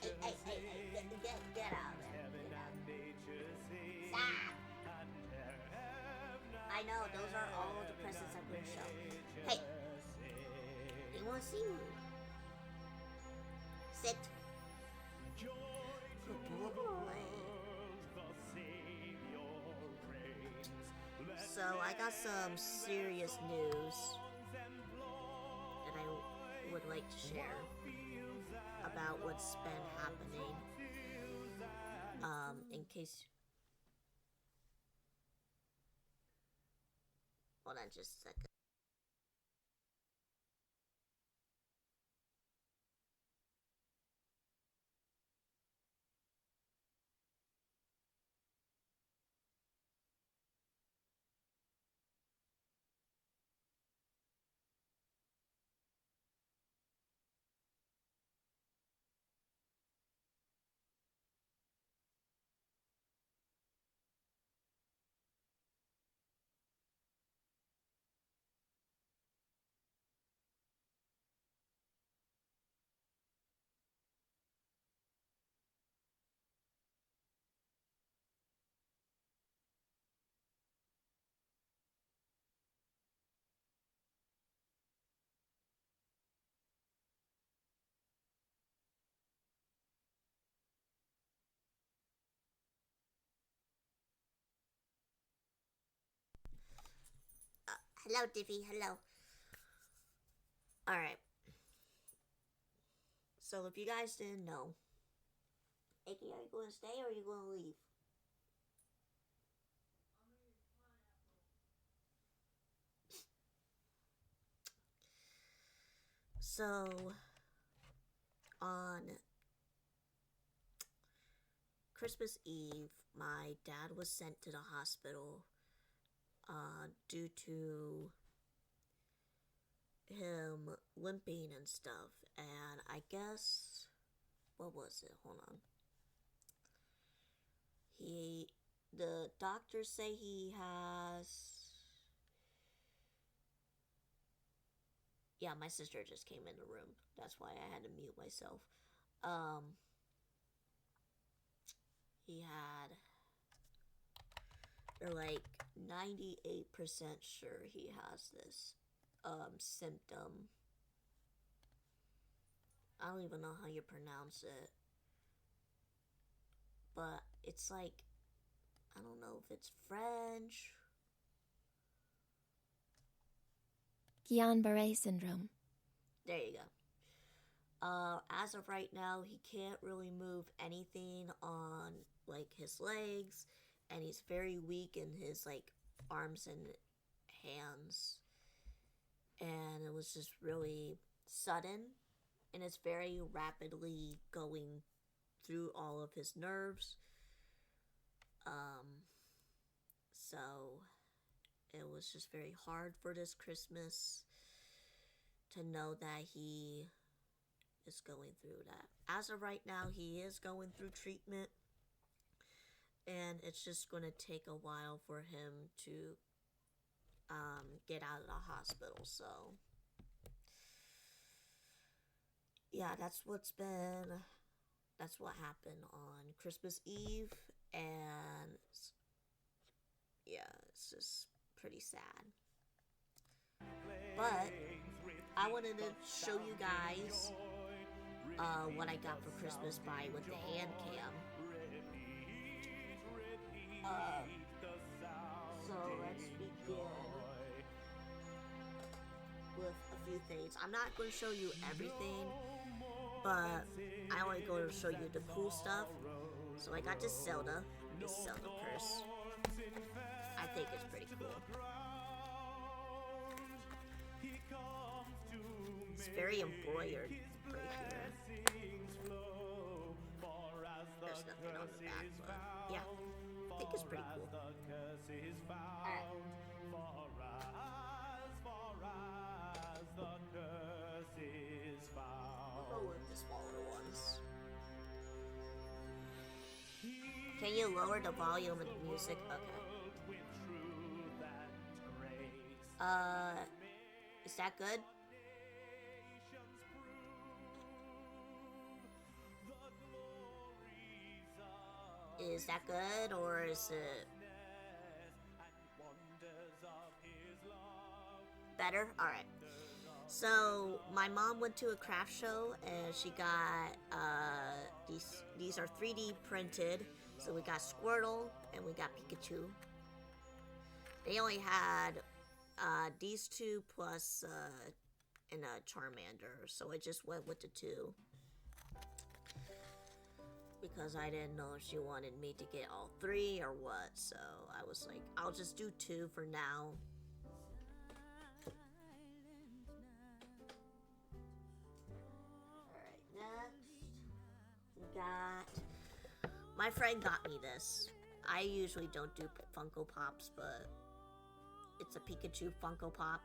Get out of there. Get out of there. Stop! I know, those are all the presents I'm going to show. Hey, you want to see me? Sit. Good boy. So I got some serious news that I would like to share about what's been happening. In case... Hold on just a second. Hello, Diffie. Hello. Alright. So if you guys didn't know, Iggy, are you going to stay or are you going to leave? So, on Christmas Eve, my dad was sent to the hospital due to him limping and stuff. And I guess, what was it? Hold on. The doctors say he has... Yeah, my sister just came in the room. That's why I had to mute myself. He had... They're like 98% sure he has this symptom. I don't even know how you pronounce it. But it's like, I don't know if it's French. Guillain-Barré syndrome. There you go. As of right now, he can't really move anything on like his legs, and he's very weak in his like arms and hands. And it was just really sudden, and it's very rapidly going through all of his nerves. So it was just very hard for this Christmas to know that he is going through that. As of right now, he is going through treatment, and it's just going to take a while for him to get out of the hospital. So yeah, that's what happened on Christmas Eve, and yeah, it's just pretty sad. But I wanted to show you guys what I got for Christmas with the hand cam. So let's begin with a few things. I'm not going to show you everything, but I only going to show you the cool stuff. So I got this Zelda purse. I think it's pretty cool. It's very embroidered right here. There's nothing on the back, but yeah, I think it's pretty cool. Alright. I'll go with the smaller ones. Can you lower the volume of the music? Okay. Is that good? Is that good, or is it better? Alright. So, my mom went to a craft show, and she got, these are 3D printed. So we got Squirtle, and we got Pikachu. They only had, these two plus, and a Charmander, so I just went with the two. Because I didn't know if she wanted me to get all three or what, so I was like, I'll just do two for now. Alright, next, we got... My friend got me this. I usually don't do Funko Pops, but it's a Pikachu Funko Pop.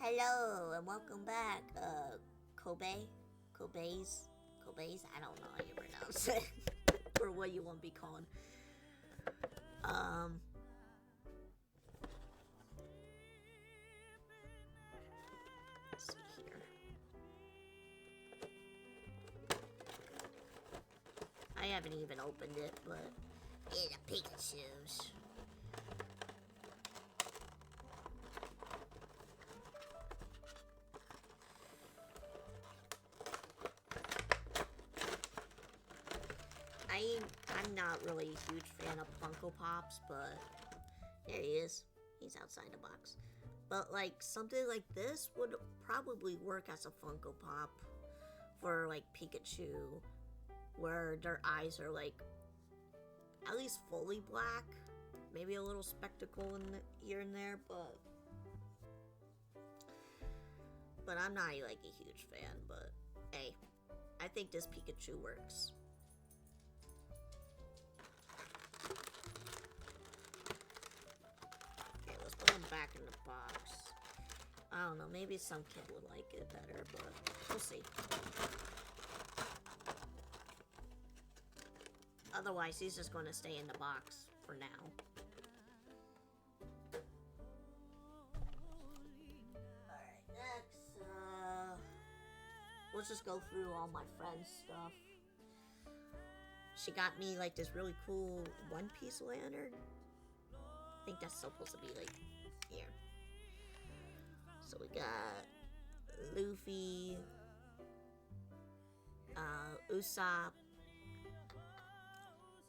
Hello and welcome back, Kobe's, I don't know how you pronounce it, or what you want to be called. Let's see here. I haven't even opened it, but it's a Pikachu's. I'm not really a huge fan of Funko Pops, but there he is. He's outside the box. But like something like this would probably work as a Funko Pop for like Pikachu, where their eyes are like at least fully black. Maybe a little spectacle in here and there, but I'm not like a huge fan. But hey, I think this Pikachu works. Back in the box. I don't know, maybe some kid would like it better, but we'll see. Otherwise, he's just going to stay in the box for now. Alright, next, we'll just go through all my friends' stuff. She got me like this really cool One Piece lantern. I think that's supposed to be like here. So we got Luffy, Usopp,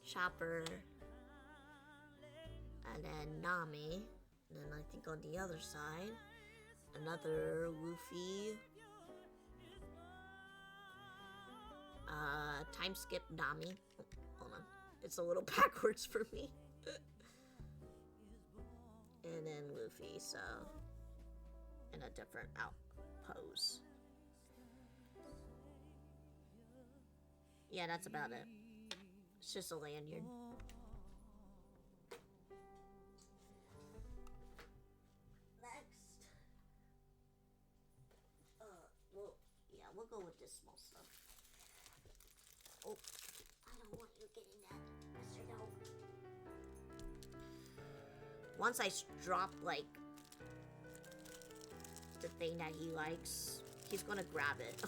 Chopper, and then Nami. And then I think on the other side, another Luffy, time skip Nami. Oh, hold on, it's a little backwards for me. And then Luffy, so in a different pose. Yeah, that's about it. It's just a lanyard. Next. Well, yeah, we'll go with this small stuff. Oh, I don't want you getting that, Mr. Dog. Once I drop, like, the thing that he likes, he's gonna grab it.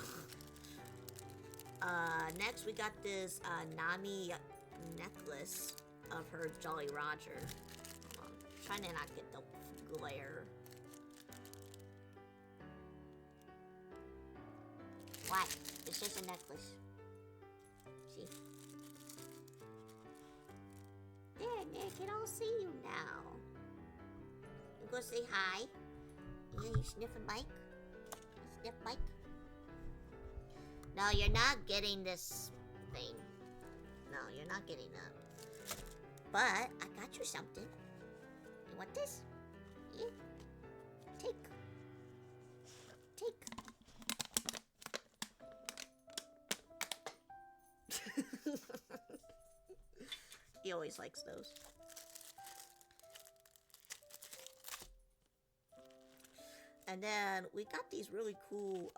Next we got this, Nami necklace of her Jolly Roger. Hold on. I'm trying to not get the glare. What? It's just a necklace. See? There, Nick, can all see you now. You go say hi. Yeah, you sniffing Mike? You sniff Mike? No, you're not getting this thing. No, you're not getting that. But I got you something. You want this? Yeah. Take. He always likes those. And then we got these really cool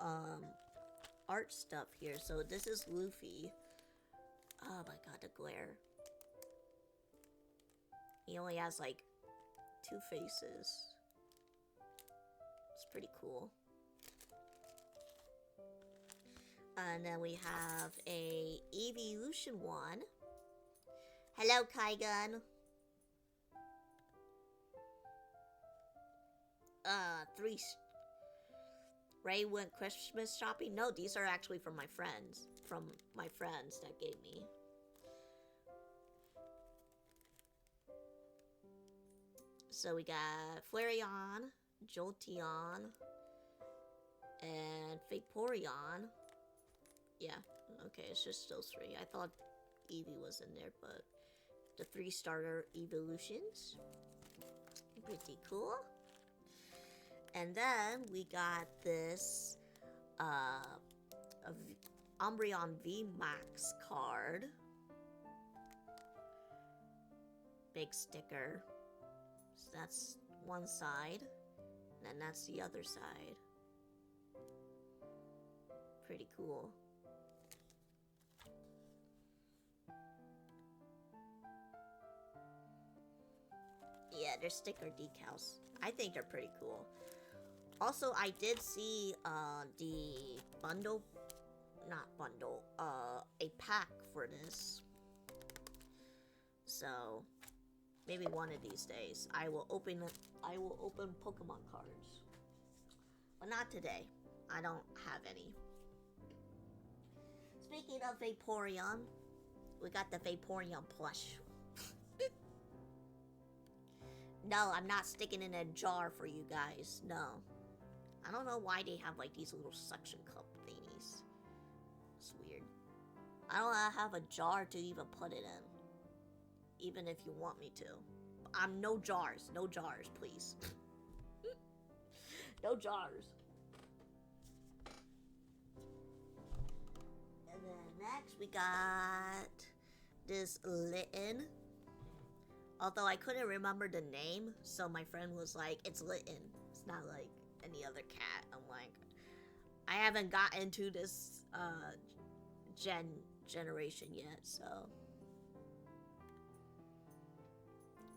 art stuff here. So this is Luffy. Oh my god, the glare. He only has like 2 faces. It's pretty cool. And then we have a evolution one. Hello, Kaigun. Three. Ray went Christmas shopping? No, these are actually from my friends. From my friends that gave me. So we got Flareon, Jolteon, and Vaporeon. Yeah, okay, it's just those three. I thought Eevee was in there, but the 3 starter evolutions. Pretty cool. And then we got this Umbreon VMAX card. Big sticker. So that's one side, and then that's the other side. Pretty cool. Yeah, they're sticker decals. I think they're pretty cool. Also, I did see the bundle, not bundle, a pack for this. So maybe one of these days I will open Pokemon cards. But not today. I don't have any. Speaking of Vaporeon, we got the Vaporeon plush. No, I'm not sticking in a jar for you guys. No. I don't know why they have like these little suction cup thingies. It's weird. I don't have a jar to even put it in. Even if you want me to. No jars. No jars, please. No jars. And then next we got this Litten. Although I couldn't remember the name, so my friend was like, it's Litten. It's not like any other cat. I'm like, I haven't gotten to this generation yet, so.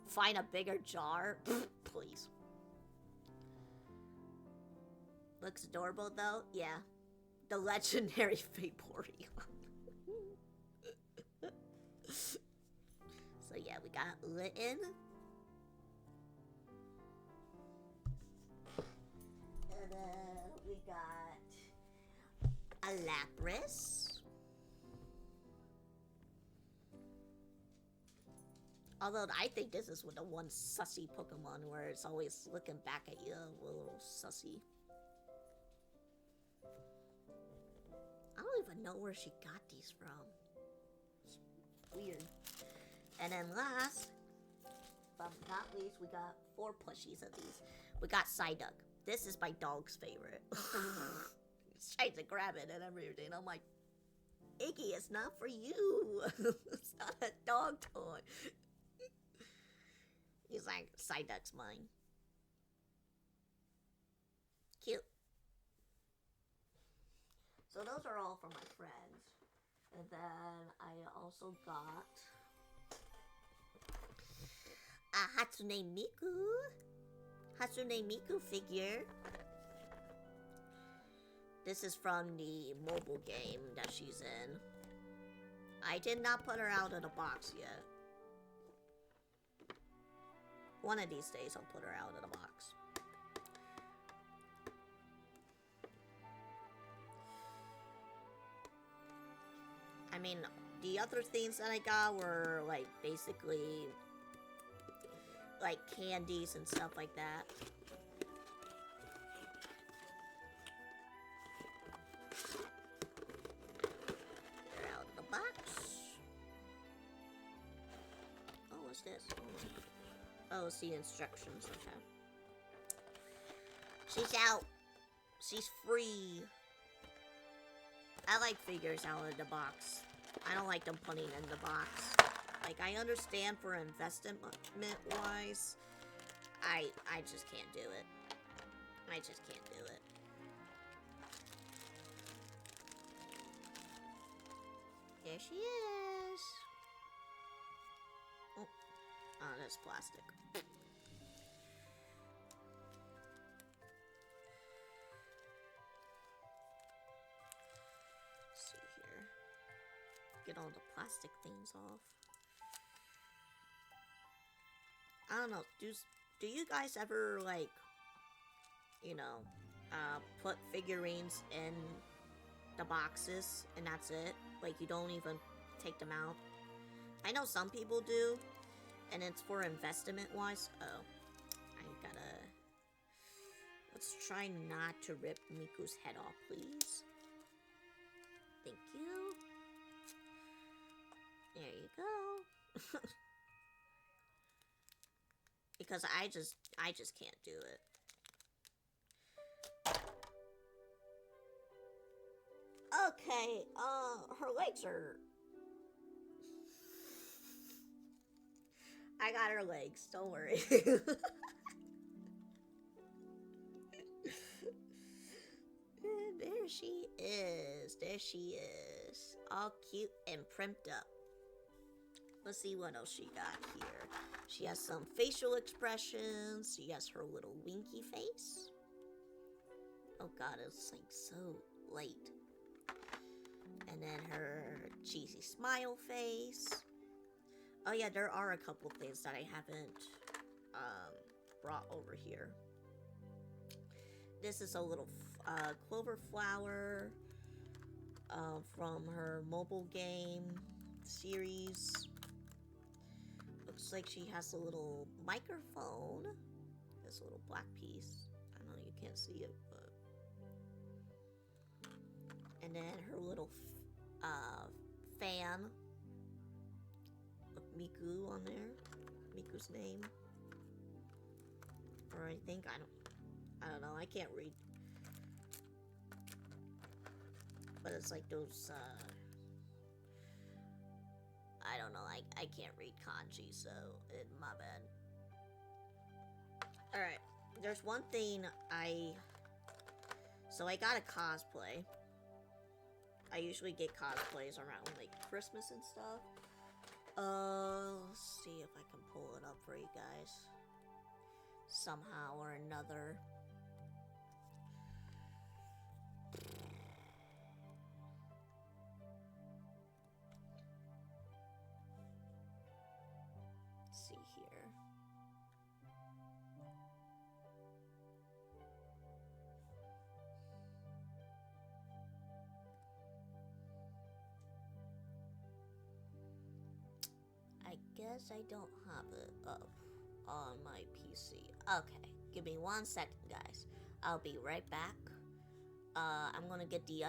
Find a bigger jar? Please. Looks adorable though? Yeah. The legendary Vaporeon. So yeah, we got Litten. And then we got a Lapras. Although I think this is with the one sussy Pokemon where it's always looking back at you, a little sussy. I don't even know where she got these from. It's weird. And then last, but not least, we got 4 plushies of these. We got Psyduck. This is my dog's favorite. He's trying to grab it and everything. I'm like, Iggy, it's not for you. It's not a dog toy. He's like, Psyduck's mine. Cute. So those are all for my friends. And then I also got a Hatsune Miku figure. This is from the mobile game that she's in. I did not put her out of the box yet. One of these days I'll put her out of the box. I mean, the other things that I got were like basically like candies and stuff like that. They're out of the box. Oh, what's this? Oh, it's the instructions. Okay. She's out. She's free. I like figures out of the box. I don't like them putting in the box. Like, I understand for investment-wise, I just can't do it. I just can't do it. There she is. Oh, that's plastic. get all the plastic things off. I don't know. Do you guys ever like, you know, put figurines in the boxes and that's it? Like you don't even take them out? I know some people do, and it's for investment wise. Oh, I gotta. Let's try not to rip Miku's head off, please. Thank you. There you go. Because I just can't do it. Okay, her legs are... I got her legs, don't worry. There she is. There she is. All cute and primped up. Let's see what else she got here. She has some facial expressions. She has her little winky face. Oh god, it's like so late. And then her cheesy smile face. Oh yeah, there are a couple things that I haven't brought over here. This is a little clover flower from her mobile game series. Looks like she has a little microphone. This little black piece. I don't know, you can't see it, but... And then her little fan with Miku on there. Miku's name. Or I think, I don't know, I can't read. But it's like those, I don't know, I can't read kanji, so my bad. Alright, there's one thing so I got a cosplay. I usually get cosplays around, like, Christmas and stuff. Let's see if I can pull it up for you guys. Somehow or another. Let's see here. I guess I don't have it up on my PC. Okay, give me 1 second, guys. I'll be right back. I'm gonna get the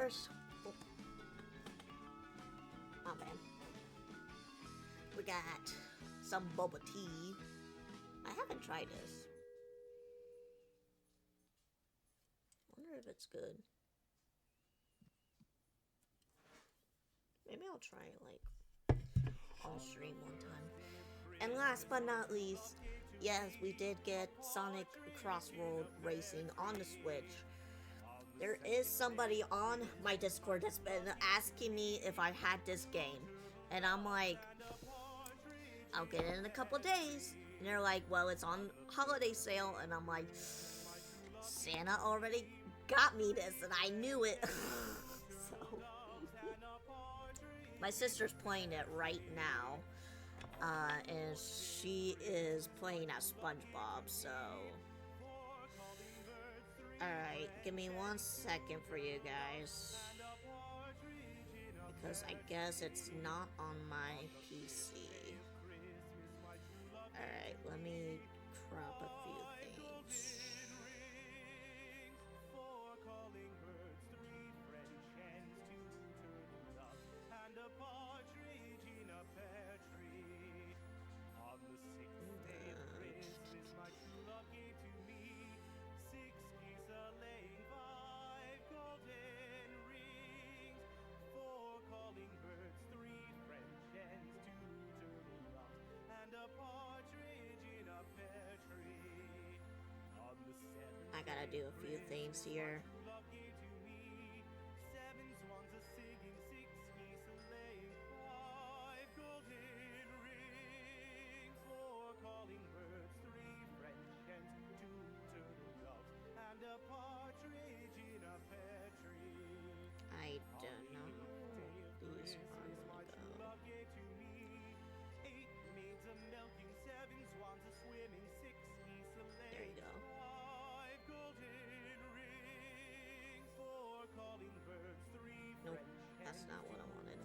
first. Oh man. We got some boba tea. I haven't tried this. Wonder if it's good. Maybe I'll try it like on stream one time. And last but not least, yes, we did get Sonic Crossroad Racing on the Switch. There is somebody on my Discord that's been asking me if I had this game. And I'm like, I'll get it in a couple days. And they're like, well, it's on holiday sale. And I'm like, Santa already got me this and I knew it. So, my sister's playing it right now. And she is playing as SpongeBob, so... Alright, give me 1 second for you guys. Because I guess it's not on my PC. Alright, let me crop a few things. I gotta do a few things here. I don't know how these are gonna go. There you go. Nope, that's not what I wanted.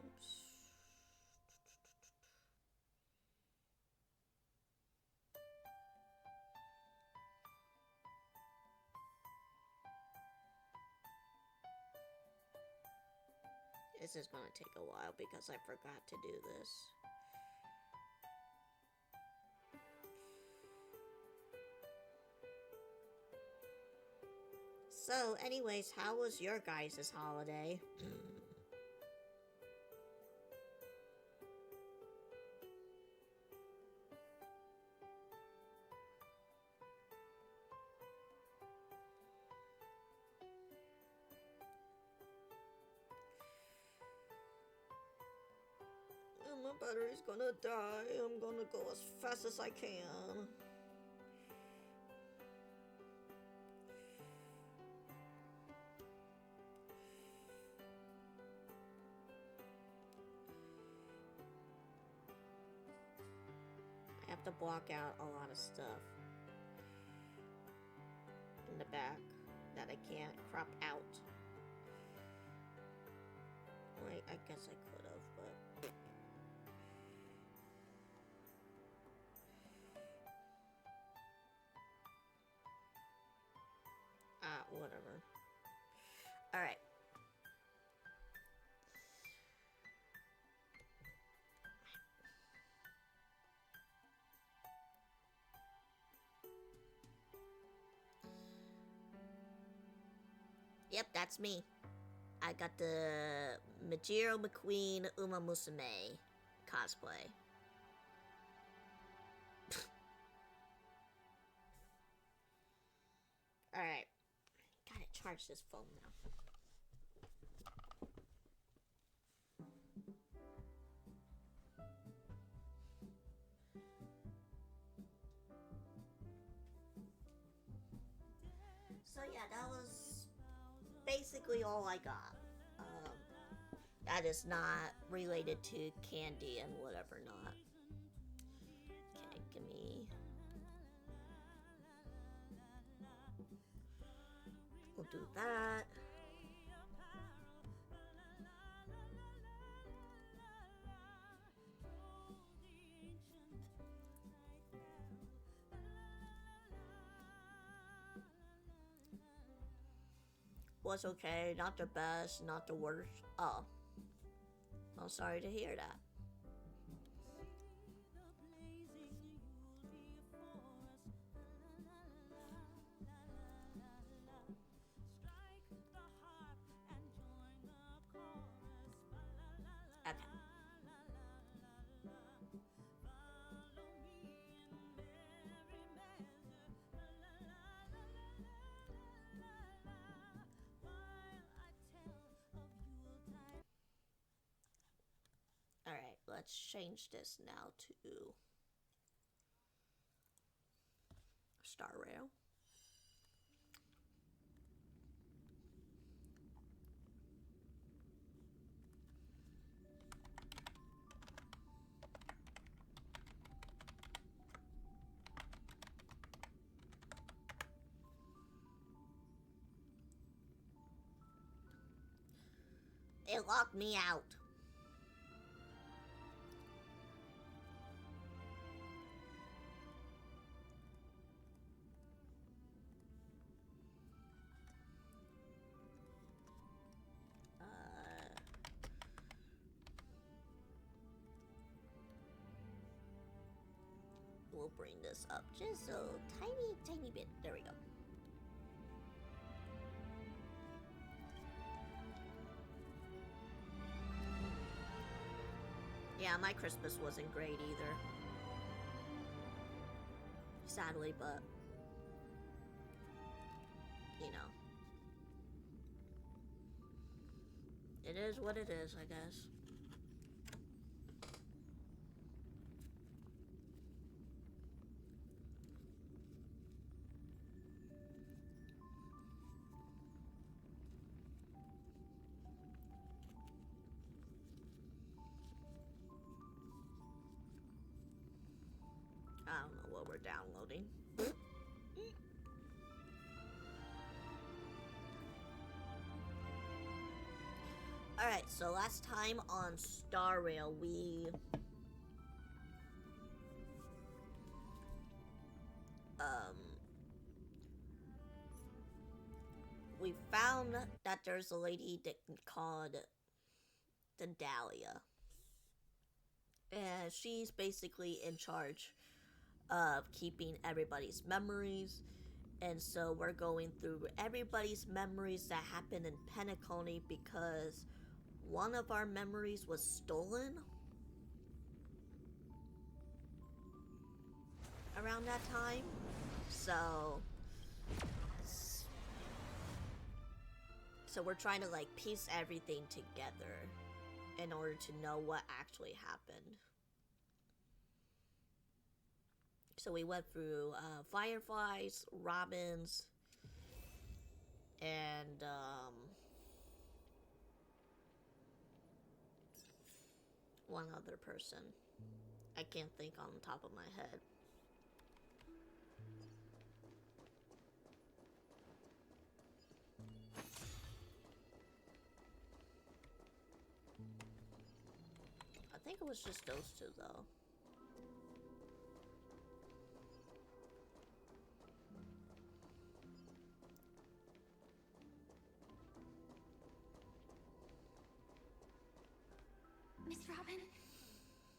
Oops. This is gonna take a while because I forgot to do this. So, anyways, how was your guys' holiday? My battery's gonna die. I'm gonna go as fast as I can. I have to block out a lot of stuff in the back that I can't crop out. Wait, I guess I could have, but... whatever. Alright. Yep, that's me. I got the Majiro McQueen Uma Musume cosplay. Alright. Gotta charge this phone now. So yeah, that was basically all I got. That is not related to candy and whatever not. Okay, give me... We'll do that. was okay, not the best, not the worst. Oh, I'm sorry to hear that. Okay. Alright, let's change this now to Star Rail. It locked me out. We'll bring this up just a tiny bit. There we go. Yeah, my Christmas wasn't great either. Sadly, but you know. It is what it is, I guess. I don't know what we're downloading. Alright, so last time on Star Rail, we found that there's a lady that called the Dahlia. And she's basically in charge of keeping everybody's memories. And so we're going through everybody's memories that happened in Penacony because one of our memories was stolen around that time. So we're trying to like piece everything together in order to know what actually happened. So we went through Fireflies, Robins, and one other person. I can't think on the top of my head. I think it was just those two, though. Miss Robin,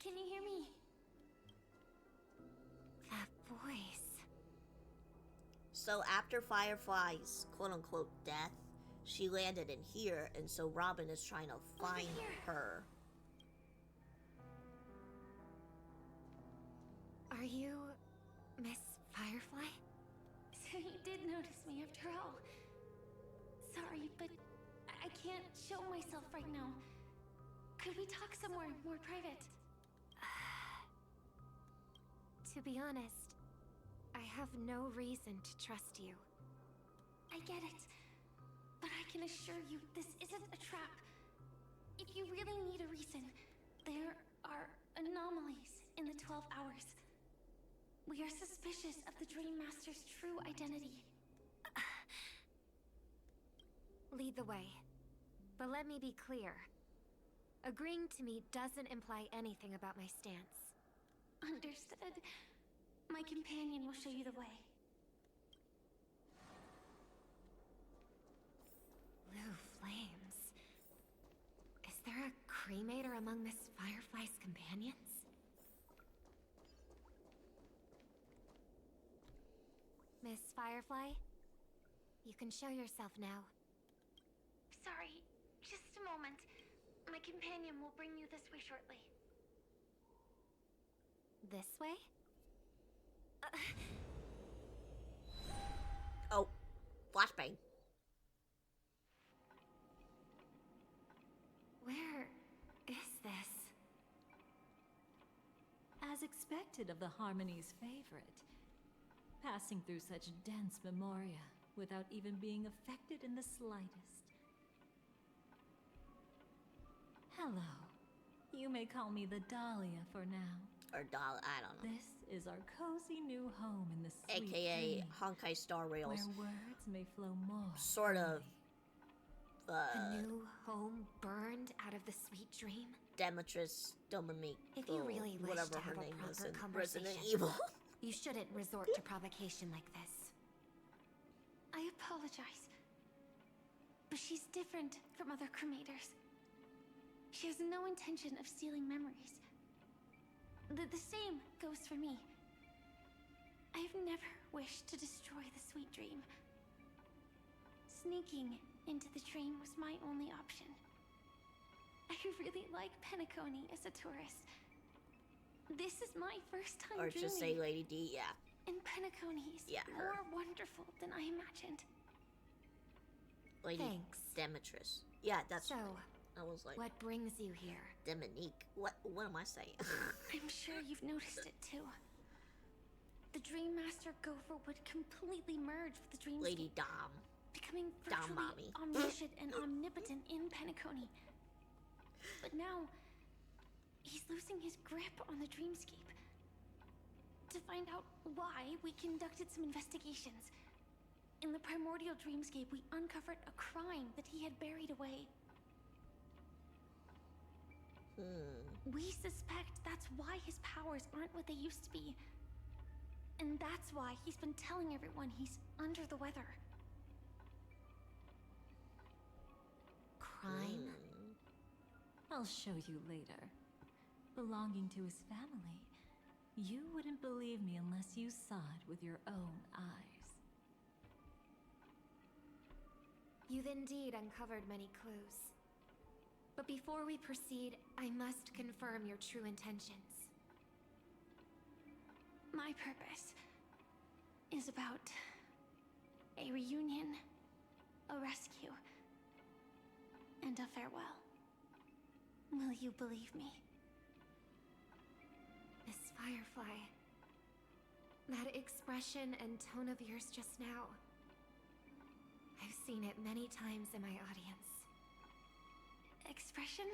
can you hear me? That voice. So after Firefly's quote-unquote death, she landed in here, and so Robin is trying to find her. Are you Miss Firefly? So you did notice me after all. Sorry, but I can't show myself right now. Could we talk somewhere more private? To be honest, I have no reason to trust you. I get it, but I can assure you this isn't a trap. If you really need a reason, there are anomalies in the 12 hours. We are suspicious of the Dream Master's true identity. Lead the way. But let me be clear. Agreeing to me doesn't imply anything about my stance. Understood. My companion will show you the way. cremator among Miss Firefly's companions? Miss Firefly, you can show yourself now. Sorry, just a moment. My companion will bring you this way shortly. This way? Oh, flashbang. Where is this? As expected of the Harmony's favorite. Passing through such dense memoria without even being affected in the slightest. Hello. You may call me the Dahlia for now. Or doll, I don't know. This is our cozy new home in the sweet AKA dream, Honkai Star Rails. where words may flow more. Sort of. A new home burned out of the sweet dream? Demetrius Dominique. If you really wish whatever to her have a name is proper in Resident conversation, Evil. you shouldn't resort to provocation like this. I apologize. But she's different from other cremators. She has no intention of stealing memories. The same goes for me. I have never wished to destroy the sweet dream. Sneaking into the dream was my only option. I really like Penacony as a tourist. This is my first time Or dreaming. just say Lady D, yeah. And Penacony's her. more wonderful than I imagined. Lady Thanks. Demetrius. Yeah, that's So, right. I was like, what brings you here? Dominique. What am I saying? I'm sure you've noticed it too. The Dream Master Gopher would completely merge with the dreamscape, Lady Dom. becoming Dom virtually mommy. omniscient and omnipotent in Penacony. But now, he's losing his grip on the dreamscape. To find out why, we conducted some investigations. In the primordial dreamscape, we uncovered a crime that he had buried away. We suspect that's why his powers aren't what they used to be. And that's why he's been telling everyone he's under the weather. Crime? I'll show you later. Belonging to his family. You wouldn't believe me unless you saw it with your own eyes. You've indeed uncovered many clues. But before we proceed, I must confirm your true intentions. My purpose is about a reunion, a rescue, and a farewell. Will you believe me? Miss Firefly, that expression and tone of yours just now, I've seen it many times in my audience. Expression?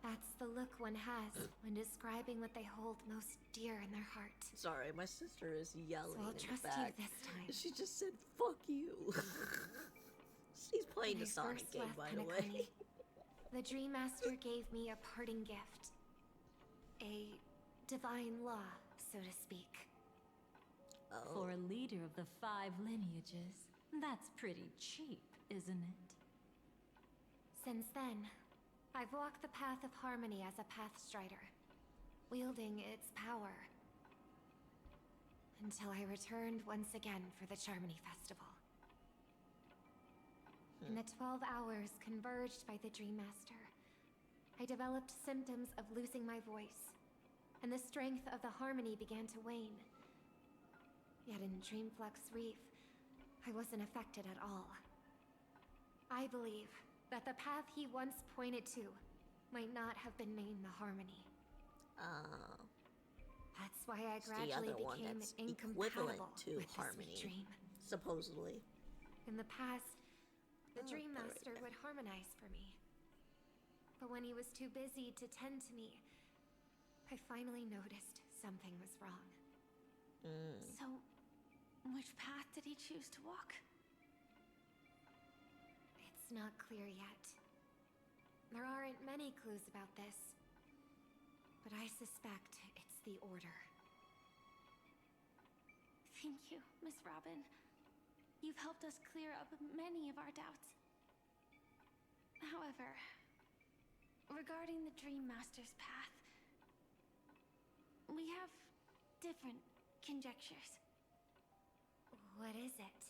That's the look one has when describing what they hold most dear in their heart. Sorry, my sister is yelling So I'll in trust the you back. this time. She just said, "Fuck you." She's playing When the I Sonic first game, left by the way. Penacony, the Dream Master gave me a parting gift. A divine law, so to speak. Oh. For a leader of the 5 lineages, that's pretty cheap, isn't it? Since then, I've walked the path of harmony as a Pathstrider, wielding its power. Until I returned once again for the Charmony Festival. In the 12 hours converged by the Dream Master, I developed symptoms of losing my voice, and the strength of the harmony began to wane. Yet in Dreamflux Reef, I wasn't affected at all. I believe that the path he once pointed to might not have been named the Harmony. That's why I It's the gradually other one became that's incompatible equivalent to with Harmony. the sweet dream. Supposedly. In the past, the Oh, Dream put it right Master there. would harmonize for me. But when he was too busy to tend to me, I finally noticed something was wrong. So, which path did he choose to walk? It's not clear yet. There aren't many clues about this, but I suspect it's the Order. Thank you, Miss Robin. You've helped us clear up many of our doubts. However, regarding the Dream Master's path, we have different conjectures. What is it?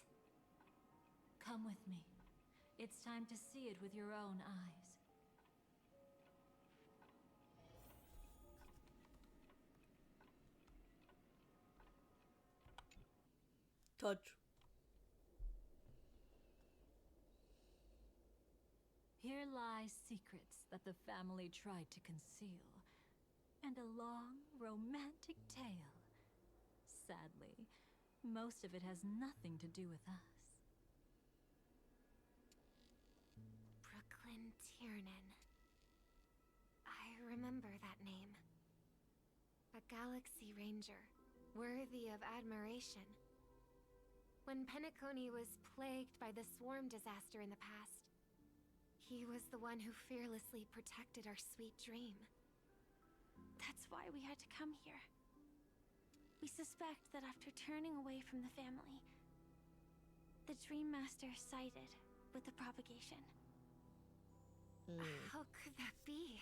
Come with me. It's time to see it with your own eyes. Touch. Here lie secrets that the family tried to conceal, and a long, romantic tale. Sadly, most of it has nothing to do with us. Brooklyn Tiernan. I remember that name. A Galaxy Ranger, worthy of admiration. When Penacony was plagued by the swarm disaster in the past, he was the one who fearlessly protected our sweet dream. That's why we had to come here. We suspect that after turning away from the family, the Dream Master sided with the propagation. How could that be?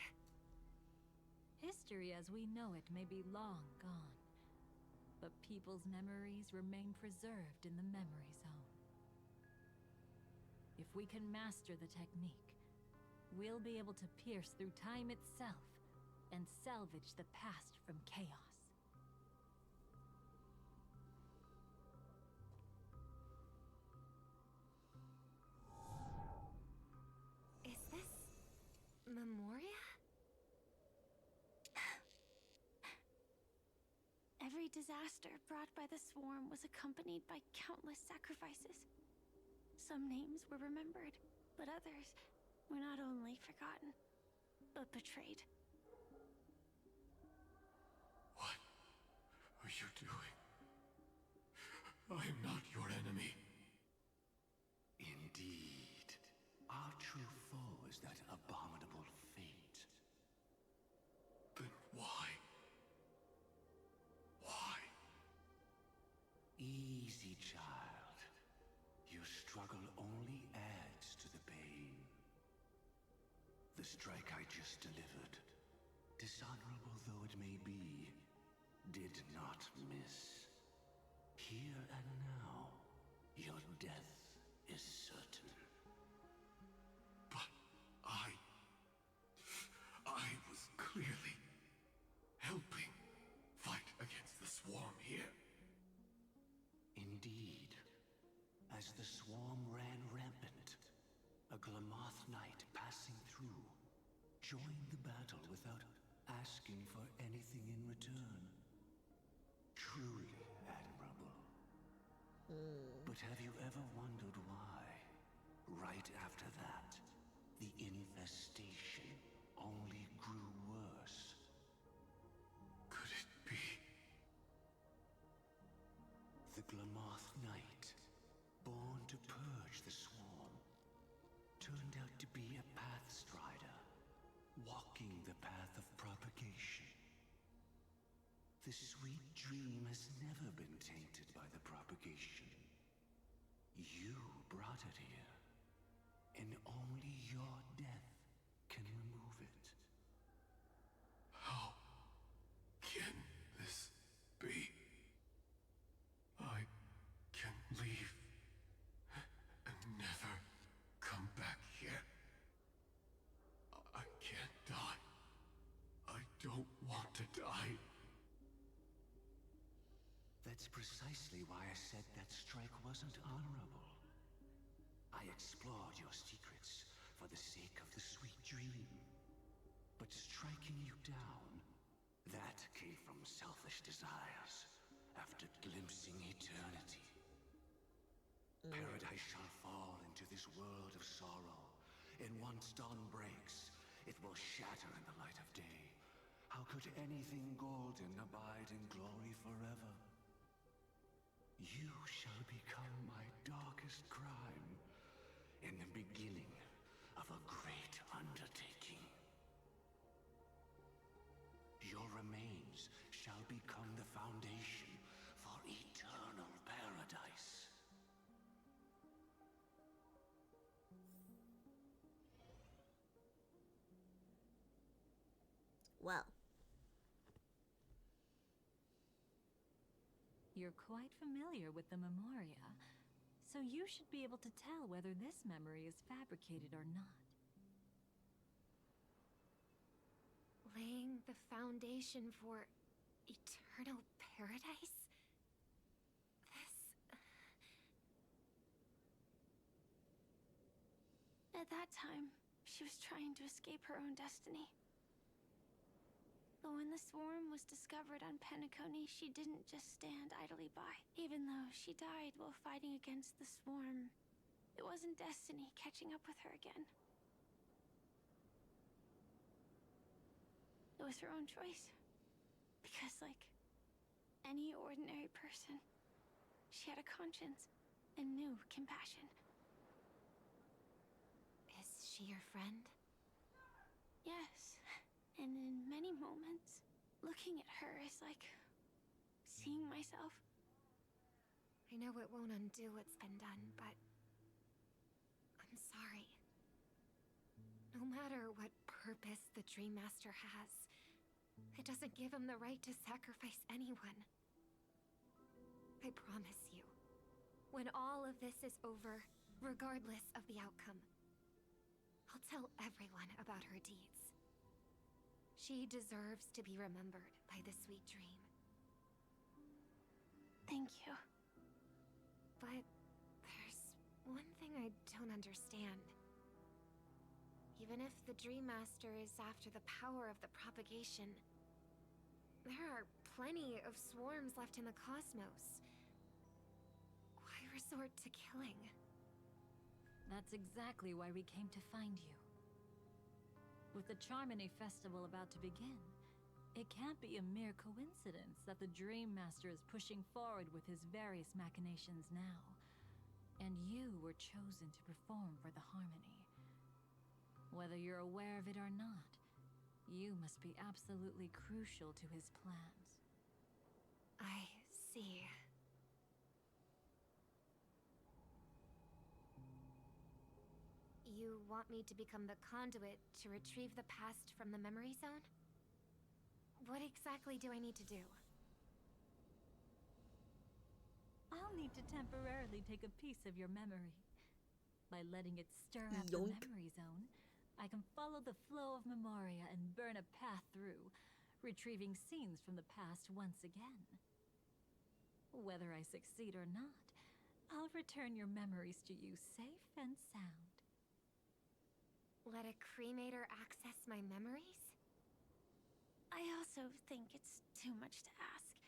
History as we know it may be long gone, but people's memories remain preserved in the memory zone. If we can master the technique, we'll be able to pierce through time itself and salvage the past from chaos. Is this Memoria? Every disaster brought by the swarm was accompanied by countless sacrifices. Some names were remembered, but others were not only forgotten, but betrayed. What are you doing? I am not your enemy. Indeed. Our true foe is that abominable fate. Then why? Why? Easy, child. Your struggle only adds to the pain. The strike I just delivered, dishonorable though it may be, did not miss. Here and now, your death is certain. But I was clearly helping fight against the swarm here. Indeed. As the swarm ran rampant, a Glamoth knight passing through joined the battle without asking for anything in return. Truly admirable. But have you ever wondered why, right after that, the infestation only grew worse? Could it be? The Glamoth Knight, born to purge the swarm, turned out to be a pathstrider, walking the path of propagation. The sweet dream has never been tainted by the propagation. You brought it here, and only your death can remove it. How can this be? I can leave and never come back here. I can't die. I don't want to die. That's precisely why I said that strike wasn't honorable. I explored your secrets for the sake of the sweet dream. But striking you down, that came from selfish desires after glimpsing eternity. Paradise shall fall into this world of sorrow, and once dawn breaks, it will shatter in the light of day. How could anything golden abide in glory forever? You shall become my darkest crime, in the beginning of a great undertaking. Your remains shall become the foundation for eternal paradise. well. You're quite familiar with the Memoria, so you should be able to tell whether this memory is fabricated or not. Laying the foundation for eternal paradise? This... At that time, she was trying to escape her own destiny. But when the swarm was discovered on Penacony, she didn't just stand idly by. Even though she died while fighting against the swarm, it wasn't destiny catching up with her again. It was her own choice. Because, like any ordinary person, she had a conscience and knew compassion. Is she your friend? Yes. And in many moments, looking at her is like seeing myself. I know it won't undo what's been done, but I'm sorry. No matter what purpose the Dream Master has, it doesn't give him the right to sacrifice anyone. I promise you, when all of this is over, regardless of the outcome, I'll tell everyone about her deeds. She deserves to be remembered by the sweet dream. Thank you. But there's one thing I don't understand. Even if the Dream Master is after the power of the propagation, there are plenty of swarms left in the cosmos. Why resort to killing? That's exactly why we came to find you. With the Charmony Festival about to begin, it can't be a mere coincidence that the Dream Master is pushing forward with his various machinations now. And you were chosen to perform for the Harmony. Whether you're aware of it or not, you must be absolutely crucial to his plans. I see. You want me to become the conduit to retrieve the past from the memory zone? What exactly do I need to do? I'll need to temporarily take a piece of your memory. By letting it stir up Yoink. the memory zone, I can follow the flow of Memoria and burn a path through, retrieving scenes from the past once again. Whether I succeed or not, I'll return your memories to you safe and sound. Let a cremator access my memories? I also think it's too much to ask.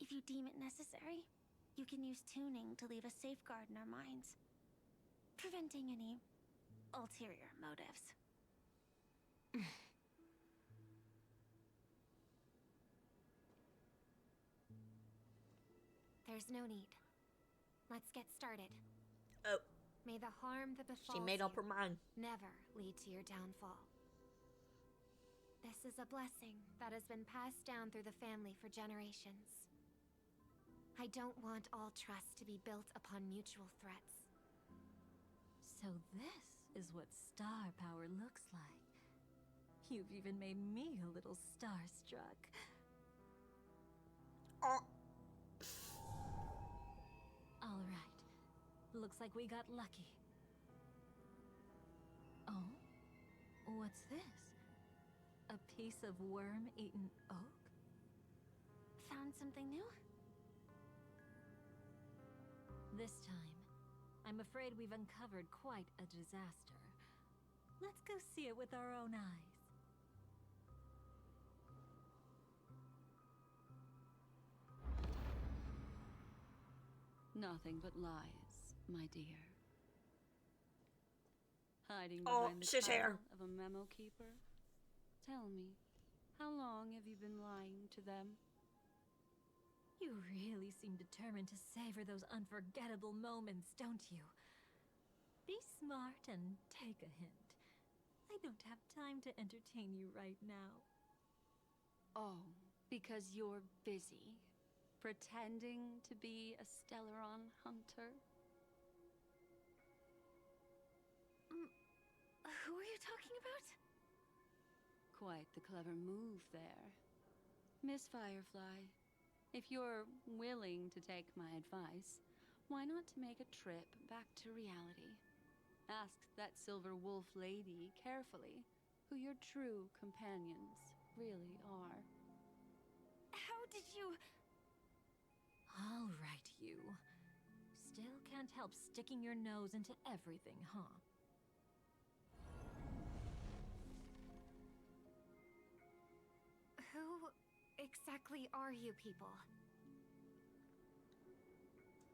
If you deem it necessary, you can use tuning to leave a safeguard in our minds, preventing any ulterior motives. There's no need. Let's get started. Oh, May the harm that befalls she made up her you mind. never lead to your downfall. This is a blessing that has been passed down through the family for generations. I don't want all trust to be built upon mutual threats. So this is what star power looks like. You've even made me a little starstruck. Oh, All right. Looks like we got lucky. Oh? What's this? A piece of worm-eaten oak? Found something new? This time, I'm afraid we've uncovered quite a disaster. Let's go see it with our own eyes. Nothing but lies, my dear. Hiding Oh, behind the shit hair. title of a memo keeper? Tell me, how long have you been lying to them? You really seem determined to savor those unforgettable moments, don't you? Be smart and take a hint. I don't have time to entertain you right now. Oh, because you're busy pretending to be a Stellaron hunter? Who are you talking about? quite the clever move there. Miss Firefly, if you're willing to take my advice, why not make a trip back to reality? Ask that Silver Wolf lady carefully who your true companions really are. How did you... All right, you. Still can't help sticking your nose into everything, huh? Who exactly are you people?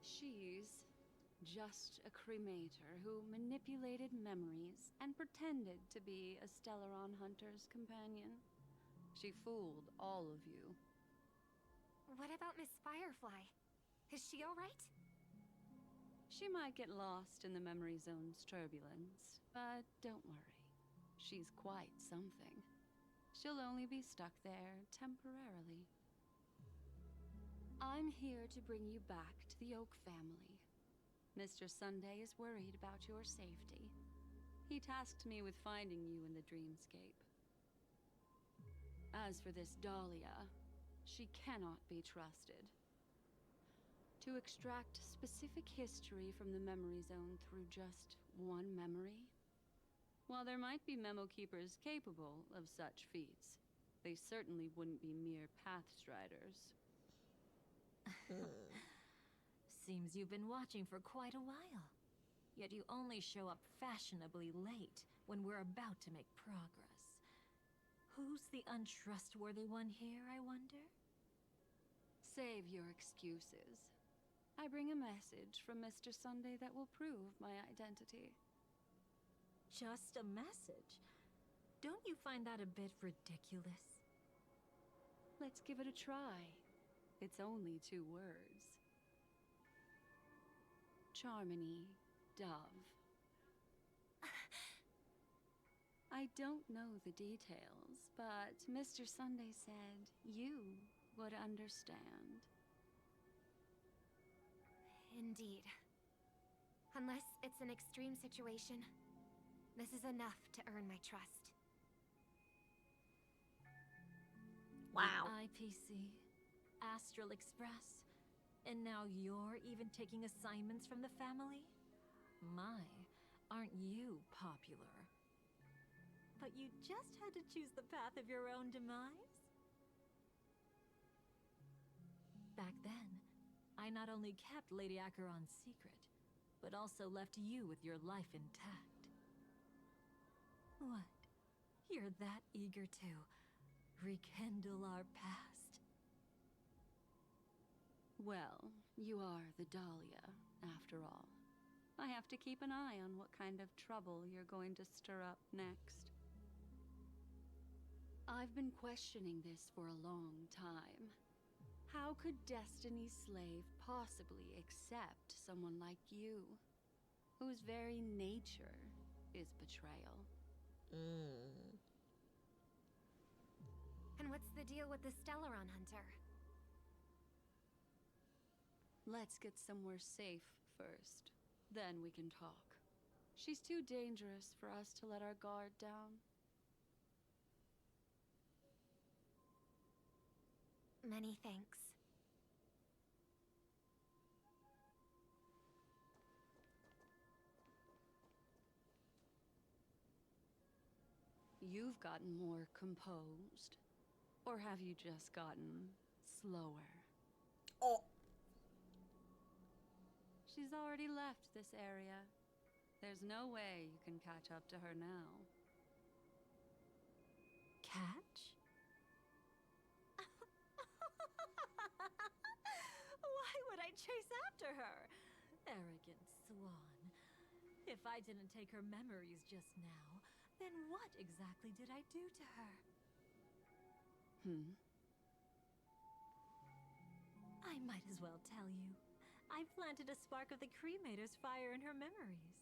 She's just a cremator who manipulated memories and pretended to be a Stellaron hunter's companion. She fooled all of you. What about Miss Firefly? Is she alright? She might get lost in the memory zone's turbulence, but don't worry. She's quite something. She'll only be stuck there temporarily. I'm here to bring you back to the Oak family. Mr. Sunday is worried about your safety. He tasked me with finding you in the dreamscape. As for this Dahlia, she cannot be trusted. To extract specific history from the memory zone through just one memory? While there might be memo keepers capable of such feats, they certainly wouldn't be mere pathstriders. Seems you've been watching for quite a while. Yet you only show up fashionably late when we're about to make progress. Who's the untrustworthy one here, I wonder? Save your excuses. I bring a message from Mr. Sunday that will prove my identity. Just a message? Don't you find that a bit ridiculous? Let's give it a try. It's only 2 words. Charmony, Dove. I don't know the details, but Mr. Sunday said you would understand. Indeed. Unless it's an extreme situation, this is enough to earn my trust. Wow. IPC, Astral Express, and now you're even taking assignments from the family? My, aren't you popular? But you just had to choose the path of your own demise? Back then, I not only kept Lady Acheron's secret, but also left you with your life intact. What? You're that eager to rekindle our past? Well, you are the Dahlia, after all. I have to keep an eye on what kind of trouble you're going to stir up next. I've been questioning this for a long time. How could Destiny's slave possibly accept someone like you, whose very nature is betrayal? And what's the deal with the Stellaron hunter? Let's get somewhere safe first. Then we can talk. She's too dangerous for us to let our guard down. Many thanks. You've gotten more composed. Or have you just gotten slower? Oh. She's already left this area. There's no way you can catch up to her now. Catch? Why would I chase after her? Arrogant swan. If I didn't take her memories just now, then what exactly did I do to her? I might as well tell you. I planted a spark of the cremator's fire in her memories.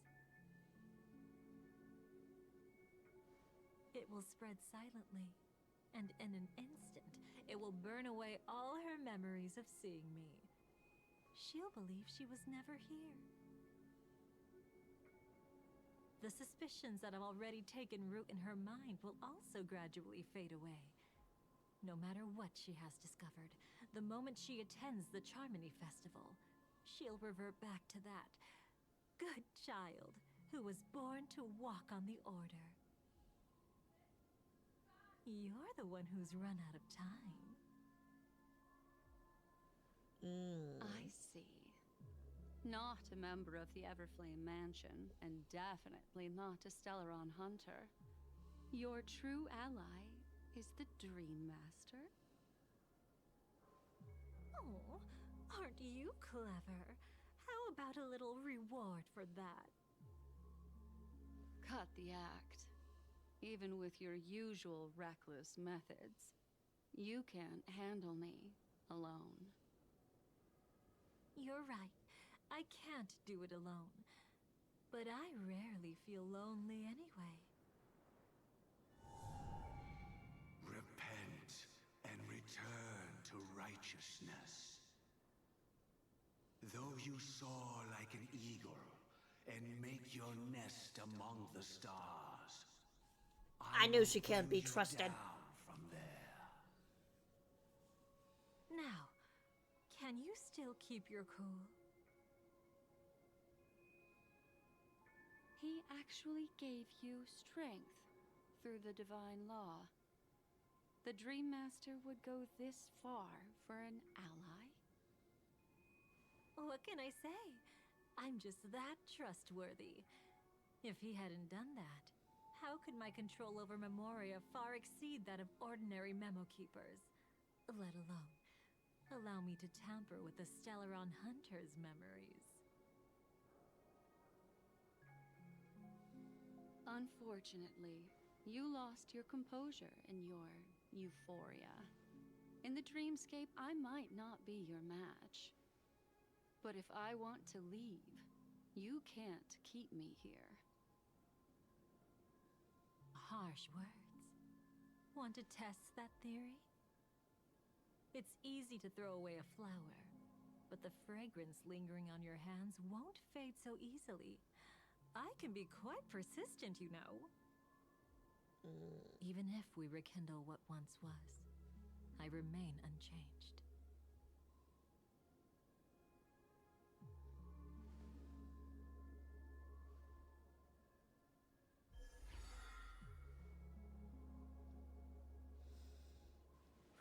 It will spread silently, and in an instant, it will burn away all her memories of seeing me. She'll believe she was never here. The suspicions that have already taken root in her mind will also gradually fade away. No matter what she has discovered, the moment she attends the Charmony Festival, she'll revert back to that good child who was born to walk on the Order. You're the one who's run out of time. I see. Not a member of the Everflame Mansion, and definitely not a Stellaron hunter. Your true ally is the Dream Master? Oh, aren't you clever? How about a little reward for that? Cut the act. Even with your usual reckless methods, you can't handle me alone. You're right. I can't do it alone. But I rarely feel lonely anyway. Repent and return to righteousness. Though you soar like an eagle and make your nest among the stars, I knew she will can't be bring you trusted. down from there. Now, can you still keep your cool? He actually gave you strength through the divine law. The Dream Master would go this far for an ally? What can I say? I'm just that trustworthy. If he hadn't done that, how could my control over Memoria far exceed that of ordinary memo keepers? Let alone allow me to tamper with the Stellaron Hunter's memories. Unfortunately, you lost your composure in your euphoria. In the dreamscape, I might not be your match. But if I want to leave, you can't keep me here. Harsh words. Want to test that theory? It's easy to throw away a flower, but the fragrance lingering on your hands won't fade so easily. I can be quite persistent, you know. Even if we rekindle what once was, I remain unchanged.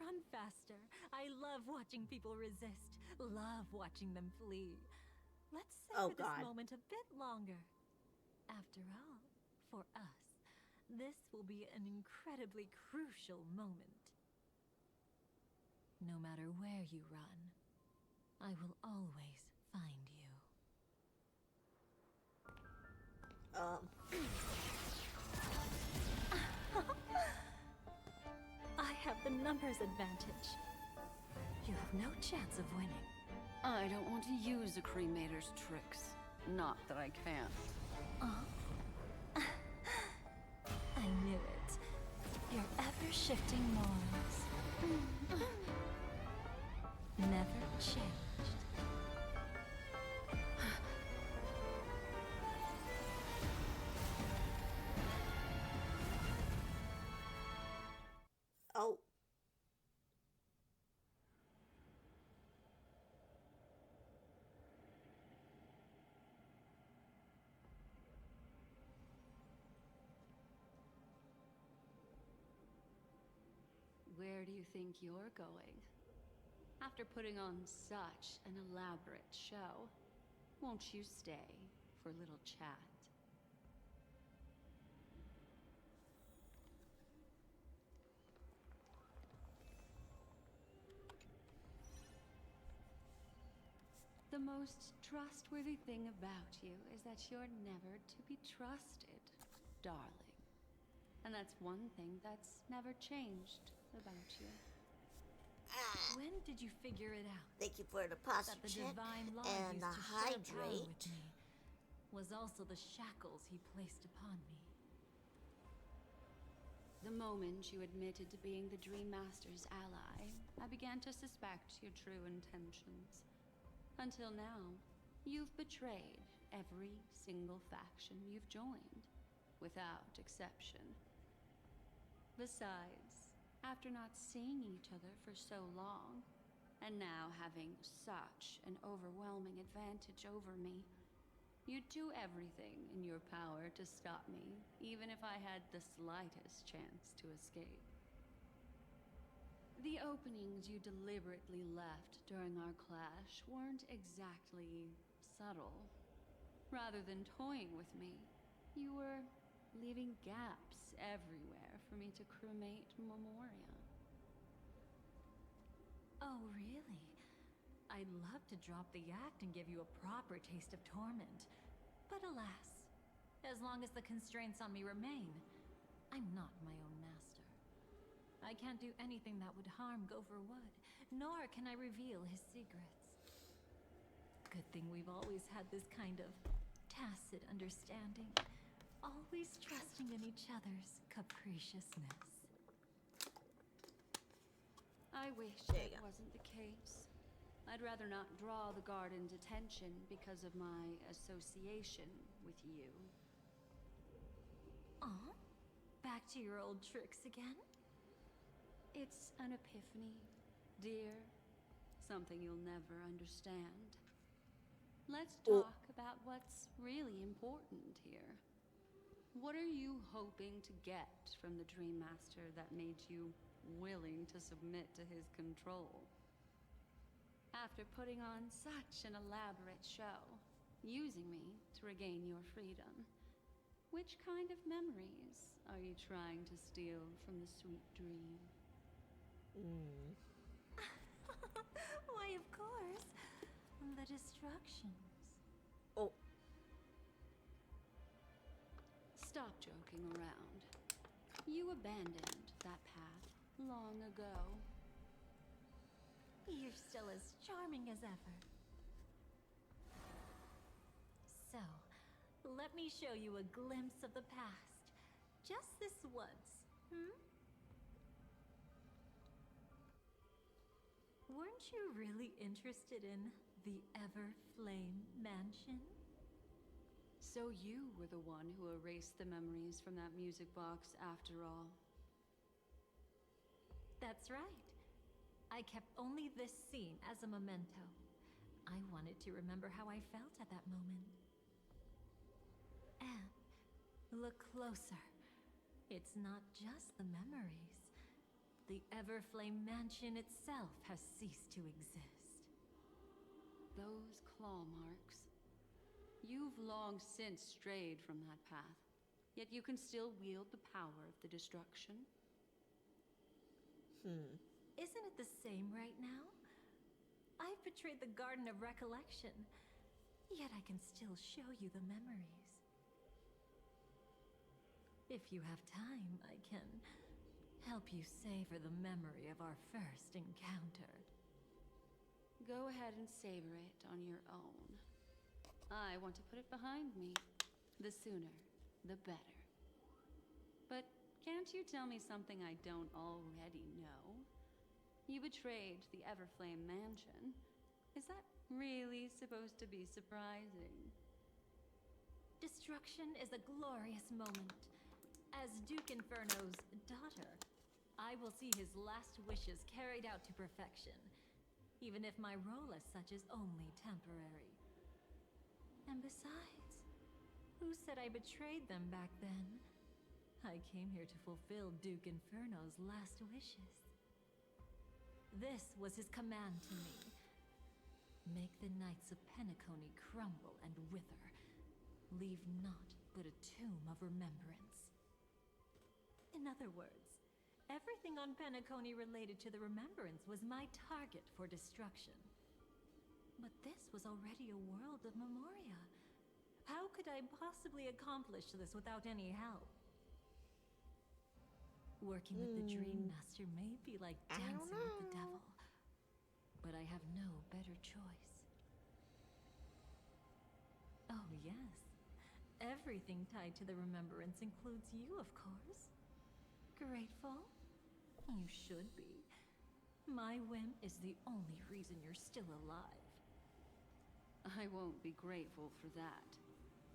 Run faster. I love watching people resist. Love watching them flee. Let's Oh, savor God. this moment a bit longer. After all, for us, this will be an incredibly crucial moment. No matter where you run, I will always find you. I have the numbers advantage. You have no chance of winning. I don't want to use the cremator's tricks. Not that I can't. I knew it. Your ever-shifting morals. Never changed. Oh. Where do you think you're going? After putting on such an elaborate show, won't you stay for a little chat? The most trustworthy thing about you is that you're never to be trusted, darling. And that's one thing that's never changed about you. When did you figure it out? Thank you for the That posture the check divine law and used the to share power hydrate. with me was also the shackles he placed upon me. The moment you admitted to being the Dream Master's ally, I began to suspect your true intentions. Until now, you've betrayed every single faction you've joined. without exception. Besides, after not seeing each other for so long, and now having such an overwhelming advantage over me, you'd do everything in your power to stop me, even if I had the slightest chance to escape. The openings you deliberately left during our clash weren't exactly subtle. Rather than toying with me, you were leaving gaps everywhere for me to cremate Memoria. Oh, really? I'd love to drop the act and give you a proper taste of torment. But alas, as long as the constraints on me remain, I'm not my own master. I can't do anything that would harm Gopher Wood, nor can I reveal his secrets. Good thing we've always had this kind of tacit understanding, always trusting in each other's capriciousness. I wish There you that go. wasn't the case. I'd rather not draw the garden's attention because of my association with you. Aw, back to your old tricks again? It's an epiphany, dear. Something you'll never understand. Let's Oh. talk about what's really important here. What are you hoping to get from the Dream Master that made you willing to submit to his control? After putting on such an elaborate show, using me to regain your freedom, which kind of memories are you trying to steal from the sweet dream? Why, of course. The destructions. Oh, Stop joking around. You abandoned that path long ago. You're still as charming as ever. So, let me show you a glimpse of the past. Just this once, Weren't you really interested in the Everflame Mansion? So you were the one who erased the memories from that music box after all. That's right. I kept only this scene as a memento. I wanted to remember how I felt at that moment. And look closer. It's not just the memories. The Everflame Mansion itself has ceased to exist. Those claw marks. You've long since strayed from that path, yet you can still wield the power of the destruction. Isn't it the same right now? I've betrayed the Garden of Recollection, yet I can still show you the memories. If you have time, I can help you savor the memory of our first encounter. Go ahead and savor it on your own. I want to put it behind me. The sooner, the better. But can't you tell me something I don't already know? You betrayed the Everflame Mansion. Is that really supposed to be surprising? Destruction is a glorious moment. As Duke Inferno's daughter, I will see his last wishes carried out to perfection, even if my role as such is only temporary. And besides, who said I betrayed them back then? I came here to fulfill Duke Inferno's last wishes. This was his command to me. Make the Knights of Penacony crumble and wither. Leave naught but a tomb of remembrance. In other words, everything on Penacony related to the Remembrance was my target for destruction. But this was already a world of Memoria. How could I possibly accomplish this without any help? Working with the Dream Master may be like I don't dancing with the know. devil, but I have no better choice. Oh yes, everything tied to the Remembrance includes you, of course. Grateful? You should be. My whim is the only reason you're still alive. I won't be grateful for that.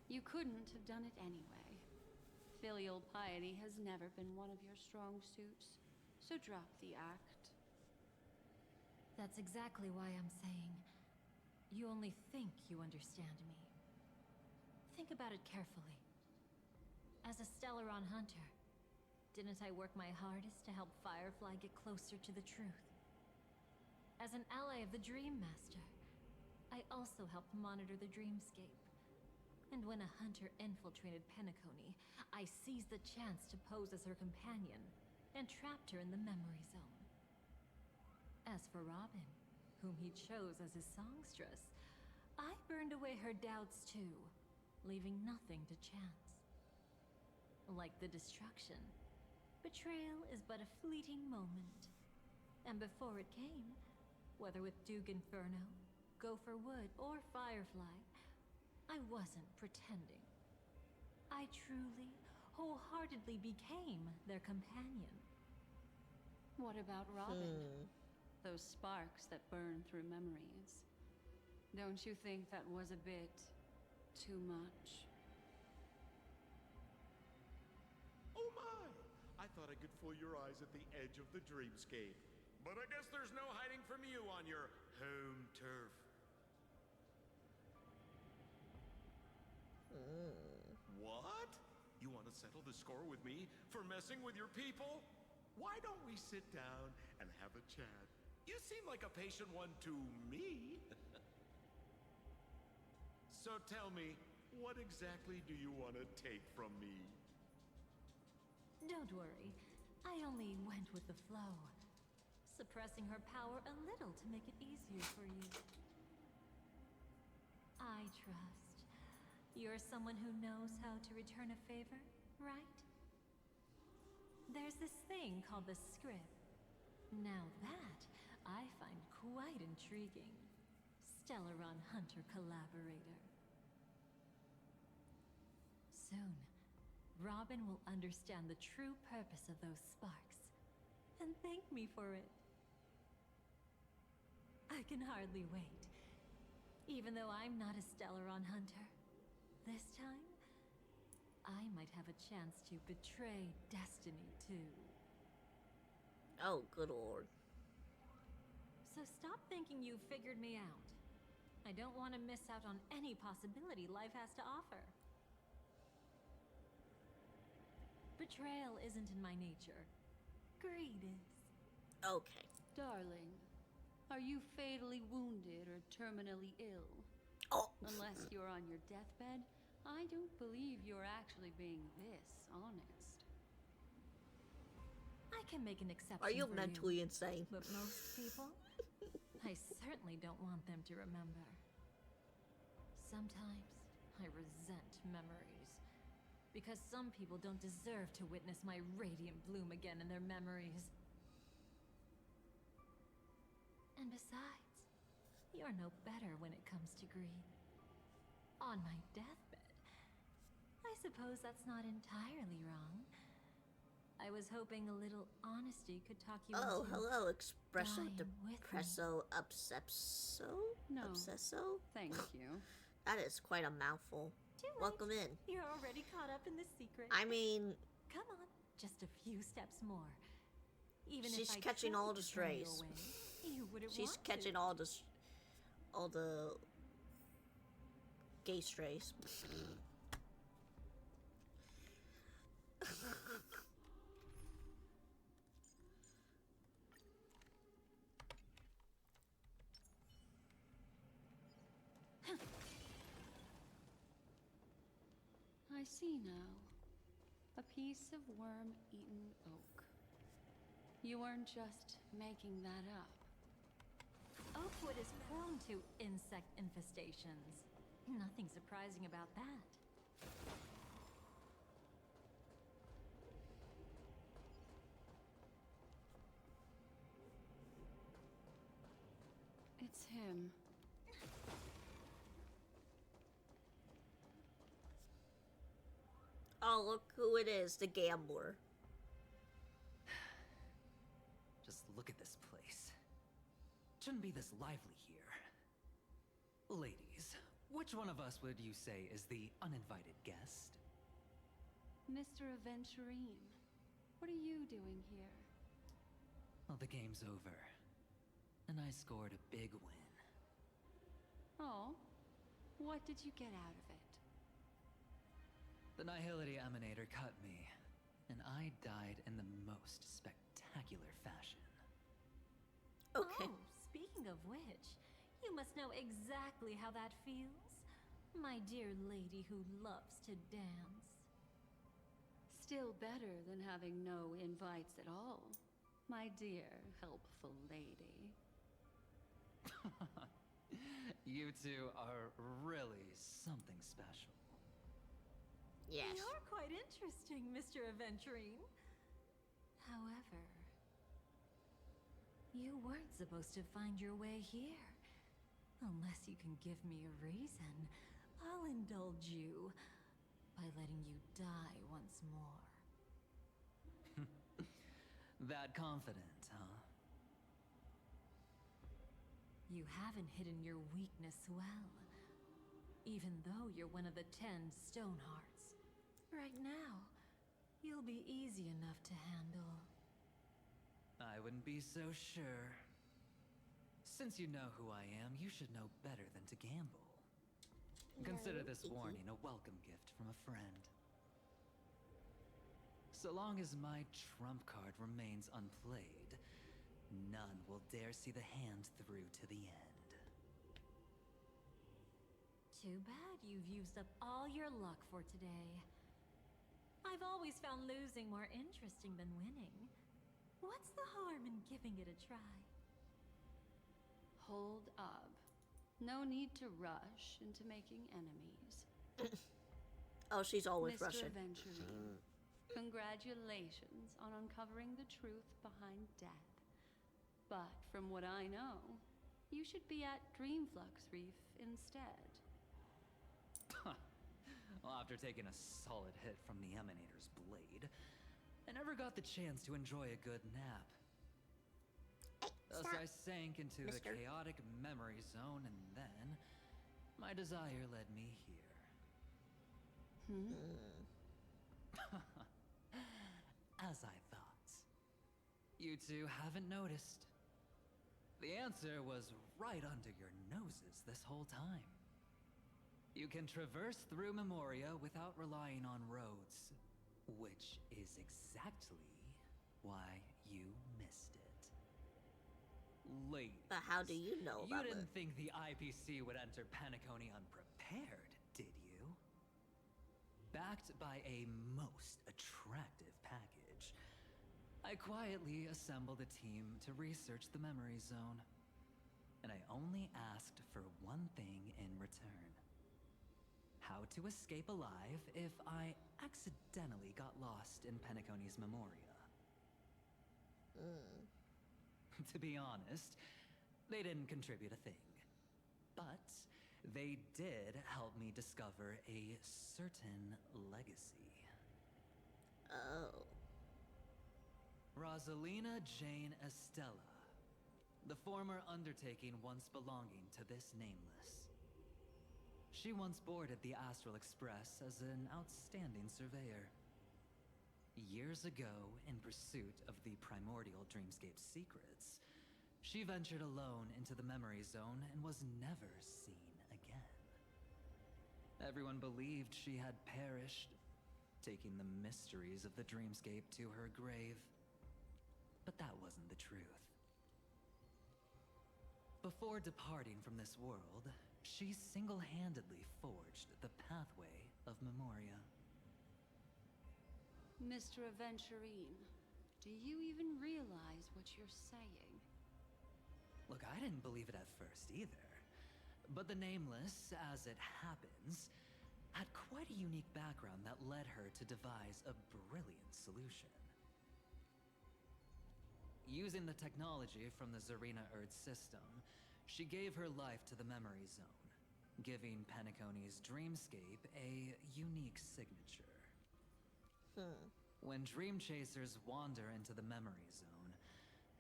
You couldn't have done it anyway. Filial piety has never been one of your strong suits, so drop the act. That's exactly why I'm saying you only think you understand me. Think about it carefully. As a Stellaron hunter, didn't I work my hardest to help Firefly get closer to the truth? As an ally of the Dream Master, I also helped monitor the dreamscape. And when a hunter infiltrated Penacony, I seized the chance to pose as her companion and trapped her in the memory zone. As for Robin, whom he chose as his songstress, I burned away her doubts too, leaving nothing to chance. Like the destruction, betrayal is but a fleeting moment. And before it came, whether with Duke Inferno, Gopher Wood, or Firefly, I wasn't pretending. I truly, wholeheartedly became their companion. What about Robin? Those sparks that burn through memories. Don't you think that was a bit too much? Oh my! I thought I could fool your eyes at the edge of the dreamscape. But I guess there's no hiding from you on your home turf. What? You want to settle the score with me for messing with your people? Why don't we sit down and have a chat? You seem like a patient one to me. So tell me, what exactly do you want to take from me? Don't worry, I only went with the flow, suppressing her power a little to make it easier for you. I trust. You're someone who knows how to return a favor, right? There's this thing called the script. Now that, I find quite intriguing. Stellaron Hunter collaborator. Soon, Robin will understand the true purpose of those sparks, and thank me for it. I can hardly wait. Even though I'm not a Stellaron Hunter, this time, I might have a chance to betray destiny, too. Oh, good lord. So stop thinking you've figured me out. I don't want to miss out on any possibility life has to offer. Betrayal isn't in my nature. Greed is. Okay. Darling, are you fatally wounded or terminally ill? Oh. Unless you're on your deathbed, I don't believe you're actually being this honest. I can make an exception. Are you for mentally you, insane? but most people, I certainly don't want them to remember. Sometimes I resent memories, because some people don't deserve to witness my radiant bloom again in their memories. And besides, you're no better when it comes to greed. On my deathbed, I suppose that's not entirely wrong. I was hoping a little honesty could talk you Oh, into hello, Espresso dying with Depresso Obsesso? No. Obsesso? Thank you. That is quite a mouthful. Too late. Welcome in. You're already caught up in the secret. I mean, Come on, just a few steps more. Even she's if I catching tried all to the turn you strays. away, you wouldn't She's want catching to. all the gay strays. I see now. A piece of worm-eaten oak. You weren't just making that up. Oakwood is prone to insect infestations. Nothing surprising about that. It's him. Oh, look who it is, the gambler. Just look at this place. Shouldn't be this lively here. Ladies, which one of us would you say is the uninvited guest? Mr. Aventurine, what are you doing here? Well, the game's over. And I scored a big win. Oh, what did you get out of it? The Nihility Emanator cut me, and I died in the most spectacular fashion. Okay. Oh, speaking of which, you must know exactly how that feels, my dear lady who loves to dance. Still better than having no invites at all, my dear helpful lady. You two are really something special. Yes. You're quite interesting, Mr. Aventurine. However, you weren't supposed to find your way here. Unless you can give me a reason, I'll indulge you by letting you die once more. That confident, huh? You haven't hidden your weakness well, even though you're one of the 10 Stonehearts. Right now, you'll be easy enough to handle. I wouldn't be so sure. Since you know who I am, you should know better than to gamble. Consider this warning a welcome gift from a friend. So long as my trump card remains unplayed, none will dare see the hand through to the end. Too bad you've used up all your luck for today. I've always found losing more interesting than winning. What's the harm in giving it a try? Hold up. No need to rush into making enemies. Oh, she's always Mr. Russian. Aventurine, congratulations on uncovering the truth behind death. But from what I know, you should be at Dreamflux Reef instead. Well, after taking a solid hit from the Emanator's blade, I never got the chance to enjoy a good nap. Thus, I sank into the chaotic memory zone, and then my desire led me here. As I thought. You two haven't noticed. The answer was right under your noses this whole time. You can traverse through Memoria without relying on roads, which is exactly why you missed it. Ladies, But how do you know you about didn't it? think the IPC would enter Penacony unprepared, did you? Backed by a most attractive package, I quietly assembled a team to research the memory zone. And I only asked for one thing in return. How to escape alive if I accidentally got lost in Penacony's Memoria. To be honest, they didn't contribute a thing. But they did help me discover a certain legacy. Oh. Rosalina Jane Estella. The former undertaking once belonging to this nameless. She once boarded the Astral Express as an outstanding surveyor. Years ago, in pursuit of the primordial dreamscape secrets, she ventured alone into the memory zone and was never seen again. Everyone believed she had perished, taking the mysteries of the dreamscape to her grave. But that wasn't the truth. Before departing from this world, she single-handedly forged the pathway of Memoria. Mr. Aventurine, do you even realize what you're saying? Look, I didn't believe it at first either. But the Nameless, as it happens, had quite a unique background that led her to devise a brilliant solution. Using the technology from the Zarina Earth system, she gave her life to the memory zone, giving Penacony's dreamscape a unique signature. When dream chasers wander into the memory zone,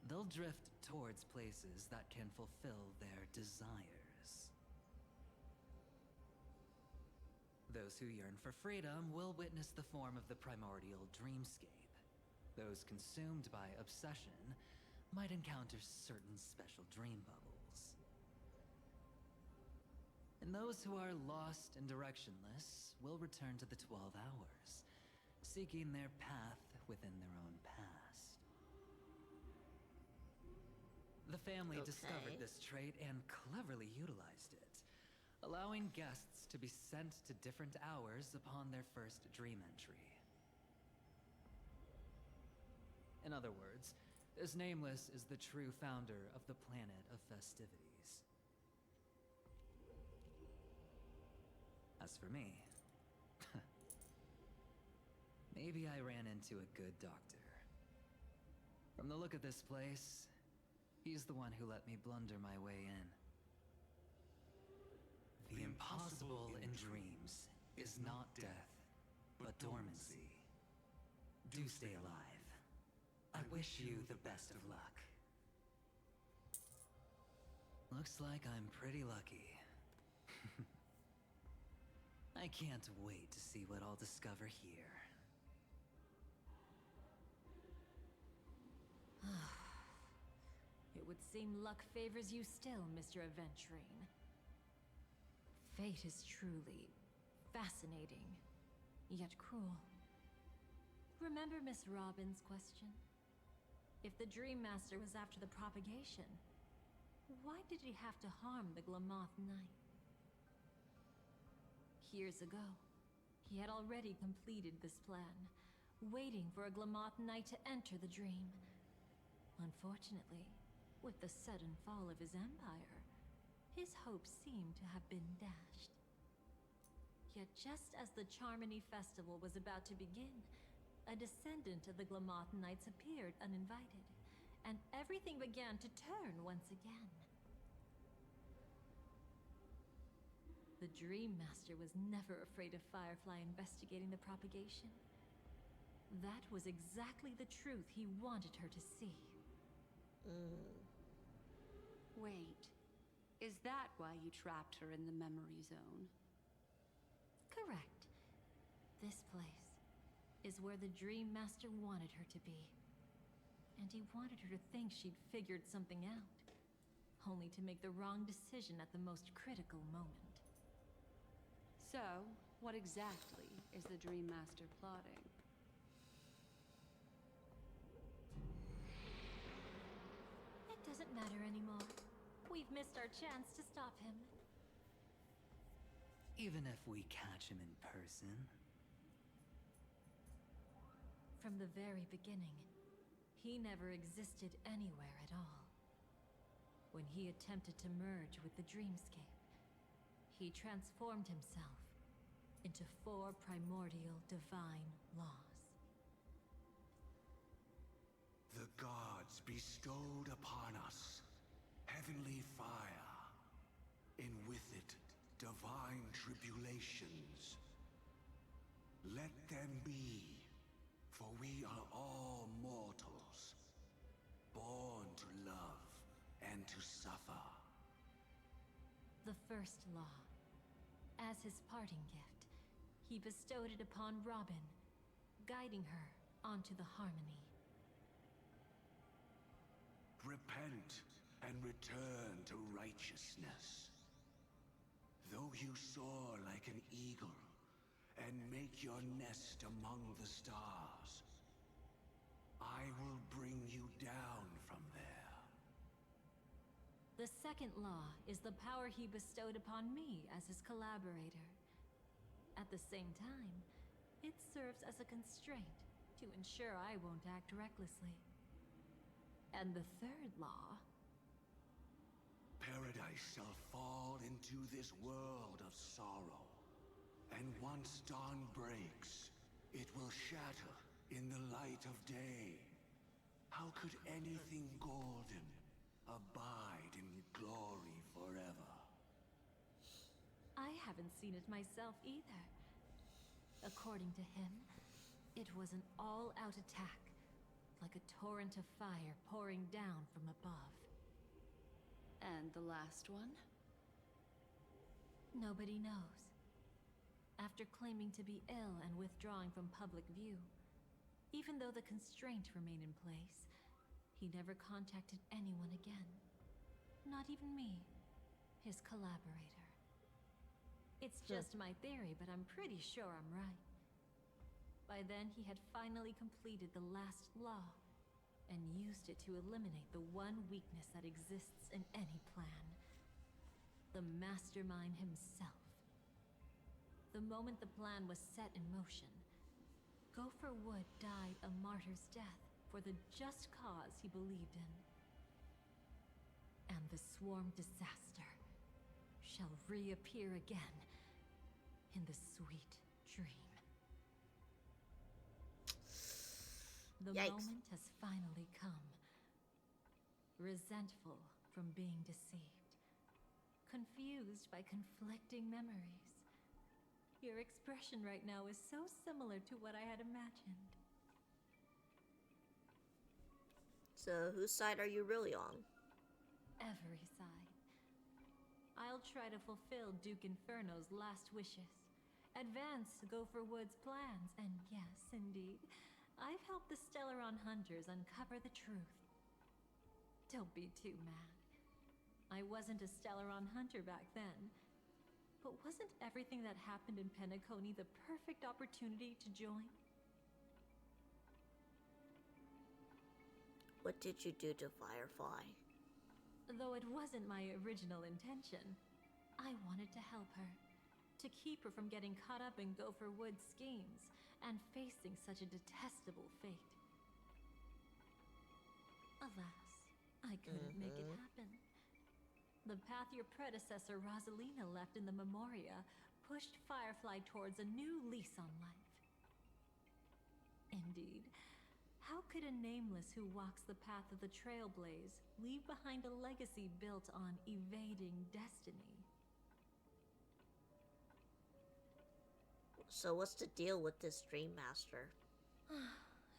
they'll drift towards places that can fulfill their desires. Those who yearn for freedom will witness the form of the primordial dreamscape. Those consumed by obsession might encounter certain special dream bubbles. And those who are lost and directionless will return to the 12 hours, seeking their path within their own past. The family discovered this trait and cleverly utilized it, allowing guests to be sent to different hours upon their first dream entry. In other words, this Nameless is the true founder of the planet of festivities. As for me, maybe I ran into a good doctor. From the look of this place, he's the one who let me blunder my way in. The impossible in dreams is not death, but dormancy. Do stay alive. I wish you the best of luck. Looks like I'm pretty lucky. I can't wait to see what I'll discover here. It would seem luck favors you still, Mr. Aventurine. Fate is truly fascinating, yet cruel. Remember Miss Robin's question? If the Dream Master was after the propagation, why did he have to harm the Glamoth Knight? Years ago, he had already completed this plan, waiting for a Glamoth Knight to enter the dream. Unfortunately, with the sudden fall of his empire, his hopes seemed to have been dashed. Yet just as the Charmony Festival was about to begin, a descendant of the Glamoth Knights appeared uninvited, and everything began to turn once again. The Dream Master was never afraid of Firefly investigating the propagation. That was exactly the truth he wanted her to see. Wait, is that why you trapped her in the memory zone? Correct. This place is where the Dream Master wanted her to be. And he wanted her to think she'd figured something out, only to make the wrong decision at the most critical moment. So, what exactly is the Dream Master plotting? It doesn't matter anymore. We've missed our chance to stop him. Even if we catch him in person? From the very beginning, he never existed anywhere at all. When he attempted to merge with the dreamscape, he transformed himself into 4 primordial divine laws. The gods bestowed upon us heavenly fire, and with it divine tribulations. Let them be, for we are all mortals, born to love and to suffer. The first law. As his parting gift, he bestowed it upon Robin, guiding her onto the harmony. Repent and return to righteousness. Though you soar like an eagle and make your nest among the stars, I will bring you down from there. The second law is the power he bestowed upon me as his collaborator. At the same time, it serves as a constraint to ensure I won't act recklessly. And the third law... Paradise shall fall into this world of sorrow. And once dawn breaks, it will shatter in the light of day. How could anything golden abide in glory forever? I haven't seen it myself either. According to him, it was an all-out attack, like a torrent of fire pouring down from above. And the last one? Nobody knows. after claiming to be ill and withdrawing from public view. Even though the constraint remained in place, he never contacted anyone again. Not even me, his collaborator. It's just my theory, but I'm pretty sure I'm right. By then, he had finally completed the last law and used it to eliminate the one weakness that exists in any plan. The mastermind himself. The moment the plan was set in motion, Gopher Wood died a martyr's death for the just cause he believed in. And the swarm disaster shall reappear again in the sweet dream. The Yikes. moment has finally come. Resentful from being deceived. Confused by conflicting memories. Your expression right now is so similar to what I had imagined. So, whose side are you really on? Every side. I'll try to fulfill Duke Inferno's last wishes. Advance Gopher Wood's plans, and yes, indeed, I've helped the Stellaron hunters uncover the truth. Don't be too mad. I wasn't a Stellaron hunter back then. But wasn't everything that happened in Penacony the perfect opportunity to join? What did you do to Firefly? Though it wasn't my original intention, I wanted to help her. To keep her from getting caught up in Gopher Wood's schemes and facing such a detestable fate. Alas, I couldn't make it happen. The path your predecessor Rosalina left in the Memoria pushed Firefly towards a new lease on life. Indeed, how could a nameless who walks the path of the Trailblaze leave behind a legacy built on evading destiny? So what's the deal with this Dream Master?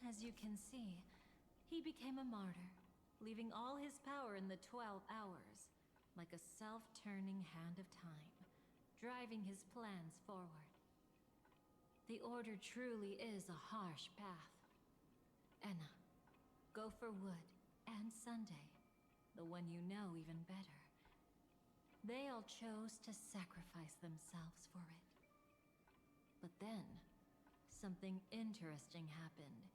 As you can see, he became a martyr, leaving all his power in the 12 hours. Like a self-turning hand of time, driving his plans forward. The Order truly is a harsh path. Enna, Gopher Wood, and Sunday, the one you know even better. They all chose to sacrifice themselves for it. But then, something interesting happened.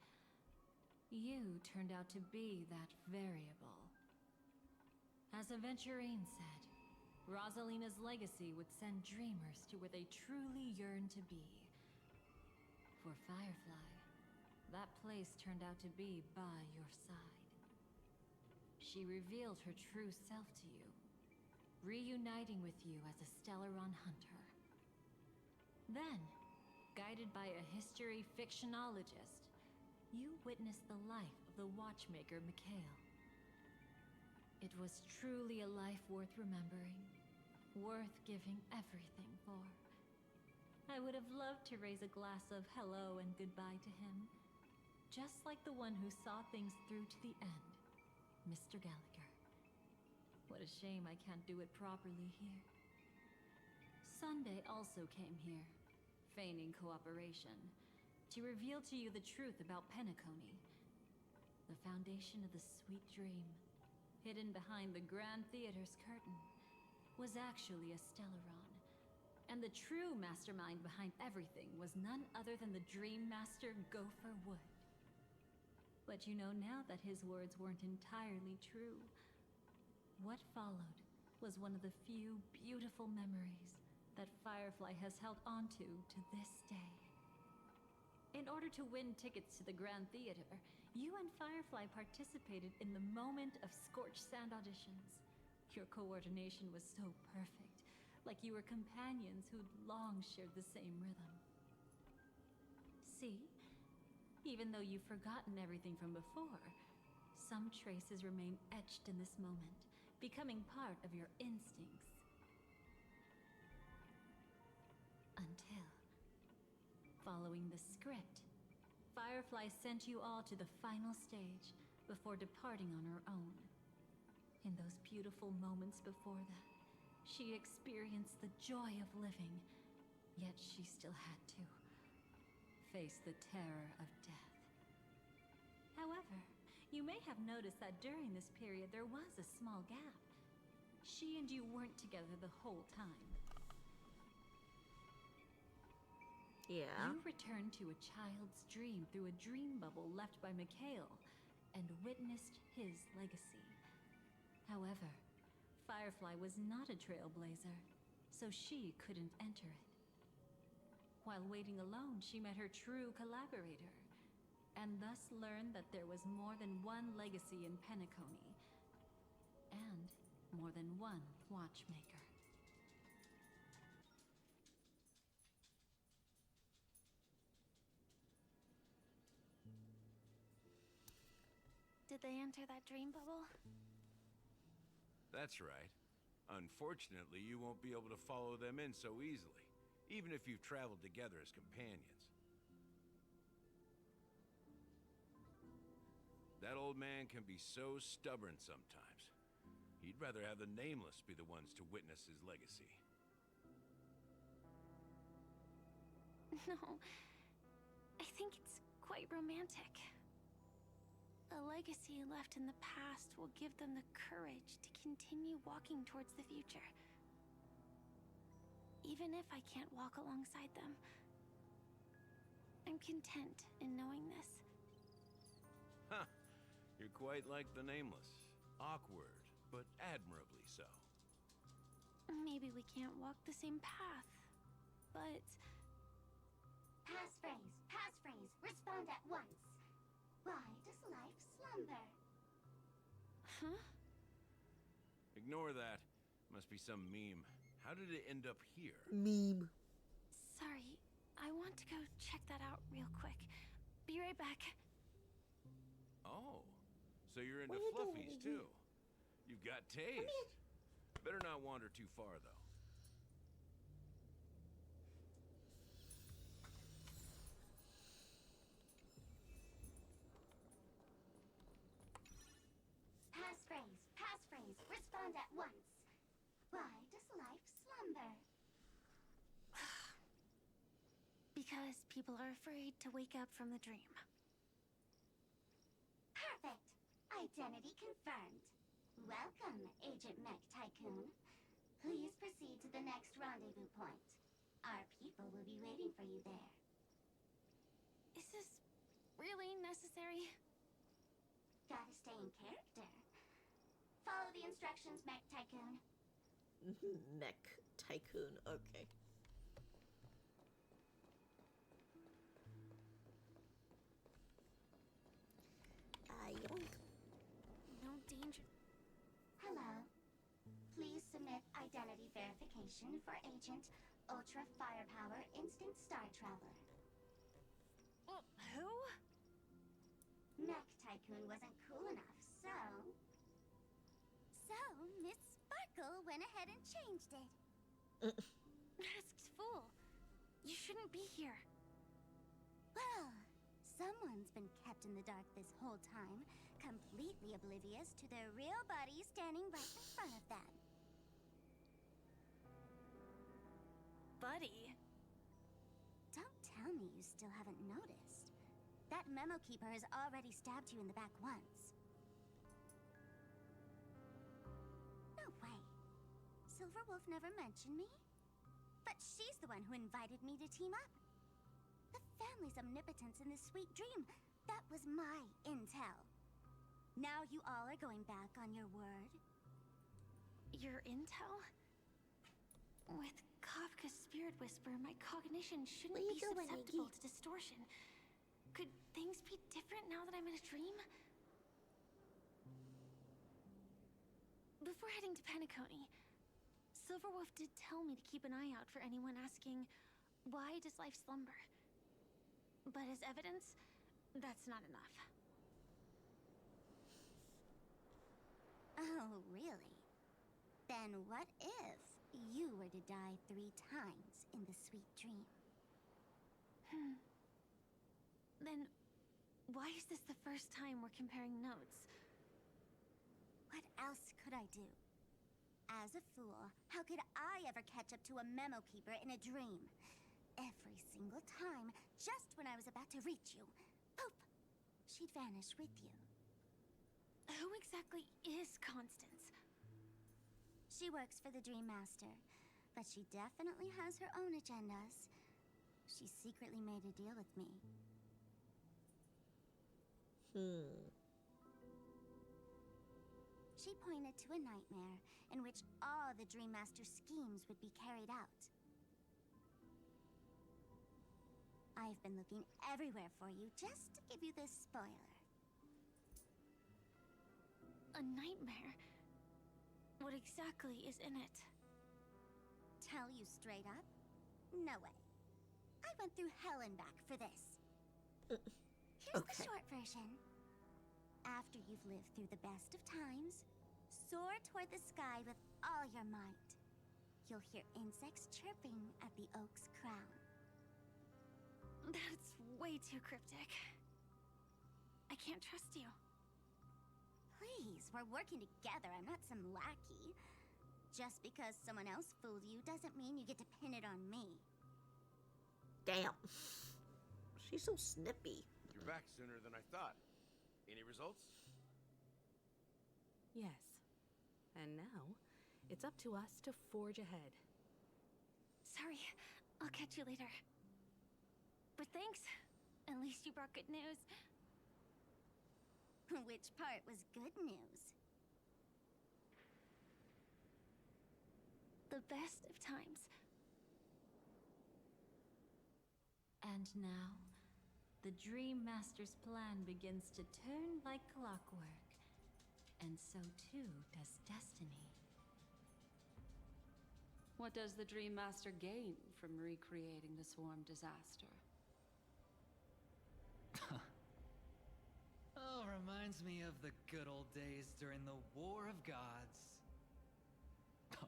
You turned out to be that variable. As Aventurine said, Rosalina's legacy would send dreamers to where they truly yearn to be. For Firefly, that place turned out to be by your side. She revealed her true self to you, reuniting with you as a Stellaron hunter. Then, guided by a history fictionologist, you witnessed the life of the watchmaker Mikhail. It was truly a life worth remembering, worth giving everything for. I would have loved to raise a glass of hello and goodbye to him, just like the one who saw things through to the end, Mr. Gallagher. What a shame I can't do it properly here. Sunday also came here, feigning cooperation, to reveal to you the truth about Penacony, the foundation of the sweet dream. Hidden behind the Grand Theater's curtain, was actually a Stellaron. And the true mastermind behind everything was none other than the Dream Master Gopher Wood. But you know now that his words weren't entirely true. What followed was one of the few beautiful memories that Firefly has held onto to this day. In order to win tickets to the Grand Theater, you and Firefly participated in the moment of scorched sand auditions. Your coordination was so perfect, like you were companions who'd long shared the same rhythm. See? Even though you've forgotten everything from before, some traces remain etched in this moment, becoming part of your instincts. Until, following the script, Firefly sent you all to the final stage before departing on her own. In those beautiful moments before that, she experienced the joy of living Yet she still had to face the terror of death. However, you may have noticed that during this period there was a small gap. She and you weren't together the whole time. Yeah. You returned to a child's dream through a dream bubble left by Mikhail and witnessed his legacy. However, Firefly was not a trailblazer, so she couldn't enter it. While waiting alone, she met her true collaborator, and thus learned that there was more than one legacy in Penacony, and more than one watchmaker. Did they enter that dream bubble? That's right. Unfortunately, you won't be able to follow them in so easily, even if you've traveled together as companions. That old man can be so stubborn sometimes. He'd rather have the Nameless be the ones to witness his legacy. No. I think it's quite romantic. A legacy left in the past will give them the courage to continue walking towards the future. Even if I can't walk alongside them, I'm content in knowing this. Huh. You're quite like the Nameless. Awkward, but admirably so. Maybe we can't walk the same path, but... Passphrase, respond at once. Why does life slumber? Huh? Ignore that. Must be some meme. How did it end up here? Meme. Sorry, I want to go check that out real quick. Be right back. Oh, so you're into What are you doing, fluffies, Iggy? too. You've got taste. Better not wander too far, though. Passphrase, respond at once. Why does life slumber? Because people are afraid to wake up from the dream. Perfect. Identity confirmed. Welcome, Agent Mech Tycoon. Please proceed to the next rendezvous point. Our people will be waiting for you there. Is this really necessary? Gotta stay in character. Follow the instructions, Mech Tycoon. Mech Tycoon, okay. Yoink. No danger. Hello. Please submit identity verification for Agent Ultra Firepower Instinct Star Traveler. Who? Mech Tycoon wasn't cool enough, so... So, Miss Sparkle went ahead and changed it. Masked fool. You shouldn't be here. Well, someone's been kept in the dark this whole time, completely oblivious to their real body standing right in front of them. Buddy. Don't tell me you still haven't noticed. That memo keeper has already stabbed you in the back once. No way. Silverwolf never mentioned me. But she's the one who invited me to team up. The family's omnipotence in this sweet dream, that was my intel. Now you all are going back on your word? Your intel? With Kafka's spirit whisper, my cognition shouldn't Where be you going, susceptible Iggy? to distortion. Could things be different now that I'm in a dream? Before heading to Penacony, Silverwolf did tell me to keep an eye out for anyone asking, why does life slumber? But as evidence, that's not enough. Oh, really? Then what if you were to die 3 times in the sweet dream? Then, why is this the first time we're comparing notes? What else could I do? As a fool, how could I ever catch up to a memo keeper in a dream? every single time, just when I was about to reach you, poof, she'd vanish with you. Who exactly is Constance? She works for the Dream Master, but she definitely has her own agendas. She secretly made a deal with me. She pointed to a nightmare in which all the Dream Master's schemes would be carried out. I've been looking everywhere for you just to give you this spoiler. A nightmare? What exactly is in it? Tell you straight up? No way. I went through hell and back for this. Here's the short version. After you've lived through the best of times, soar toward the sky with all your might. You'll hear insects chirping at the oak's crown. That's way too cryptic. I can't trust you. Please, we're working together. I'm not some lackey. Just because someone else fooled you doesn't mean you get to pin it on me. Damn. She's so snippy. You're back sooner than I thought. Any results? Yes. And now, it's up to us to forge ahead. Sorry, I'll catch you later. But thanks. At least you brought good news. Which part was good news? The best of times. And now, the Dream Master's plan begins to turn like clockwork. And so too does destiny. What does the Dream Master gain from recreating the swarm disaster? Oh, reminds me of the good old days during the War of Gods. Oh,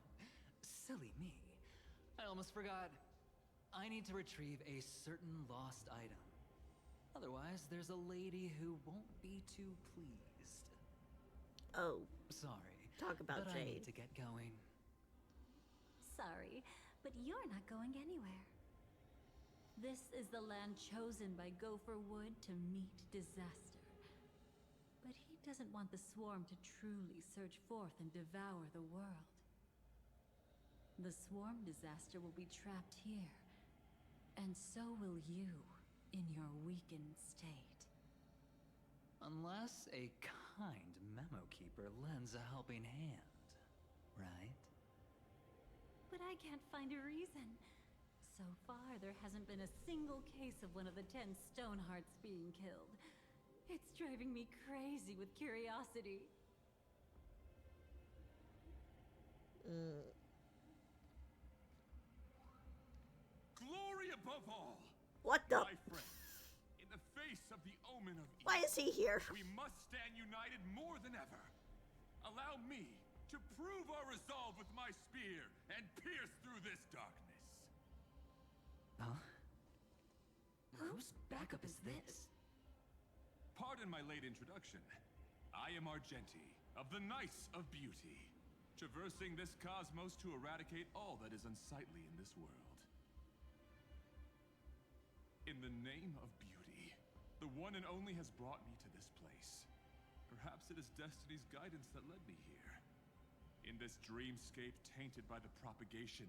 silly me. I almost forgot. I need to retrieve a certain lost item. Otherwise, there's a lady who won't be too pleased. Oh. Sorry. Talk about but Jade. I need to get going. Sorry, but you're not going anywhere. This is the land chosen by Gopher Wood to meet disaster. But he doesn't want the swarm to truly surge forth and devour the world. The swarm disaster will be trapped here, and so will you in your weakened state. Unless a kind memo keeper lends a helping hand, right? But I can't find a reason. So far, there hasn't been a single case of one of the 10 Stonehearts being killed. It's driving me crazy with curiosity. Glory above all! What the? My friends, in the face of the omen of evil, Why is he here? we must stand united more than ever. Allow me to prove our resolve with my spear and pierce through this darkness. Huh? Whose backup is this? Pardon my late introduction. I am Argenti, of the Knights of Beauty, traversing this cosmos to eradicate all that is unsightly in this world. In the name of beauty, the one and only has brought me to this place. Perhaps it is destiny's guidance that led me here. In this dreamscape tainted by the propagation,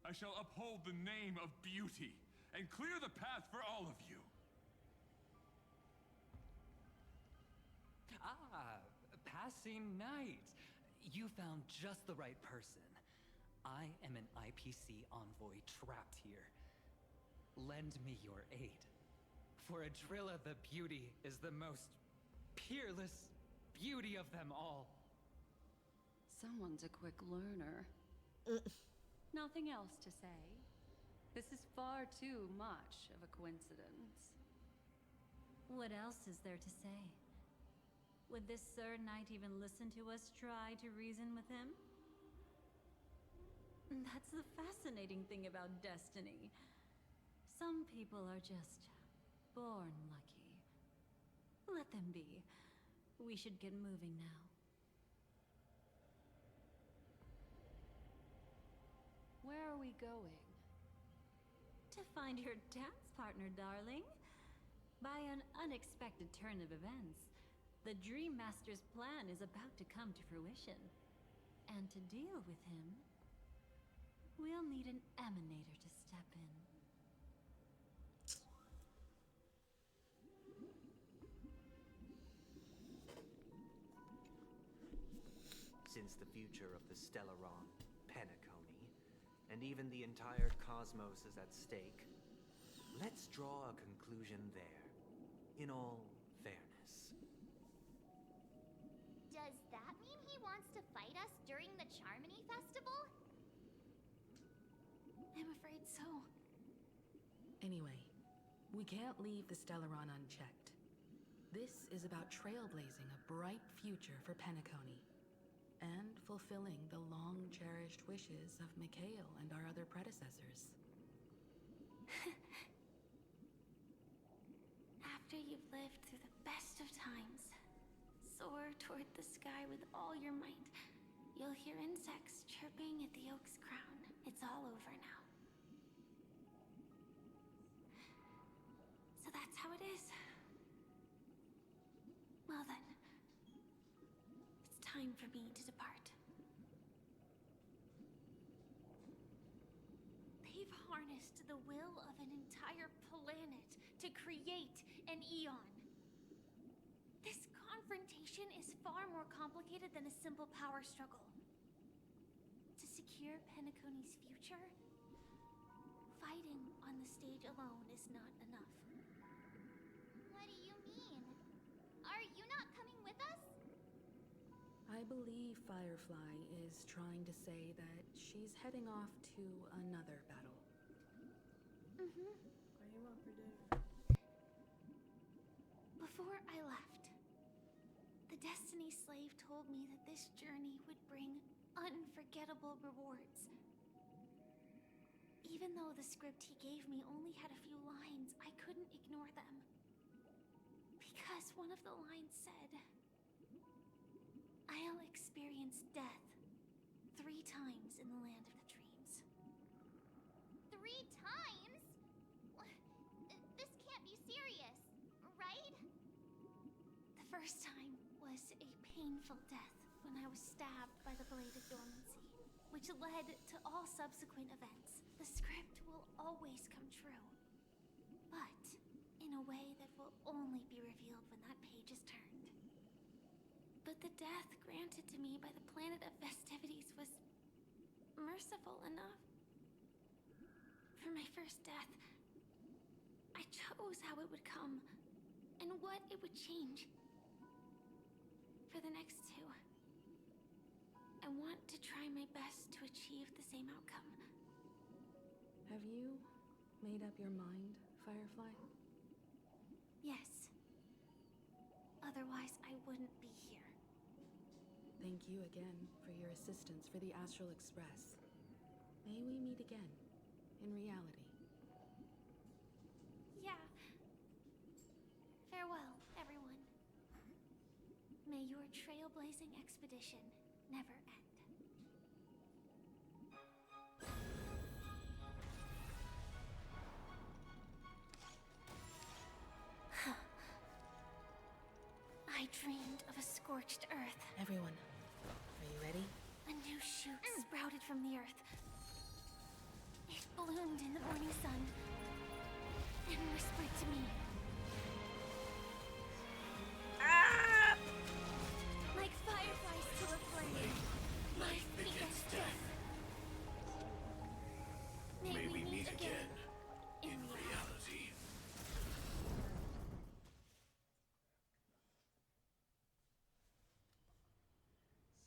I shall uphold the name of beauty and clear the path for all of you. Ah, passing knight. You found just the right person. I am an IPC envoy trapped here. Lend me your aid. For Adrilla the Beauty is the most peerless beauty of them all. Someone's a quick learner. Nothing else to say. This is far too much of a coincidence. What else is there to say? Would this Sir Knight even listen to us try to reason with him? That's the fascinating thing about destiny. Some people are just born lucky. Let them be. We should get moving now. Where are we going? To to find your dance partner, darling. By an unexpected turn of events, the Dream Master's plan is about to come to fruition. And to deal with him, we'll need an emanator to step in. Since the future of the Stellaron, Penacony, and even the entire cosmos is at stake, let's draw a conclusion there, in all fairness. Does that mean he wants to fight us during the Charmony Festival? I'm afraid so. Anyway, we can't leave the Stellaron unchecked. This is about trailblazing a bright future for Penacony, and fulfilling the long-cherished wishes of Mikhail and our other predecessors. After you've lived through the best of times, soar toward the sky with all your might. You'll hear insects chirping at the oak's crown. It's all over now. So that's how it is. Well then, it's time for me to depart. They've harnessed the will of an entire planet to create an eon. This confrontation is far more complicated than a simple power struggle. To secure Penacony's future, fighting on the stage alone is not enough. What do you mean? Are you not coming with us? I believe Firefly is trying to say that she's heading off to another battle. Mm-hmm. What do you want for dinner? Before I left, the Destiny Slave told me that this journey would bring unforgettable rewards. Even though the script he gave me only had a few lines, I couldn't ignore them. Because one of the lines said, I'll experience death 3 times in the land of the dreams. 3 times? This can't be serious, right? The first time was a painful death when I was stabbed by the Blade of Dormancy, which led to all subsequent events. The script will always come true, but in a way that will only be revealed when that page is turned. But the death granted to me by the planet of festivities was merciful enough. For my first death, I chose how it would come and what it would change. For the next 2, I want to try my best to achieve the same outcome. Have you made up your mind, Firefly? Yes. Otherwise, I wouldn't be here. Thank you again for your assistance for the Astral Express. May we meet again, in reality. Yeah. Farewell, everyone. May your trailblazing expedition never end. I dreamed of a scorched earth. Everyone, are you ready? A new shoot sprouted from the earth. It bloomed in the morning sun and whispered to me. Like fireflies to a flame, life begets death. May we meet again in reality.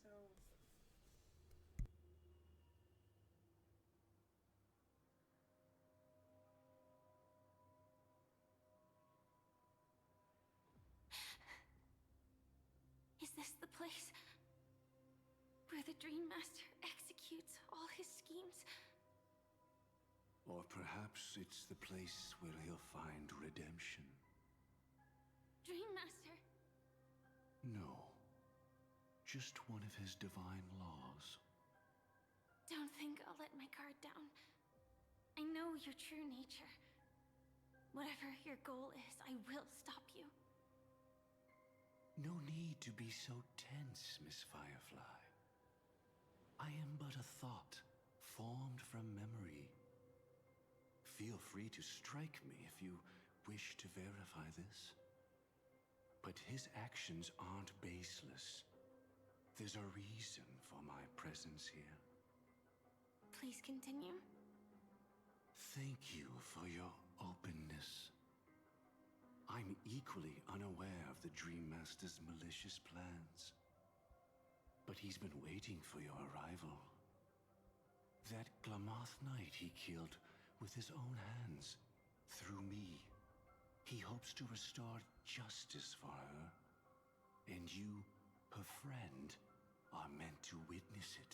So, Is this the place where the Dream Master executes all his schemes? Or perhaps it's the place where he'll find redemption. Dream Master? No. Just one of his divine laws. Don't think I'll let my guard down. I know your true nature. Whatever your goal is, I will stop you. No need to be so tense, Miss Firefly. I am but a thought, formed from memory. Feel free to strike me if you wish to verify this. But his actions aren't baseless. There's a reason for my presence here. Please continue. Thank you for your openness. I'm equally unaware of the Dream Master's malicious plans. But he's been waiting for your arrival. That Glamoth Knight he killed with his own hands, through me. He hopes to restore justice for her. And you, her friend, are meant to witness it.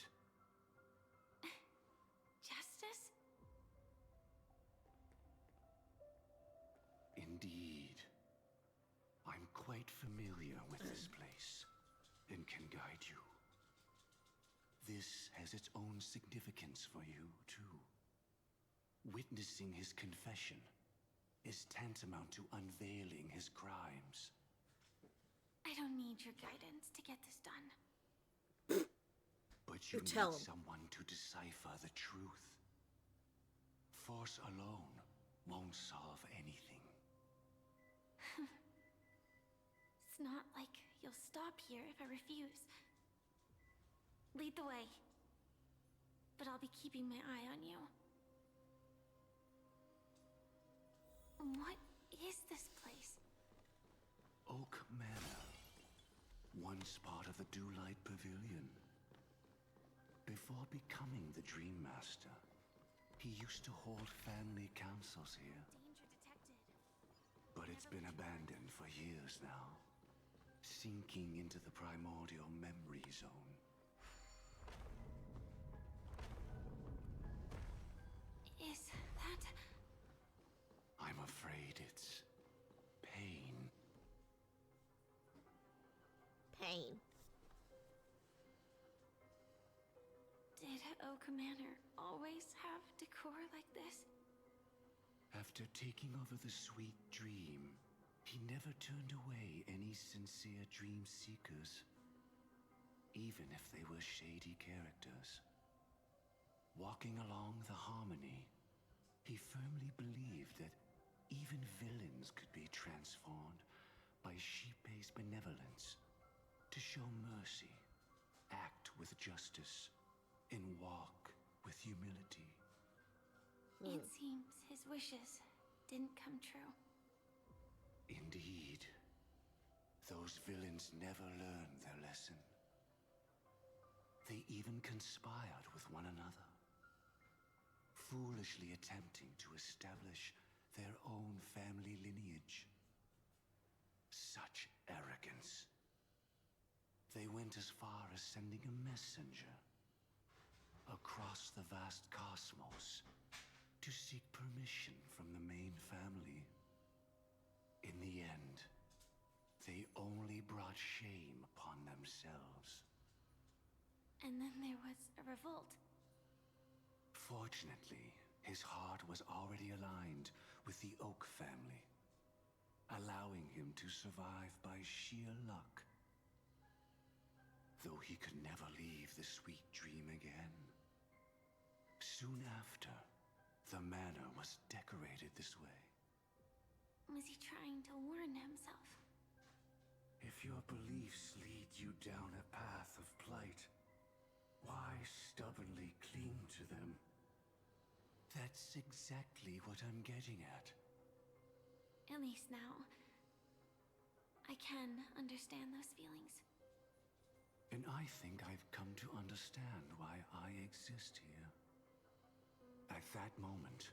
Justice? Indeed. I'm quite familiar with this place and can guide you. This has its own significance for you, too. Witnessing his confession is tantamount to unveiling his crimes. I don't need your guidance to get this done. But you tell need him. someone to decipher the truth. Force alone won't solve anything. It's not like you'll stop here if I refuse. Lead the way. But I'll be keeping my eye on you. What is this place? Oak Manor, once part of the Dewlight Pavilion. Before becoming the Dream Master, he used to hold family councils here. Danger detected. But it's been abandoned for years now, sinking into the primordial memory zone. Is that... I'm afraid it's pain. Pain. Did Oak Manor always have decor like this? After taking over the Sweet Dream, he never turned away any sincere dream seekers, even if they were shady characters. Walking along the Harmony, he firmly believed that even villains could be transformed by Shipei's benevolence to show mercy, act with justice, and walk with humility. It seems his wishes didn't come true. Indeed. Those villains never learned their lesson. They even conspired with one another, foolishly attempting to establish their own family lineage. Such arrogance. They went as far as sending a messenger across the vast cosmos to seek permission from the main family. In the end, they only brought shame upon themselves. And then there was a revolt. Fortunately, his heart was already aligned with the Oak family, allowing him to survive by sheer luck. Though he could never leave the Sweet Dream again. Soon after, the manor was decorated this way. Was he trying to warn himself? If your beliefs lead you down a path of plight, why stubbornly cling to them? That's exactly what I'm getting at. At least now, I can understand those feelings. And I think I've come to understand why I exist here. At that moment,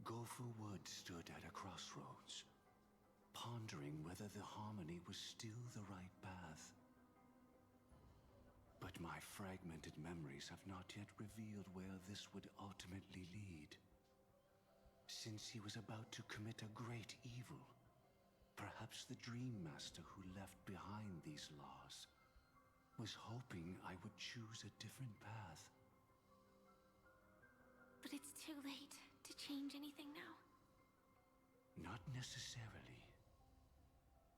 Gopher Wood stood at a crossroads, pondering whether the Harmony was still the right path. But my fragmented memories have not yet revealed where this would ultimately lead. Since he was about to commit a great evil, perhaps the Dream Master who left behind these laws was hoping I would choose a different path. But it's too late to to change anything now? Not necessarily.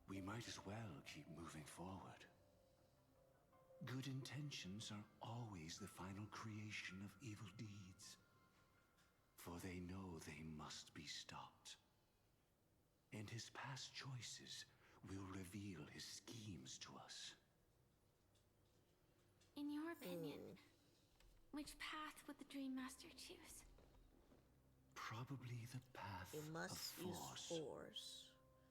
We might as well keep moving forward. Good intentions are always the final creation of evil deeds. For they know they must be stopped. And his past choices will reveal his schemes to us. In your opinion, which path would the Dream Master choose? Probably the path You of must use force. force.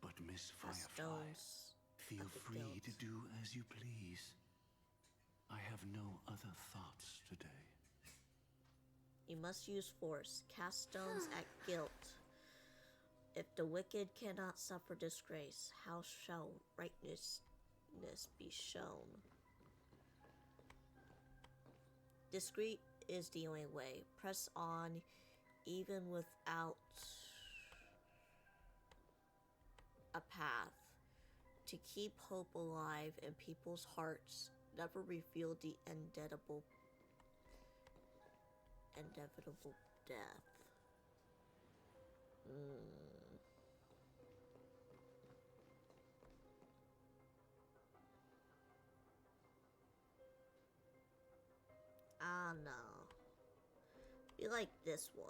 But Miss Cast Firefly, stones feel of the free to guilt. do as you please. I have no other thoughts today. You must use force. Cast stones at guilt. If the wicked cannot suffer disgrace, how shall righteousness be shown? Discreet is the only way. Press on, even without a path. To keep hope alive in people's hearts, never reveal the inevitable death. Ah, no. You like this one.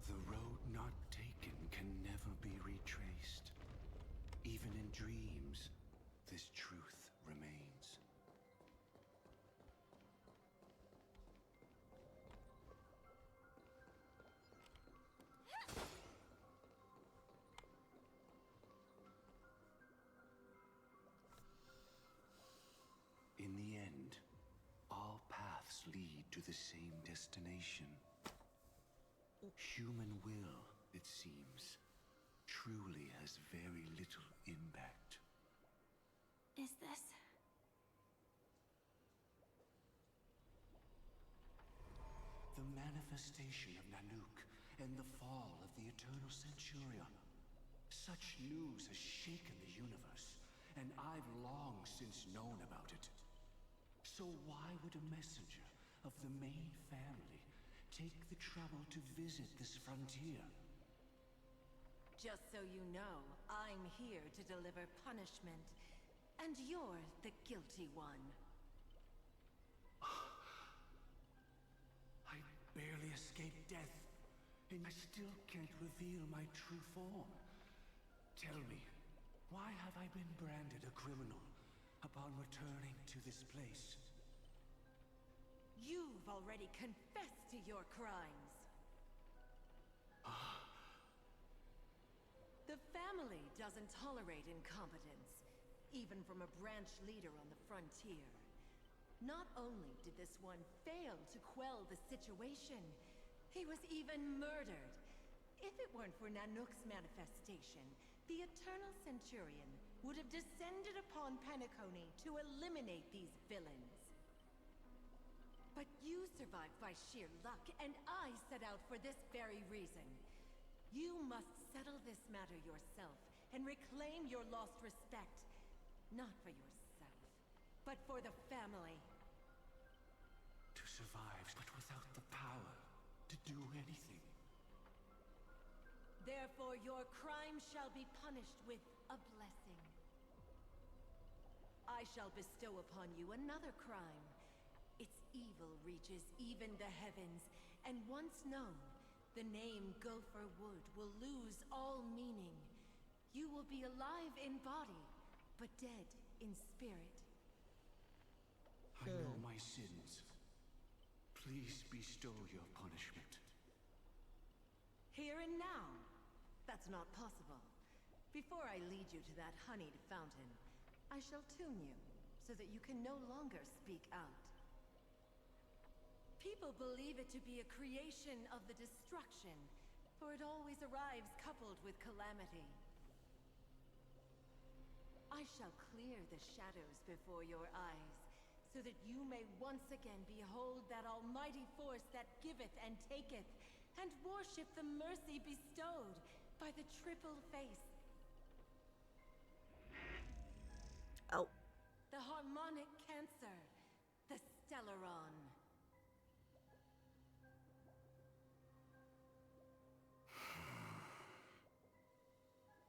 The road not taken can never be retraced. Even in dreams, this truth remains. In the end, all paths lead to the same destination. Human will, it seems, truly has very little impact. Is this? The manifestation of Nanook and the fall of the Eternal Centurion. Such news has shaken the universe, and I've long since known about it. So why would a messenger of the main family take the trouble to visit this frontier? Just so you know, I'm here to deliver punishment, and you're the guilty one. I barely escaped death, and I still can't reveal my true form. Tell me, why have I been branded a criminal upon returning to this place? You've already confessed to your crimes. The family doesn't tolerate incompetence, even from a branch leader on the frontier. Not only did this one fail to quell the situation, he was even murdered. If it weren't for Nanook's manifestation, the Eternal Centurion would have descended upon Penacony to eliminate these villains. But you survived by sheer luck, and I set out for this very reason. You must settle this matter yourself and reclaim your lost respect. Not for yourself, but for the family. To survive, but without the power to do anything. Therefore, your crime shall be punished with a blessing. I shall bestow upon you another crime. Its evil reaches even the heavens, and once known, the name Gopher Wood will lose all meaning. You will be alive in body, but dead in spirit. I know my sins. Please bestow your punishment. Here and now? That's not possible. Before I lead you to that honeyed fountain, I shall tune you, so that you can no longer speak out. People believe it to be a creation of the destruction, for it always arrives coupled with calamity. I shall clear the shadows before your eyes, so that you may once again behold that almighty force that giveth and taketh, and worship the mercy bestowed by the triple face. The harmonic cancer. The Stellaron.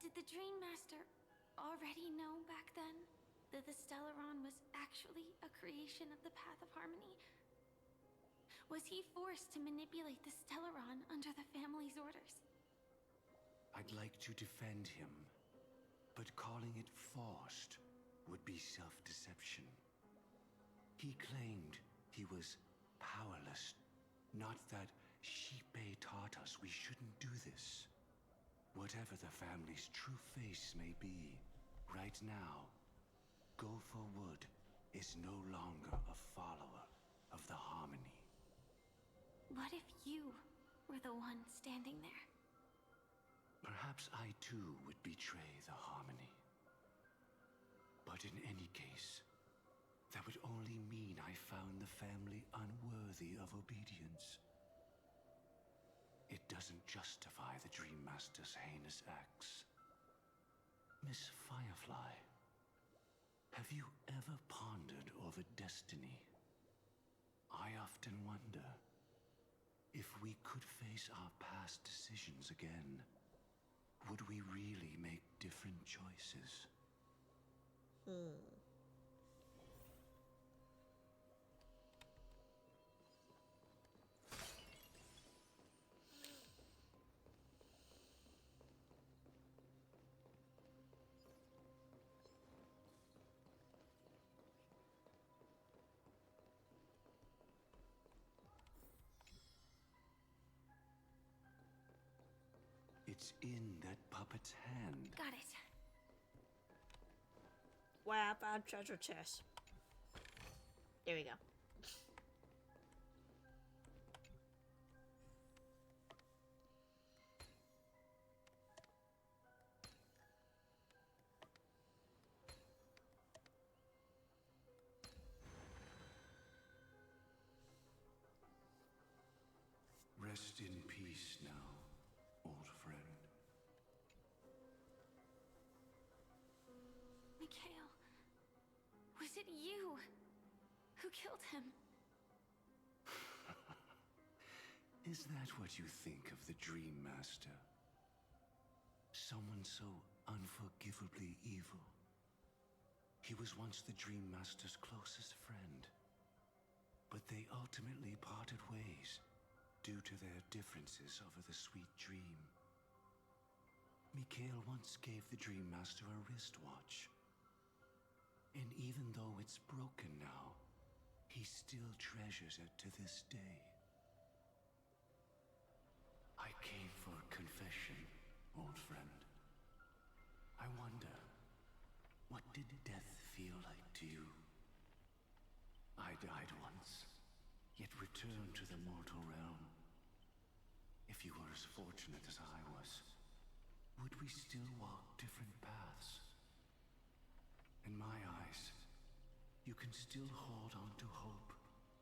Did the Dream Master already know back then that the Stellaron was actually a creation of the Path of Harmony? Was he forced to manipulate the Stellaron under the family's orders? I'd like to defend him, but calling it forced would be self-deception. He claimed he was powerless, not that Xipe taught us we shouldn't do this. Whatever the family's true face may be, right now, Go for Wood is no longer a follower of the Harmony. What if you were the one standing there? Perhaps I too would betray the Harmony. But in any case, that would only mean I found the family unworthy of obedience. It doesn't justify the Dream Master's heinous acts. Miss Firefly, have you ever pondered over destiny? I often wonder if we could face our past decisions again, would we really make different choices? It's in that puppet's hand. Got it. Wow, I found treasure chest. There we go. Rest in peace now, old friend. Mikhail, was it you who killed him? Is that what you think of the Dream Master? Someone so unforgivably evil. He was once the Dream Master's closest friend, but they ultimately parted ways due to their differences over the sweet dream. Mikhail once gave the Dream Master a wristwatch, and even though it's broken now, he still treasures it to this day. I came for confession, old friend. I wonder, what did death feel like to you? I died once, yet returned to the mortal realm. If you were as fortunate as I was, would we still walk different paths? In my eyes, you can still hold on to hope,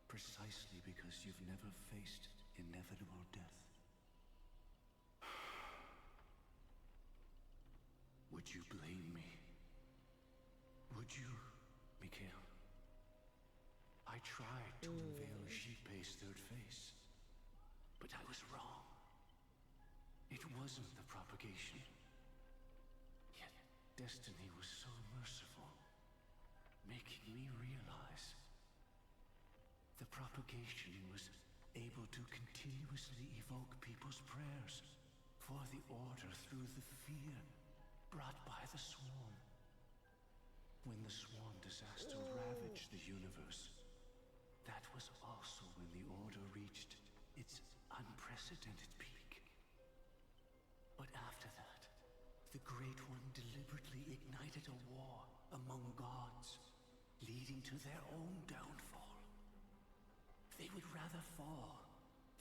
precisely because you've never faced inevitable death. Would you blame me? Would you, Mikhail? I tried to unveil Xipe's third face, but I was wrong. It wasn't the propagation. Yet destiny was so merciful, making me realize the propagation was able to continuously evoke people's prayers for the Order through the fear brought by the Swarm. When the Swarm disaster ravaged the universe, that was also when the Order reached its unprecedented peak. But after that, the Great One deliberately ignited a war among gods, leading to their own downfall. They would rather fall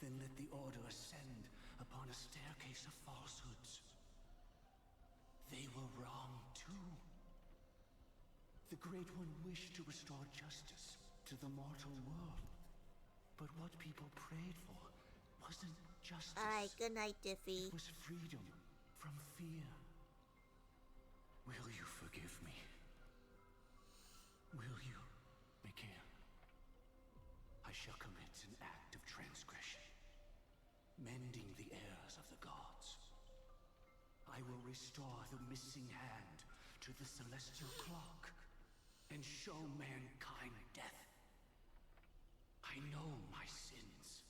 than let the Order ascend upon a staircase of falsehoods. They were wrong too. The Great One wished to restore justice to the mortal world. But what people prayed for wasn't justice. Alright, good night, Diffie. It was freedom from fear. Will you forgive me? Will you, Mikhail? I shall commit an act of transgression, mending the errors of the gods. I will restore the missing hand to the celestial clock and show mankind death. I know my sins.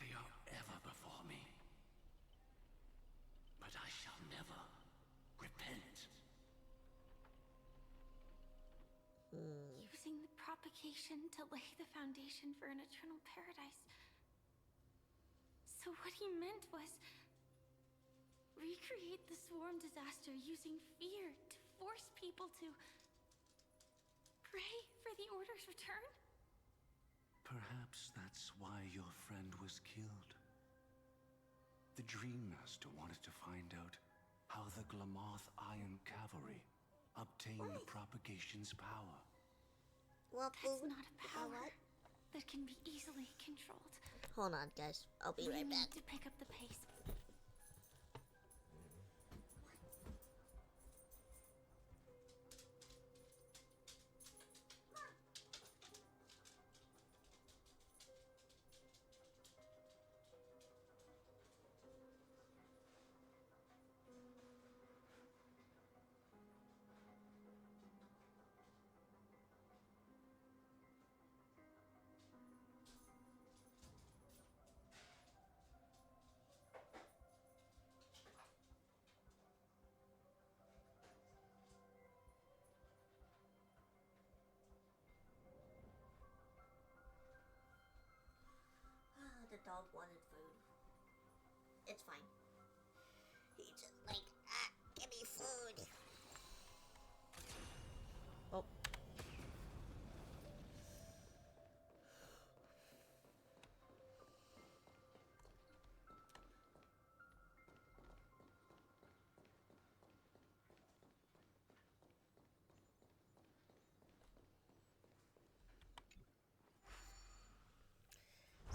They are ever before me. But I shall never repent. Using the propagation to lay the foundation for an eternal paradise. So what he meant was recreate the swarm disaster using fear to force people to pray for the Order's return? Perhaps that's why your friend was killed. The Dream Master wanted to find out how the Glamoth Iron Cavalry obtained the propagation's power. Well, that's not a power that can be easily controlled. Hold on, guys. I'll be right back. We need to pick up the pace. The dog wanted food. It's fine. He just like, give me food. Oh.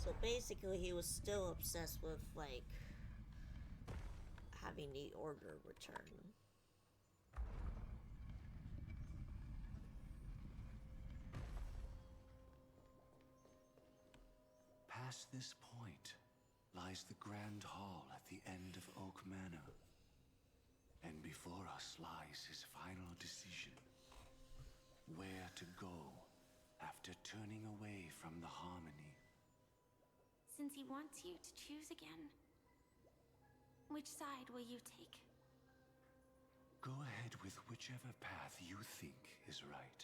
So basically, he was still obsessed with, like, having the Order return. Past this point lies the Grand Hall at the end of Oak Manor. And before us lies his final decision. Where to go after turning away from the Harmony. Since he wants you to choose again, which side will you take? Go ahead with whichever path you think is right.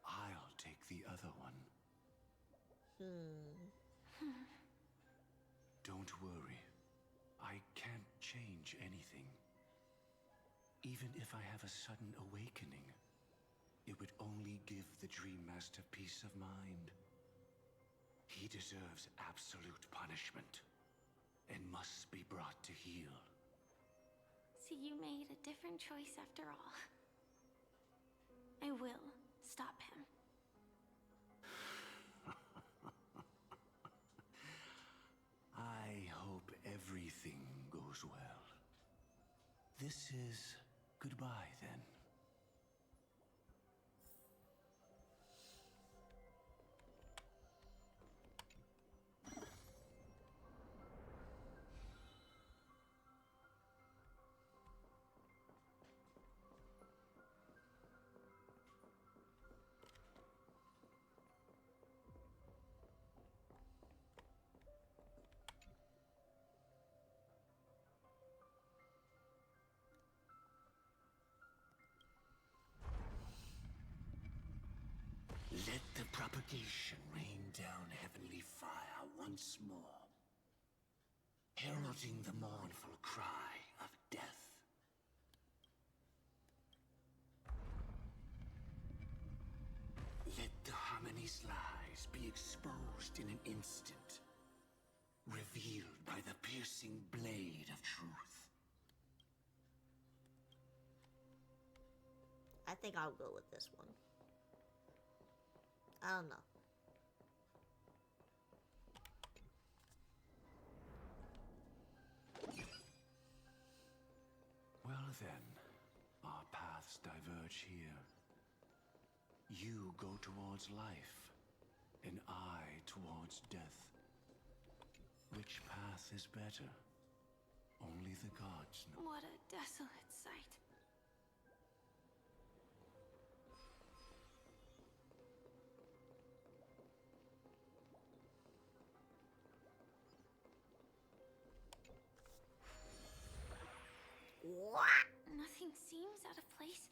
I'll take the other one. Don't worry. I can't change anything. Even if I have a sudden awakening, it would only give the Dream Master peace of mind. He deserves absolute punishment and must be brought to heel. So you made a different choice after all. I will stop him. I hope everything goes well. This is goodbye, then. Let the propagation rain down heavenly fire once more, heralding the mournful cry of death. Let the Harmony's lies be exposed in an instant, revealed by the piercing blade of truth. I think I'll go with this one. I don't know. Well then, our paths diverge here. You go towards life, and I towards death. Which path is better? Only the gods know. What a desolate sight. What? Nothing seems out of place.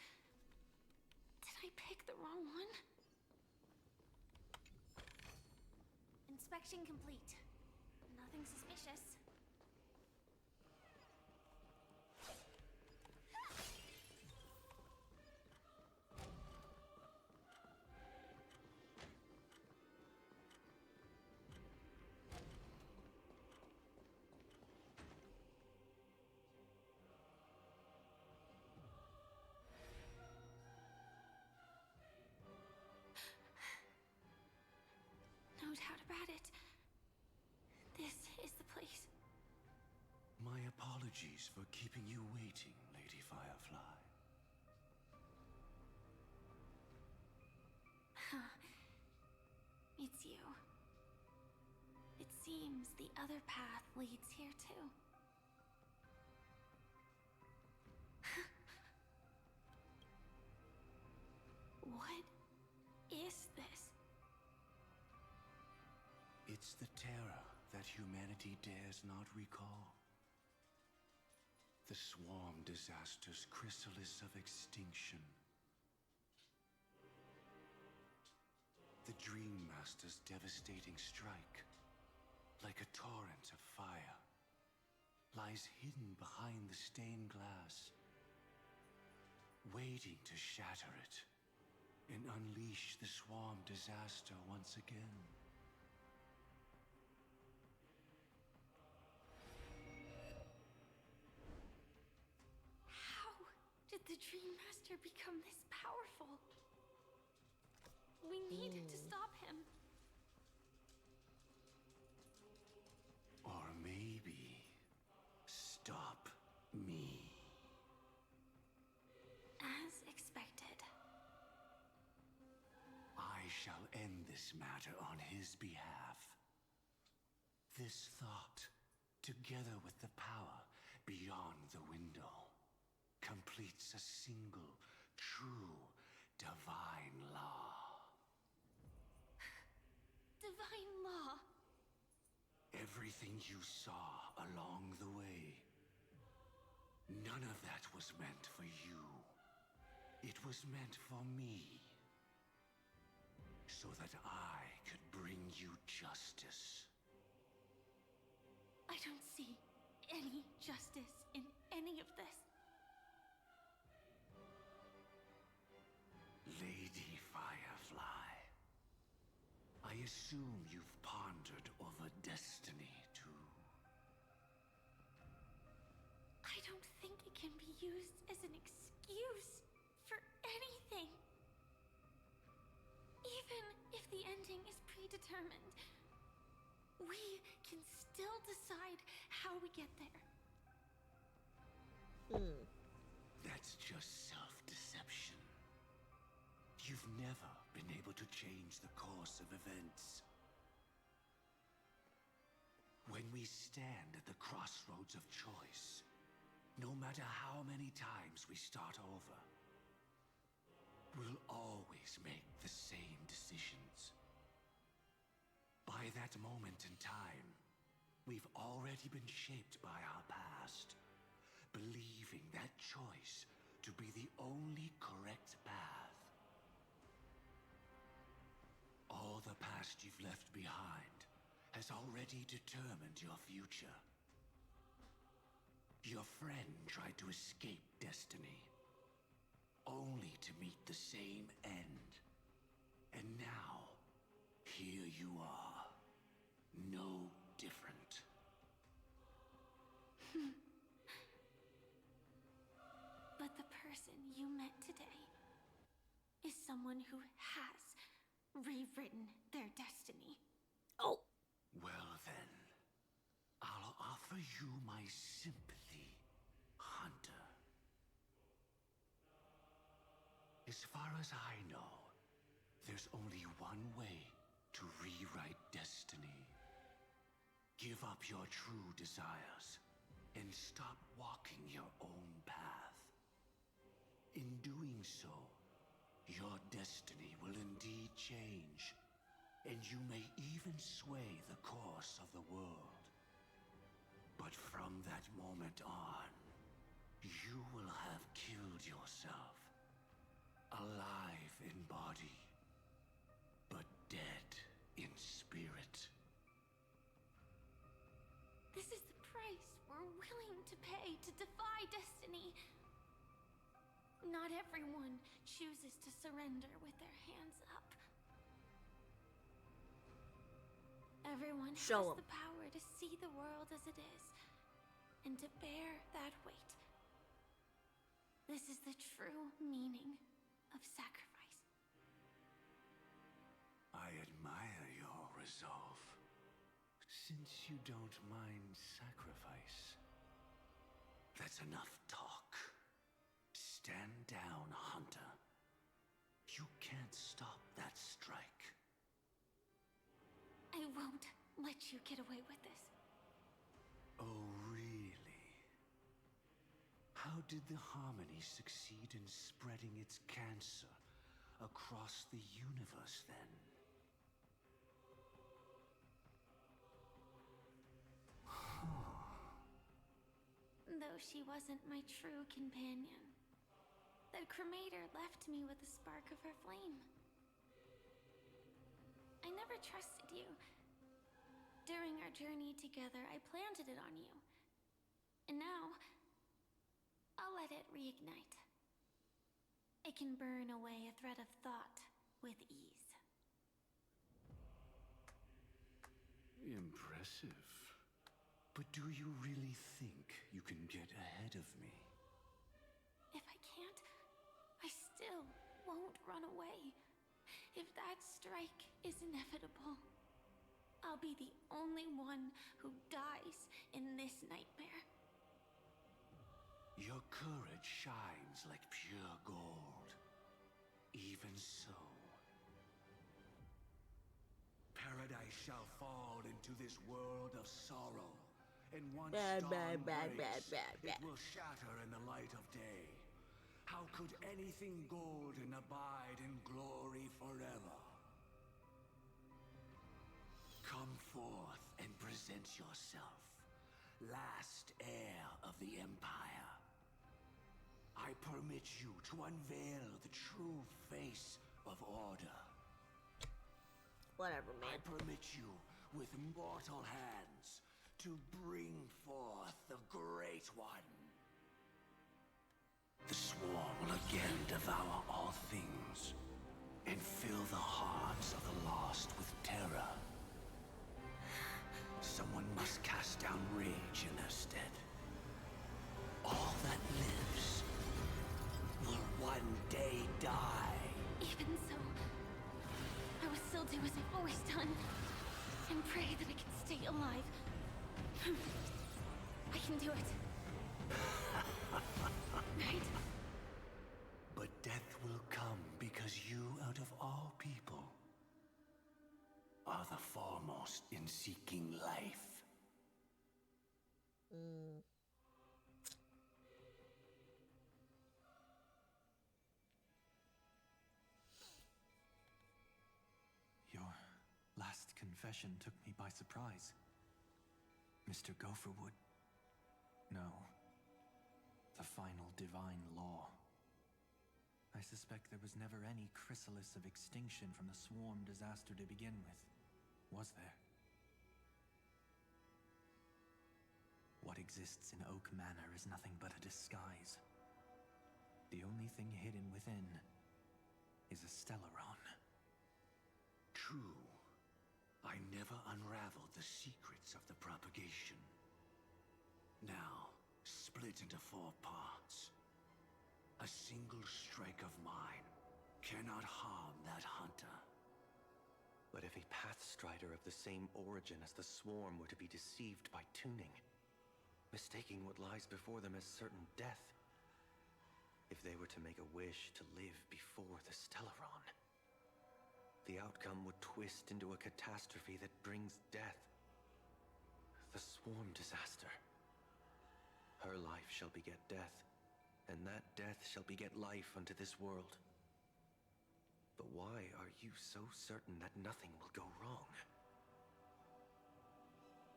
Did I pick the wrong one? Inspection complete. Nothing suspicious. No doubt about it. This is the place. My apologies for keeping you waiting, Lady Firefly. It's you. It seems the other path leads here too. What is this? It's the terror that humanity dares not recall. The swarm disaster's chrysalis of extinction. The Dream Master's devastating strike, like a torrent of fire, lies hidden behind the stained glass, waiting to shatter it and unleash the swarm disaster once again. How did the Dream Master become this powerful? We needed to stop him. Or maybe stop me. As expected. I shall end this matter on his behalf. This thought, together with the power beyond the window, completes a single, true, divine law. Divine law. Everything you saw along the way, none of that was meant for you. It was meant for me. So that I could bring you justice. I don't see any justice in any of this. Lady Firefly, I assume you've pondered over destiny, too. I don't think it can be used as an excuse for anything. Even if the ending is predetermined, we can still decide how we get there. That's just self-deception. You've never been able to change the course of events. When we stand at the crossroads of choice, no matter how many times we start over, we'll always make the same decisions. By that moment in time, we've already been shaped by our past, believing that choice to be the only correct path. All the past you've left behind has already determined your future. Your friend tried to escape destiny, only to meet the same end. And now, here you are, no different. But the person you met today is someone who has rewritten their destiny. Oh! Well then, I'll offer you my sympathy, Hunter. As far as I know, There's only one way to rewrite destiny. Give up your true desires and stop walking your own path. In doing so, your destiny will indeed change, and you may even sway the course of the world. But from that moment on, you will have killed yourself, alive in body, but dead in spirit. This is the price we're willing to pay to defy destiny. Not everyone chooses to surrender with their hands up. Everyone Show has 'em. the power to see the world as it is, and to bear that weight. This is the true meaning of sacrifice. I admire your resolve. Since you don't mind sacrifice, that's enough talk. Stand down, Hunter. You can't stop that strike. I won't let you get away with this. Oh, really? How did the Harmony succeed in spreading its cancer across the universe, then? Though she wasn't my true companion, the cremator left me with a spark of her flame. I never trusted you. During our journey together, I planted it on you. And now, I'll let it reignite. It can burn away a thread of thought with ease. Impressive. But do you really think you can get ahead of me? If I can't, I still won't run away. If that strike is inevitable, I'll be the only one who dies in this nightmare. Your courage shines like pure gold. Even so, paradise shall fall into this world of sorrow. And once dawn breaks, it will shatter in the light of day. How could anything golden abide in glory forever? Come forth and present yourself, last heir of the Empire. I permit you to unveil the true face of order. Whatever, man. I permit you, with mortal hands, to bring forth the Great One. The Swarm will again devour all things, and fill the hearts of the lost with terror. Someone must cast down rage in their stead. All that lives will one day die. Even so, I will still do as I've always done, and pray that I can stay alive. I can do it. Right? But death will come because you, out of all people, are the foremost in seeking life. Your last confession took me by surprise. Mr. Gopherwood. No. The final divine law. I suspect there was never any chrysalis of extinction from the swarm disaster to begin with. Was there? What exists in Oak Manor is nothing but a disguise. The only thing hidden within is a Stellaron. True. I never unraveled the secrets of the propagation. Now, split into 4 parts. A single strike of mine cannot harm that hunter. But if a Pathstrider of the same origin as the Swarm were to be deceived by tuning, mistaking what lies before them as certain death, if they were to make a wish to live before the Stellaron, the outcome would twist into a catastrophe that brings death. The swarm disaster. Her life shall beget death, and that death shall beget life unto this world. But why are you so certain that nothing will go wrong?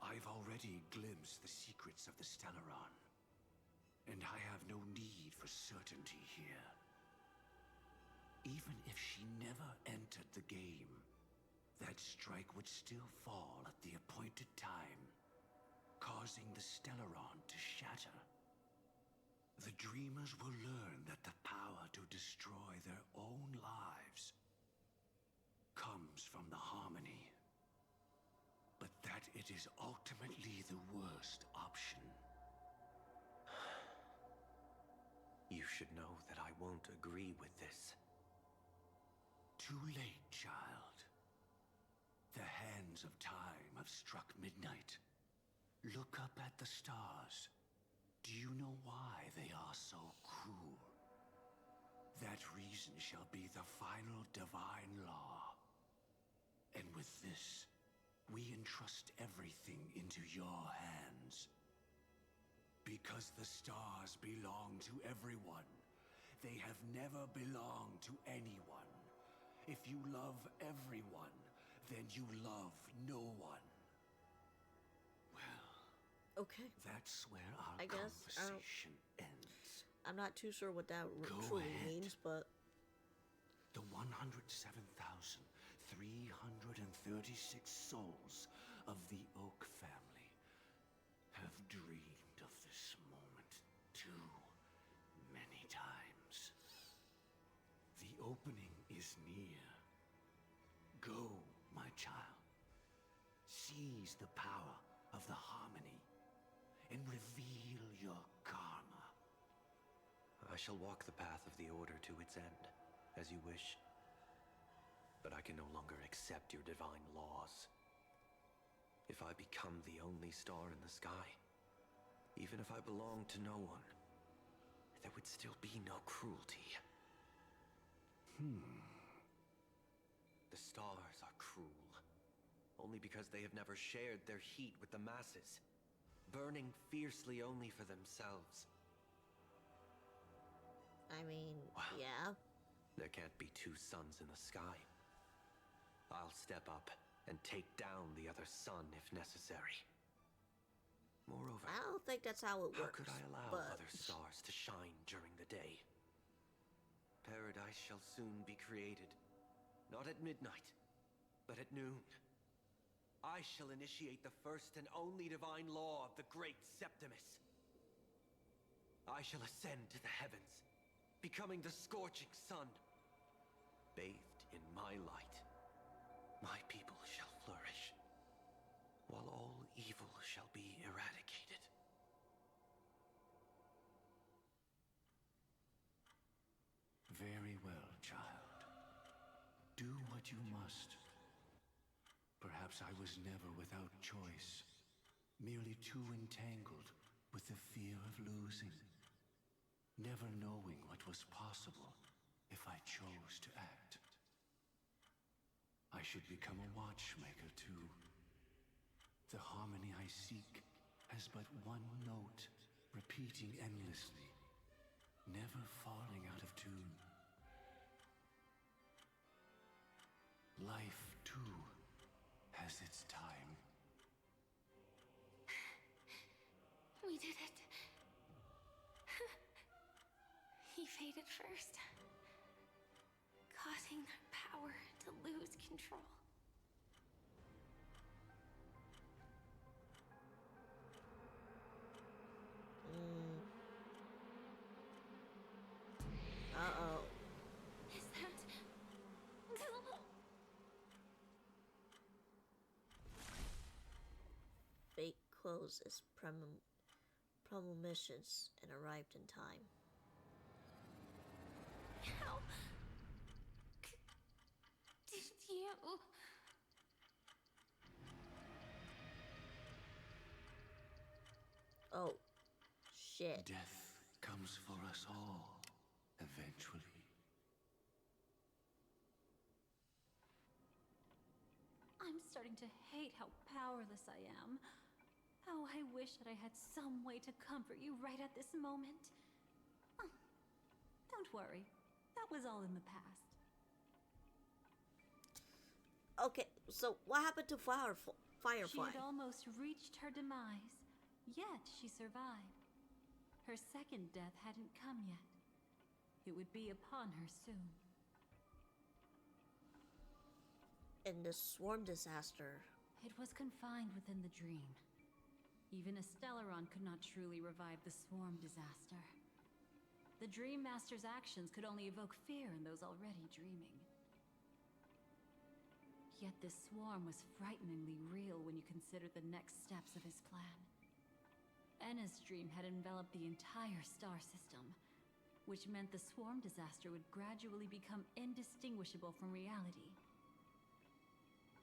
I've already glimpsed the secrets of the Stellaron, and I have no need for certainty here. Even if she never entered the game, that strike would still fall at the appointed time, causing the Stellaron to shatter. The Dreamers will learn that the power to destroy their own lives comes from the Harmony, but that it is ultimately the worst option. You should know that I won't agree with this. Too late, child. The hands of time have struck midnight. Look up at the stars. Do you know why they are so cruel? That reason shall be the final divine law. And with this, we entrust everything into your hands. Because the stars belong to everyone, they have never belonged to anyone. If you love everyone, then you love no one. Well, okay. That's where our I guess conversation ends. I'm not too sure what that truly means, but the 107,336 souls of the Oak family have dreamed of this moment too many times. The opening is near. Go, my child. Seize the power of the Harmony and reveal your karma. I shall walk the path of the Order to its end, as you wish. But I can no longer accept your divine laws. If I become the only star in the sky, even if I belong to no one, there would still be no cruelty. The stars are cruel, only because they have never shared their heat with the masses, burning fiercely only for themselves. I mean, Well, yeah. There can't be two suns in the sky. I'll step up and take down the other sun if necessary. Moreover, I don't think that's how it how works. could I allow but other stars to shine during the day? Paradise shall soon be created. Not at midnight, but at noon. I shall initiate the first and only divine law of the great Septimus. I shall ascend to the heavens, becoming the scorching sun. Bathed in my light, my people shall flourish, while all evil shall be eradicated. Very well, child. Do what you must. Perhaps I was never without choice, merely too entangled with the fear of losing, never knowing what was possible if I chose to act. I should become a watchmaker too. The harmony I seek has but one note, repeating endlessly, never falling out of tune. Life, too, has its time. We did it. He faded first, causing their power to lose control. Uh-oh. Is that... Fate closed its premonitions and arrived in time. How... did you... Oh, shit. Death comes for us all, eventually. starting to hate how powerless I am. How I wish that I had some way to comfort you right at this moment. Oh, don't worry. That was all in the past. Okay, so what happened to Firefly? She had almost reached her demise, yet she survived. Her second death hadn't come yet. It would be upon her soon. In the swarm disaster. It was confined within the dream. Even a Stellaron could not truly revive the swarm disaster. The Dream Master's actions could only evoke fear in those already dreaming. Yet this swarm was frighteningly real when you consider the next steps of his plan. Enna's dream had enveloped the entire star system, which meant the swarm disaster would gradually become indistinguishable from reality.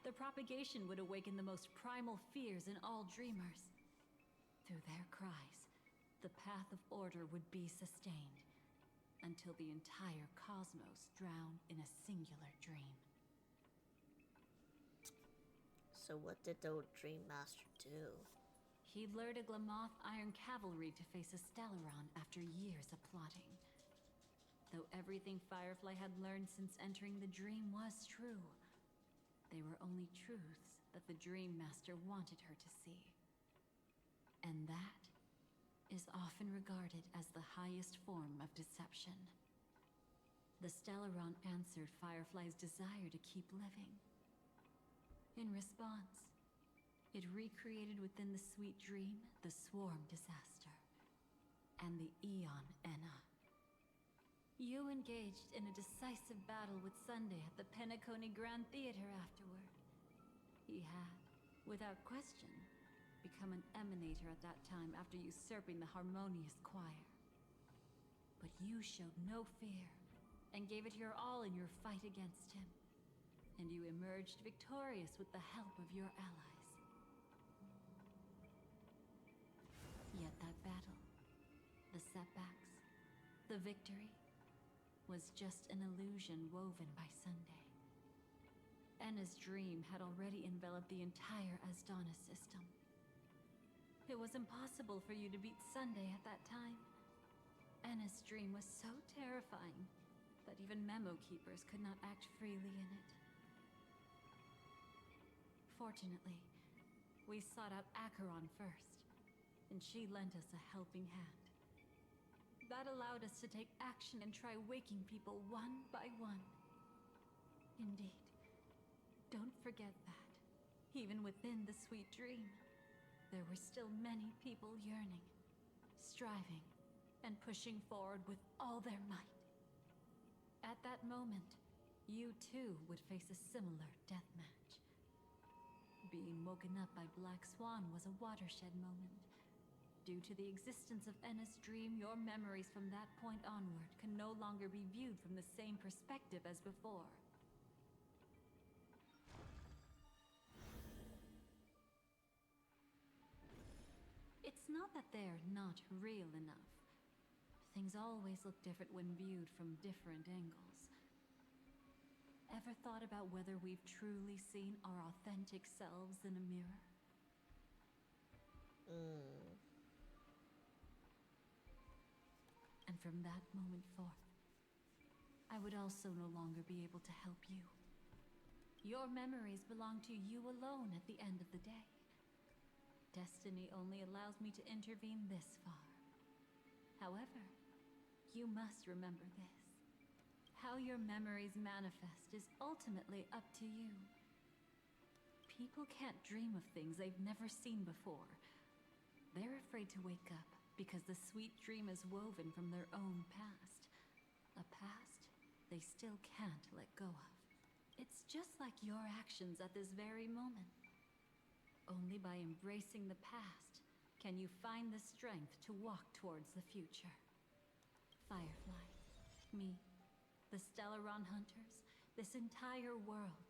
The propagation would awaken the most primal fears in all dreamers. Through their cries, the path of order would be sustained, until the entire cosmos drowned in a singular dream. So what did the Dream Master do? He lured a Glamoth Iron Cavalry to face a Stellaron after years of plotting. Though everything Firefly had learned since entering the dream was true, they were only truths that the Dream Master wanted her to see. And that is often regarded as the highest form of deception. The Stellaron answered Firefly's desire to keep living. In response, it recreated within the sweet dream the swarm disaster and the Eon Enna. You engaged in a decisive battle with Sunday at the Penacony Grand Theater afterward. He had, without question, become an emanator at that time after usurping the Harmonious Choir. But you showed no fear and gave it your all in your fight against him. And you emerged victorious with the help of your allies. Yet that battle, the setbacks, the victory, was just an illusion woven by Sunday. Enna's dream had already enveloped the entire Asdana system. It was impossible for you to beat Sunday at that time. Enna's dream was so terrifying that even Memo Keepers could not act freely in it. Fortunately, we sought out Acheron first, and she lent us a helping hand. That allowed us to take action and try waking people one by one. Indeed, don't forget that, even within the sweet dream, there were still many people yearning, striving, and pushing forward with all their might. At that moment, you too would face a similar deathmatch. Being woken up by Black Swan was a watershed moment. Due to the existence of Enna's dream, your memories from that point onward can no longer be viewed from the same perspective as before. It's not that they're not real enough. Things always look different when viewed from different angles. Ever thought about whether we've truly seen our authentic selves in a mirror? And from that moment forth, I would also no longer be able to help you. Your memories belong to you alone at the end of the day. Destiny only allows me to intervene this far. However, you must remember this. How your memories manifest is ultimately up to you. People can't dream of things they've never seen before. They're afraid to wake up because the sweet dream is woven from their own past. A past they still can't let go of. It's just like your actions at this very moment. Only by embracing the past can you find the strength to walk towards the future. Firefly, me, the Stellaron Hunters, this entire world,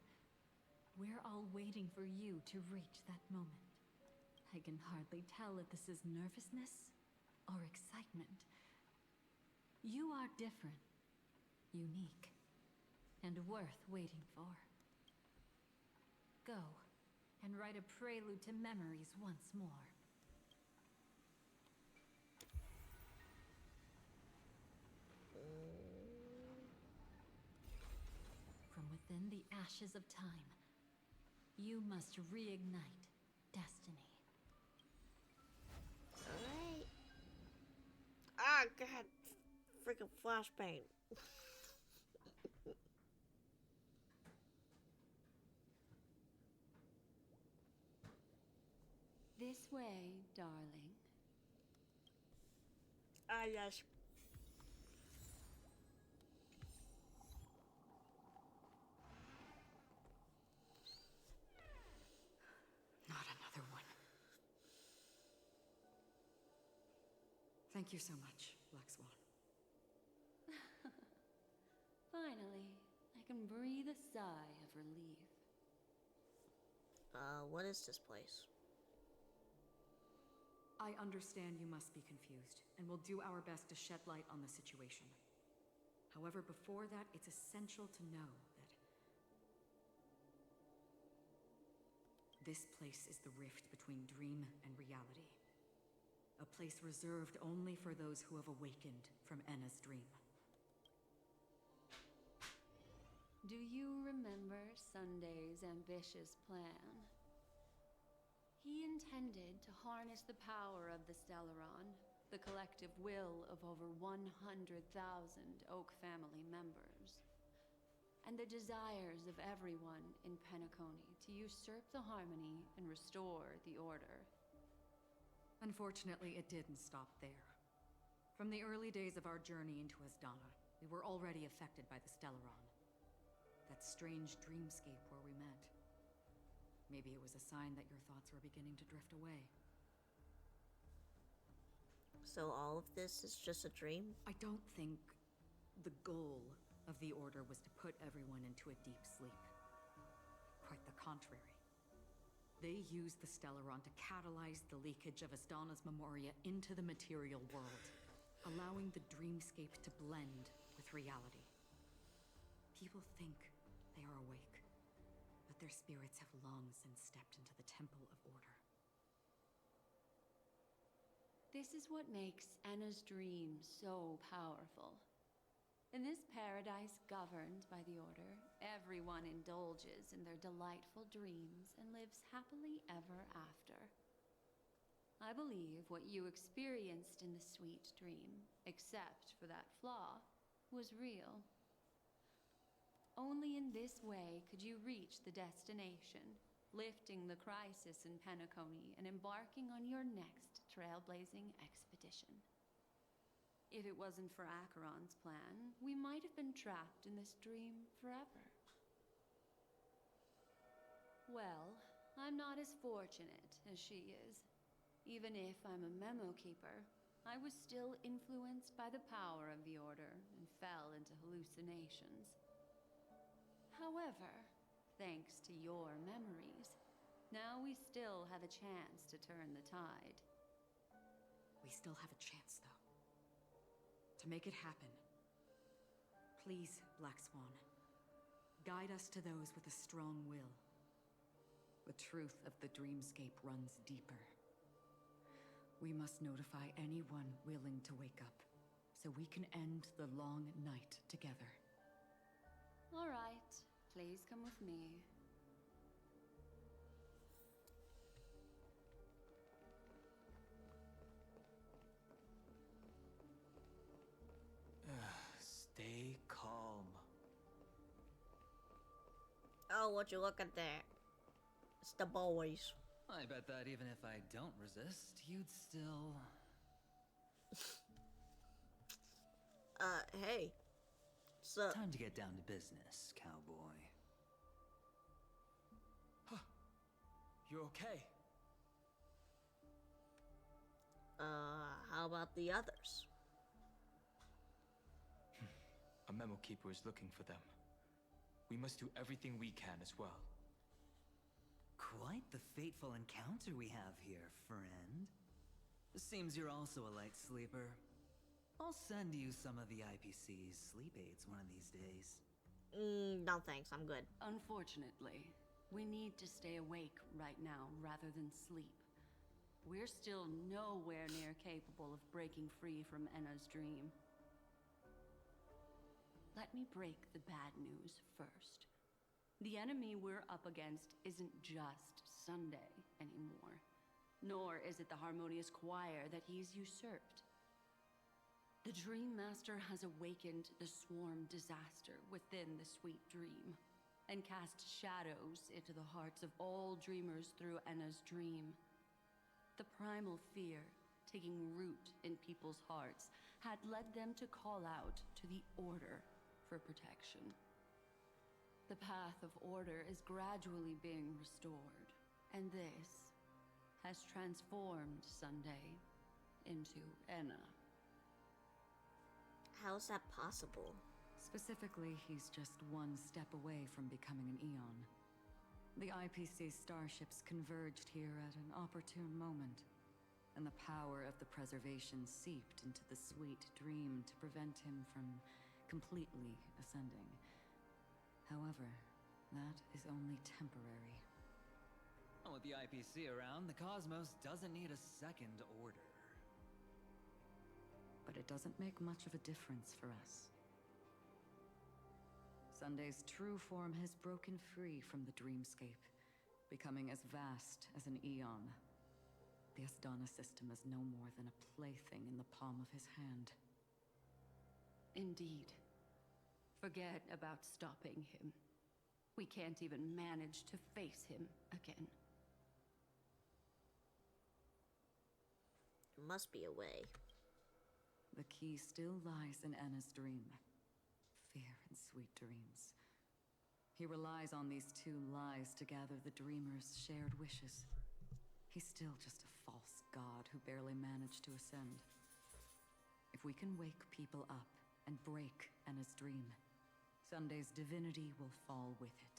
we're all waiting for you to reach that moment. I can hardly tell if this is nervousness or excitement. You are different, unique, and worth waiting for. Go, and write a prelude to memories once more. From within the ashes of time, you must reignite destiny. Alright. Ah, God. Freaking flashbang. This way, darling. Ah, yes. Not another one. Thank you so much, Black Swan. Finally, I can breathe a sigh of relief. What is this place? I understand you must be confused, and will do our best to shed light on the situation. However, before that, it's essential to know that this place is the rift between dream and reality. A place reserved only for those who have awakened from Enna's dream. Do you remember Sunday's ambitious plan? He intended to harness the power of the Stellaron, the collective will of over 100,000 Oak family members, and the desires of everyone in Penacony to usurp the harmony and restore the order. Unfortunately, it didn't stop there. From the early days of our journey into Asdana, we were already affected by the Stellaron. That strange dreamscape where we met. Maybe it was a sign that your thoughts were beginning to drift away. So all of this is just a dream? I don't think the goal of the Order was to put everyone into a deep sleep. Quite the contrary. They used the Stellaron to catalyze the leakage of Asdana's memoria into the material world, allowing the dreamscape to blend with reality. People think they are awake, but their spirits have long since stepped into the Temple of Order. This is what makes Enna's dream so powerful. In this paradise governed by the Order, everyone indulges in their delightful dreams and lives happily ever after. I believe what you experienced in the sweet dream, except for that flaw, was real. Only in this way could you reach the destination, lifting the crisis in Penacony and embarking on your next trailblazing expedition. If it wasn't for Acheron's plan, we might have been trapped in this dream forever. Well, I'm not as fortunate as she is. Even if I'm a memo keeper, I was still influenced by the power of the Order and fell into hallucinations. However, thanks to your memories, now we still have a chance to turn the tide. We still have a chance, though. To make it happen, please, Black Swan, guide us to those with a strong will. The truth of the dreamscape runs deeper. We must notify anyone willing to wake up, so we can end the long night together. All right, please come with me. Stay calm. Oh, would you look at that? It's the boys. I bet that even if I don't resist, you'd still... Hey. So... Time to get down to business, cowboy. You're okay? How about the others? A memo keeper is looking for them. We must do everything we can as well. Quite the fateful encounter we have here, friend. Seems you're also a light sleeper. I'll send you some of the IPC's sleep aids one of these days. No thanks, I'm good. Unfortunately, We need to stay awake right now rather than sleep. We're still nowhere near capable of breaking free from Enna's dream. Let me break the bad news first. The enemy we're up against isn't just Sunday anymore, nor is it the harmonious choir that he's usurped. The Dream Master has awakened the swarm disaster within the sweet dream, and cast shadows into the hearts of all dreamers through Enna's dream. The primal fear taking root in people's hearts had led them to call out to the Order for protection. The path of order is gradually being restored, and this has transformed Sunday into Enna. How's that possible? Specifically, he's just one step away from becoming an Eon. The IPC starships converged here at an opportune moment, and the power of the preservation seeped into the sweet dream to prevent him from completely ascending. However, that is only temporary. With the IPC around, the cosmos doesn't need a second order. But it doesn't make much of a difference for us. Sunday's true form has broken free from the dreamscape, becoming as vast as an Eon. The Asdana system is no more than a plaything in the palm of his hand. Indeed. Forget about stopping him. We can't even manage to face him again. There must be a way. The key still lies in Enna's dream. Fear and sweet dreams. He relies on these two lies to gather the dreamer's shared wishes. He's still just a false god who barely managed to ascend. If we can wake people up and break Enna's dream, Sunday's divinity will fall with it.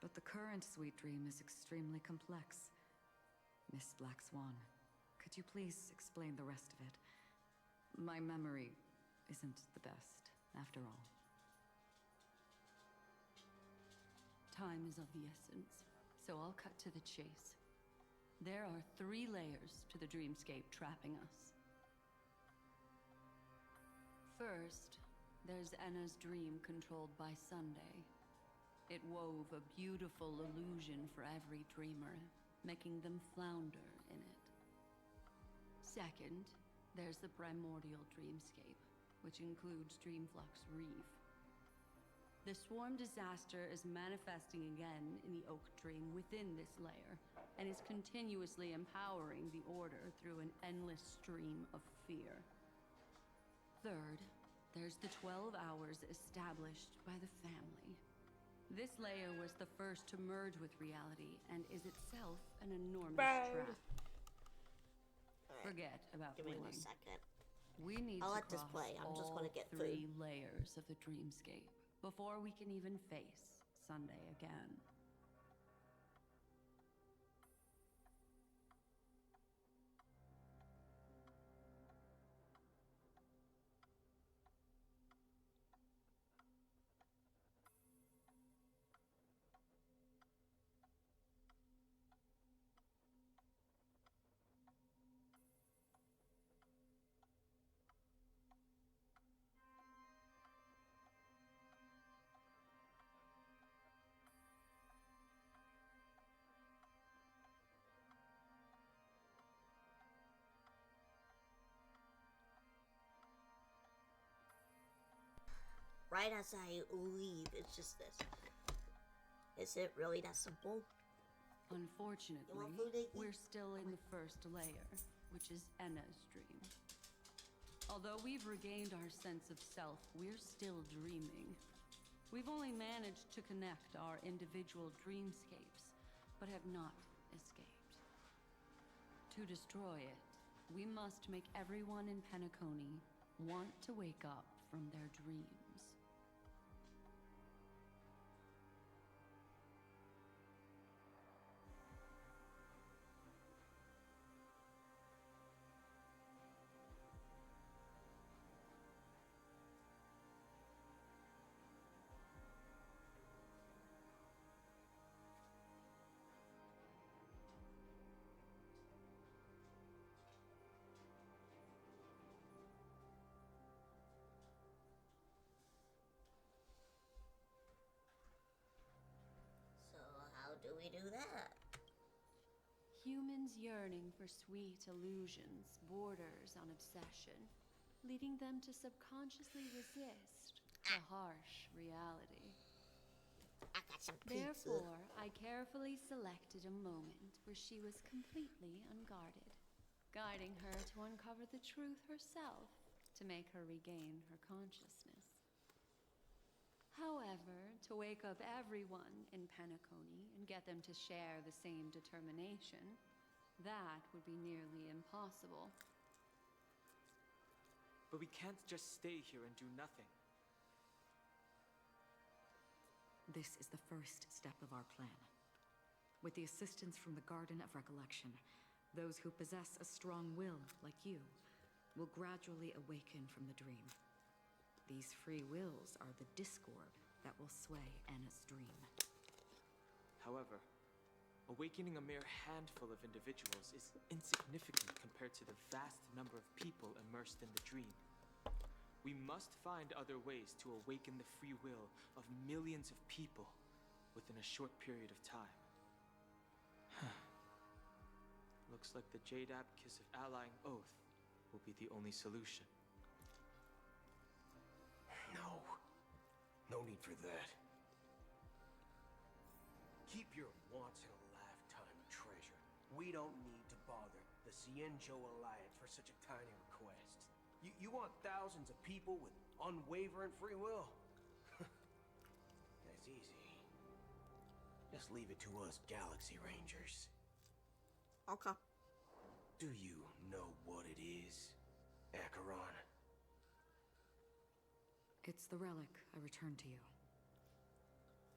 But the current sweet dream is extremely complex. Miss Black Swan, could you please explain the rest of it? My memory isn't the best, after all. Time is of the essence, so I'll cut to the chase. There are 3 layers to the dreamscape trapping us. First, there's Enna's dream controlled by Sunday. It wove a beautiful illusion for every dreamer, making them flounder in it. Second, there's the primordial dreamscape, which includes Dreamflux Reef. The swarm disaster is manifesting again in the Oak Dream within this layer, and is continuously empowering the Order through an endless stream of fear. Third, there's the 12 hours established by the family. This layer was the first to merge with reality, and is itself an enormous trap. Forget about Give me winning. 1 second. We need I'll to let this cross play. I'm just all gonna get 3 through. layers of the dreamscape before we can even face Sunday again. Right as I leave, it's just this. Is it really that simple? Unfortunately, we're still in the first layer, which is Enna's dream. Although we've regained our sense of self, we're still dreaming. We've only managed to connect our individual dreamscapes, but have not escaped. To destroy it, we must make everyone in Penacony want to wake up from their dreams. we do that? Humans yearning for sweet illusions borders on obsession, leading them to subconsciously resist the harsh reality. I got some pizza. Therefore, I carefully selected a moment where she was completely unguarded, guiding her to uncover the truth herself to make her regain her consciousness. However, to wake up everyone in Penacony and get them to share the same determination, that would be nearly impossible. But we can't just stay here and do nothing. This is the first step of our plan. With the assistance from the Garden of Recollection, those who possess a strong will, like you, will gradually awaken from the dream. These free wills are the discord that will sway Anna's dream. However, awakening a mere handful of individuals is insignificant compared to the vast number of people immersed in the dream. We must find other ways to awaken the free will of millions of people within a short period of time. Looks like the Jadab Kiss of Allying Oath will be the only solution. No need for that. Keep your once-in-a-lifetime treasure. We don't need to bother the Cienjo Alliance for such a tiny request. You want thousands of people with unwavering free will? That's easy. Just leave it to us Galaxy Rangers. Okay. Do you know what it is, Acheron? It's the relic I returned to you.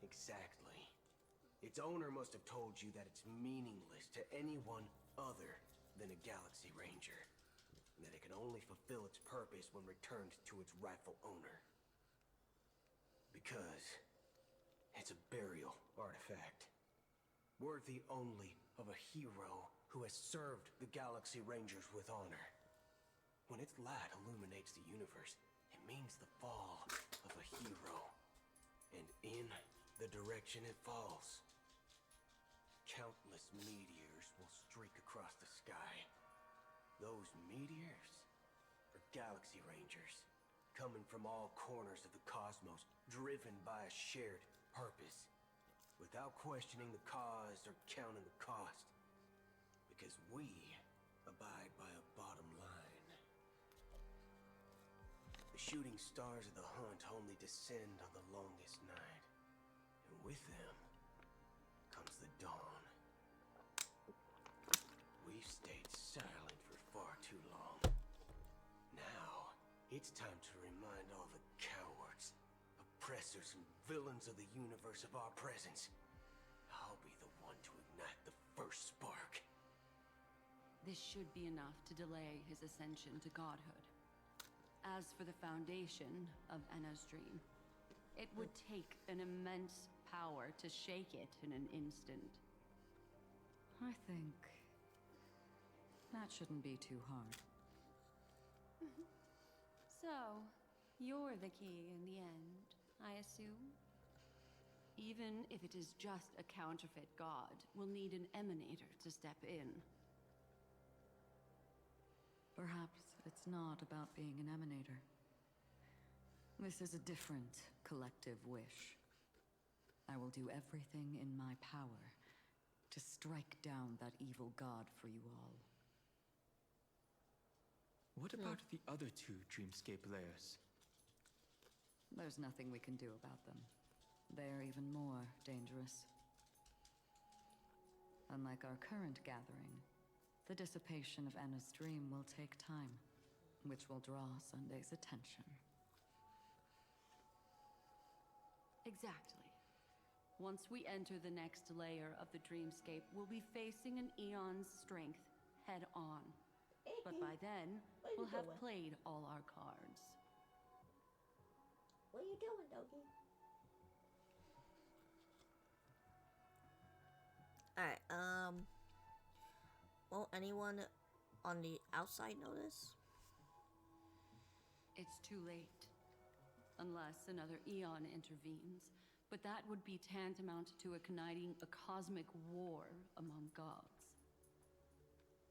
Exactly. Its owner must have told you that it's meaningless to anyone other than a Galaxy Ranger. And that it can only fulfill its purpose when returned to its rightful owner. Because it's a burial artifact. Worthy only of a hero who has served the Galaxy Rangers with honor. When its light illuminates the universe, it means the fall of a hero. And in the direction it falls, countless meteors will streak across the sky. Those meteors are Galaxy Rangers, coming from all corners of the cosmos, driven by a shared purpose, without questioning the cause or counting the cost. Because we abide by a bottom line. The shooting stars of the hunt only descend on the longest night. And with them comes the dawn. We've stayed silent for far too long. Now, it's time to remind all the cowards, oppressors, and villains of the universe of our presence. I'll be the one to ignite the first spark. This should be enough to delay his ascension to godhood. As for the foundation of Enna's dream, it would take an immense power to shake it in an instant. I think that shouldn't be too hard. So, you're the key in the end, I assume? Even if it is just a counterfeit god, we'll need an emanator to step in. Perhaps it's not about being an emanator. This is a different collective wish. I will do everything in my power to strike down that evil god for you all. What about the other two Dreamscape layers? There's nothing we can do about them. They're even more dangerous. Unlike our current gathering, the dissipation of Anna's dream will take time, which will draw Sunday's attention. Exactly. Once we enter the next layer of the dreamscape, we'll be facing an eon's strength head on. But by then, we'll have played all our cards. What are you doing, Doggy? Alright, will anyone on the outside notice? It's too late. Unless another eon intervenes, but that would be tantamount to igniting a cosmic war among gods.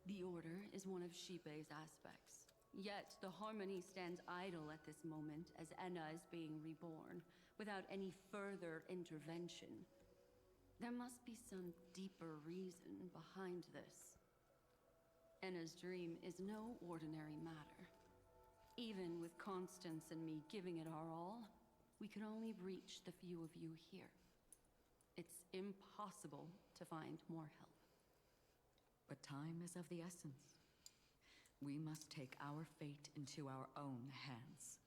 The Order is one of Shipei's aspects, yet the Harmony stands idle at this moment as Enna is being reborn, without any further intervention. There must be some deeper reason behind this. Enna's dream is no ordinary matter. Even with Constance and me giving it our all, we could only reach the few of you here. It's impossible to find more help. But time is of the essence. We must take our fate into our own hands.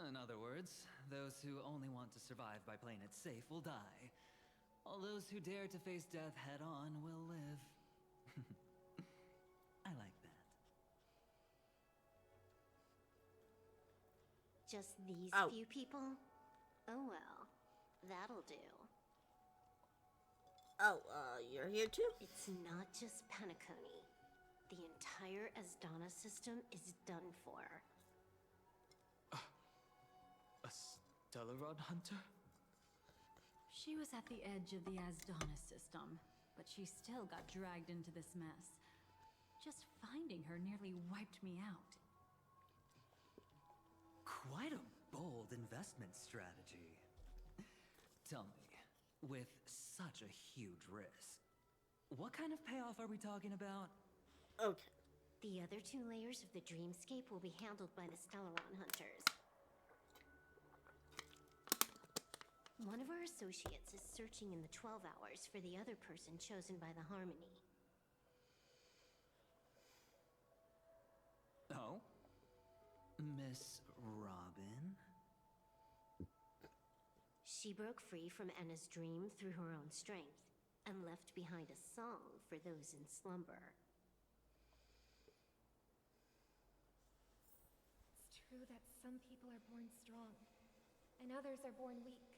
In other words, those who only want to survive by playing it safe will die. All those who dare to face death head on will live. I like that. Just these few people? Oh well, that'll do. Oh, you're here too? It's not just Penacony. The entire Asdana system is done for. A Stellaron hunter? She was at the edge of the Asdana system, but she still got dragged into this mess. Just finding her nearly wiped me out. Quite a bold investment strategy. Tell me, with such a huge risk, what kind of payoff are we talking about? Okay. The other 2 layers of the dreamscape will be handled by the Stellaron hunters. One of our associates is searching in the 12 hours for the other person chosen by the Harmony. Oh? Miss Robin? She broke free from Enna's dream through her own strength, and left behind a song for those in slumber. It's true that some people are born strong, and others are born weak.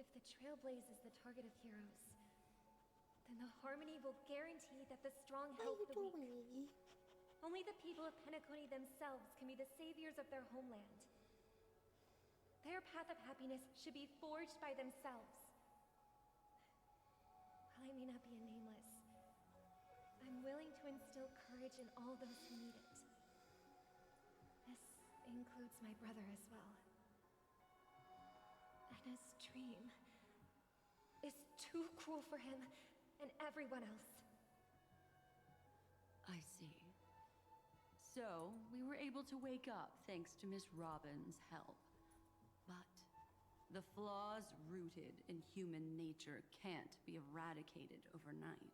If the Trailblaze is the target of heroes, then the Harmony will guarantee that the strong help the weak. Only the people of Penacony themselves can be the saviors of their homeland. Their path of happiness should be forged by themselves. While I may not be a nameless, I'm willing to instill courage in all those who need it. This includes my brother as well. Enna's dream is too cruel for him and everyone else. I see. So, we were able to wake up thanks to Miss Robin's help. But the flaws rooted in human nature can't be eradicated overnight.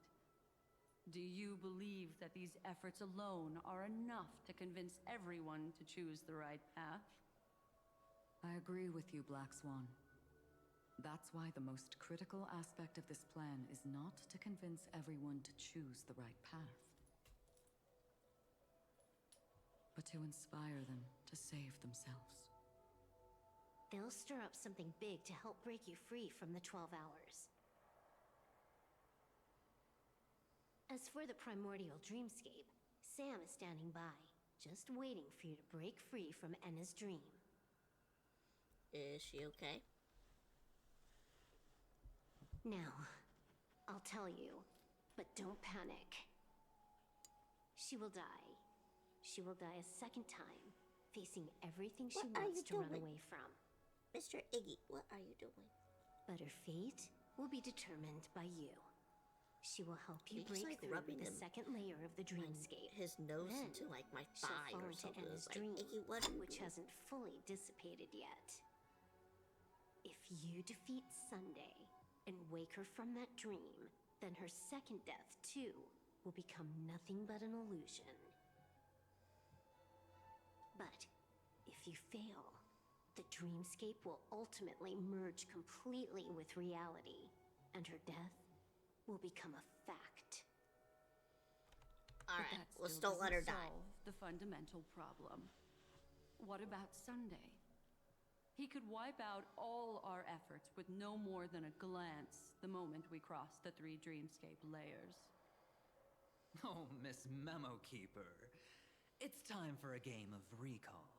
Do you believe that these efforts alone are enough to convince everyone to choose the right path? I agree with you, Black Swan. That's why the most critical aspect of this plan is not to convince everyone to choose the right path, but to inspire them to save themselves. They'll stir up something big to help break you free from the 12 hours. As for the primordial dreamscape, Sam is standing by, just waiting for you to break free from Enna's dream. Is she okay? Now, I'll tell you, but don't panic. She will die. She will die a second time, facing everything she wants to run away from. Mr. Iggy, what are you doing? But her fate will be determined by you. She will help you He's break like through rubbing the him second layer of the dreamscape. His nose Then into like my she'll thigh fall or into something. Enna's It's like, dream, Iggy, what are you which doing? hasn't fully dissipated yet. If you defeat Sunday and wake her from that dream, then her second death, too, will become nothing but an illusion. But if you fail, the dreamscape will ultimately merge completely with reality, and her death will become a fact. Alright, But that let's still don't let her doesn't die. solve the fundamental problem. What about Sunday? He could wipe out all our efforts with no more than a glance the moment we cross the 3 dreamscape layers. Oh, Miss Memo Keeper. It's time for a game of recall.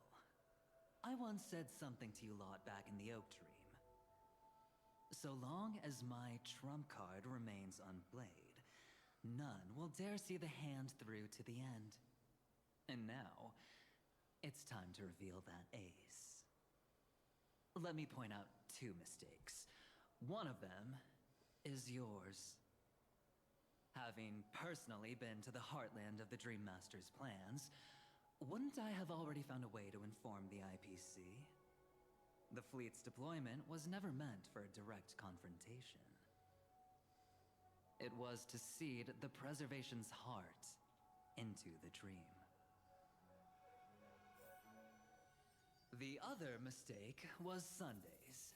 I once said something to you lot back in the Oak Dream. So long as my trump card remains unplayed, none will dare see the hand through to the end. And now, it's time to reveal that ace. Let me point out 2 mistakes. One of them is yours. Having personally been to the heartland of the Dream Master's plans, wouldn't I have already found a way to inform the IPC? The fleet's deployment was never meant for a direct confrontation. It was to seed the preservation's heart into the dream. The other mistake was Sundays,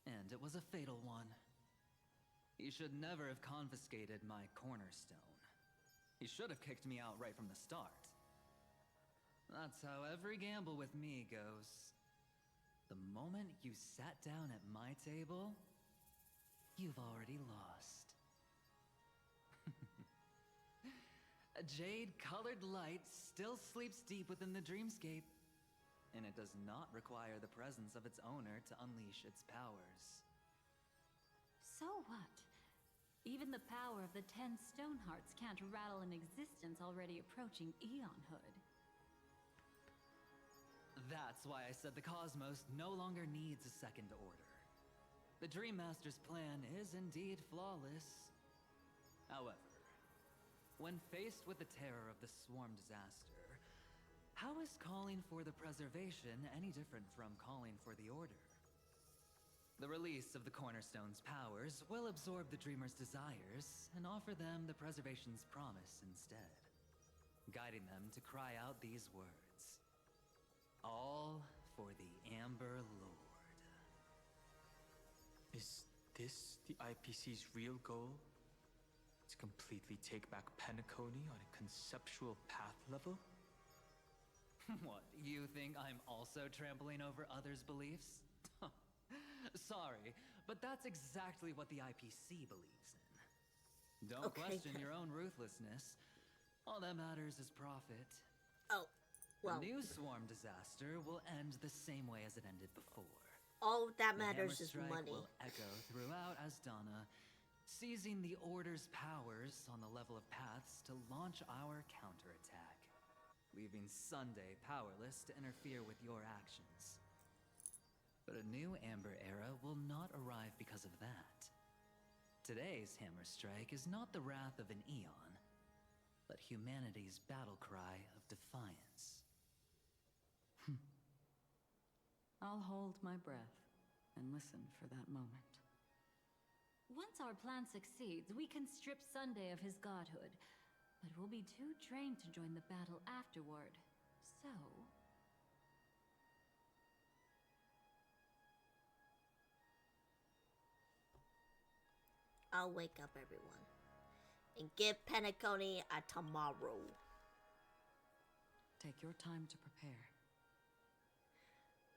and it was a fatal one. He should never have confiscated my cornerstone. He should have kicked me out right from the start. That's how every gamble with me goes. The moment you sat down at my table, you've already lost. A jade-colored light still sleeps deep within the dreamscape, and it does not require the presence of its owner to unleash its powers. So what? Even the power of the 10 Stonehearts can't rattle an existence already approaching eonhood. That's why I said the cosmos no longer needs a second order. The Dream Master's plan is indeed flawless. However, when faced with the terror of the swarm disaster, how is calling for the preservation any different from calling for the order? The release of the Cornerstone's powers will absorb the Dreamer's desires and offer them the preservation's promise instead, guiding them to cry out these words: all for the Amber Lord. Is this the IPC's real goal? To completely take back Penacony on a conceptual path level? What, you think I'm also trampling over others' beliefs? Sorry, but that's exactly what the IPC believes in. Don't question your own ruthlessness. All that matters is profit. Oh, well. The new swarm disaster will end the same way as it ended before. All that matters The is hammer strike money. will echo throughout Asdana, seizing the Order's powers on the level of paths to launch our counterattack, leaving Sunday powerless to interfere with your actions. But a new Amber Era will not arrive because of that. Today's hammer strike is not the wrath of an eon, but humanity's battle cry of defiance. I'll hold my breath and listen for that moment. Once our plan succeeds, we can strip Sunday of his godhood, but we'll be too drained to join the battle afterward. So... I'll wake up everyone and give Penacony a tomorrow. Take your time to prepare.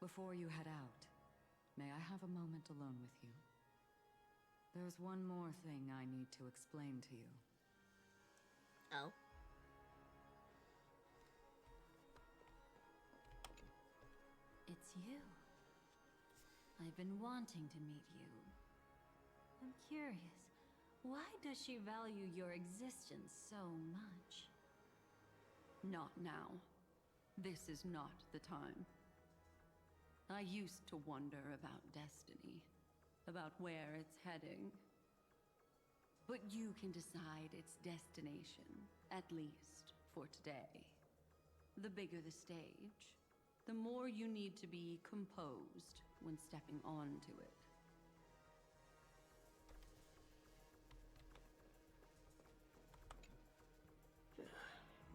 Before you head out, may I have a moment alone with you? There's one more thing I need to explain to you. Oh? It's you. I've been wanting to meet you. I'm curious, why does she value your existence so much? Not now. This is not the time. I used to wonder about destiny, about where it's heading. But you can decide its destination, at least for today. The bigger the stage, the more you need to be composed when stepping onto it.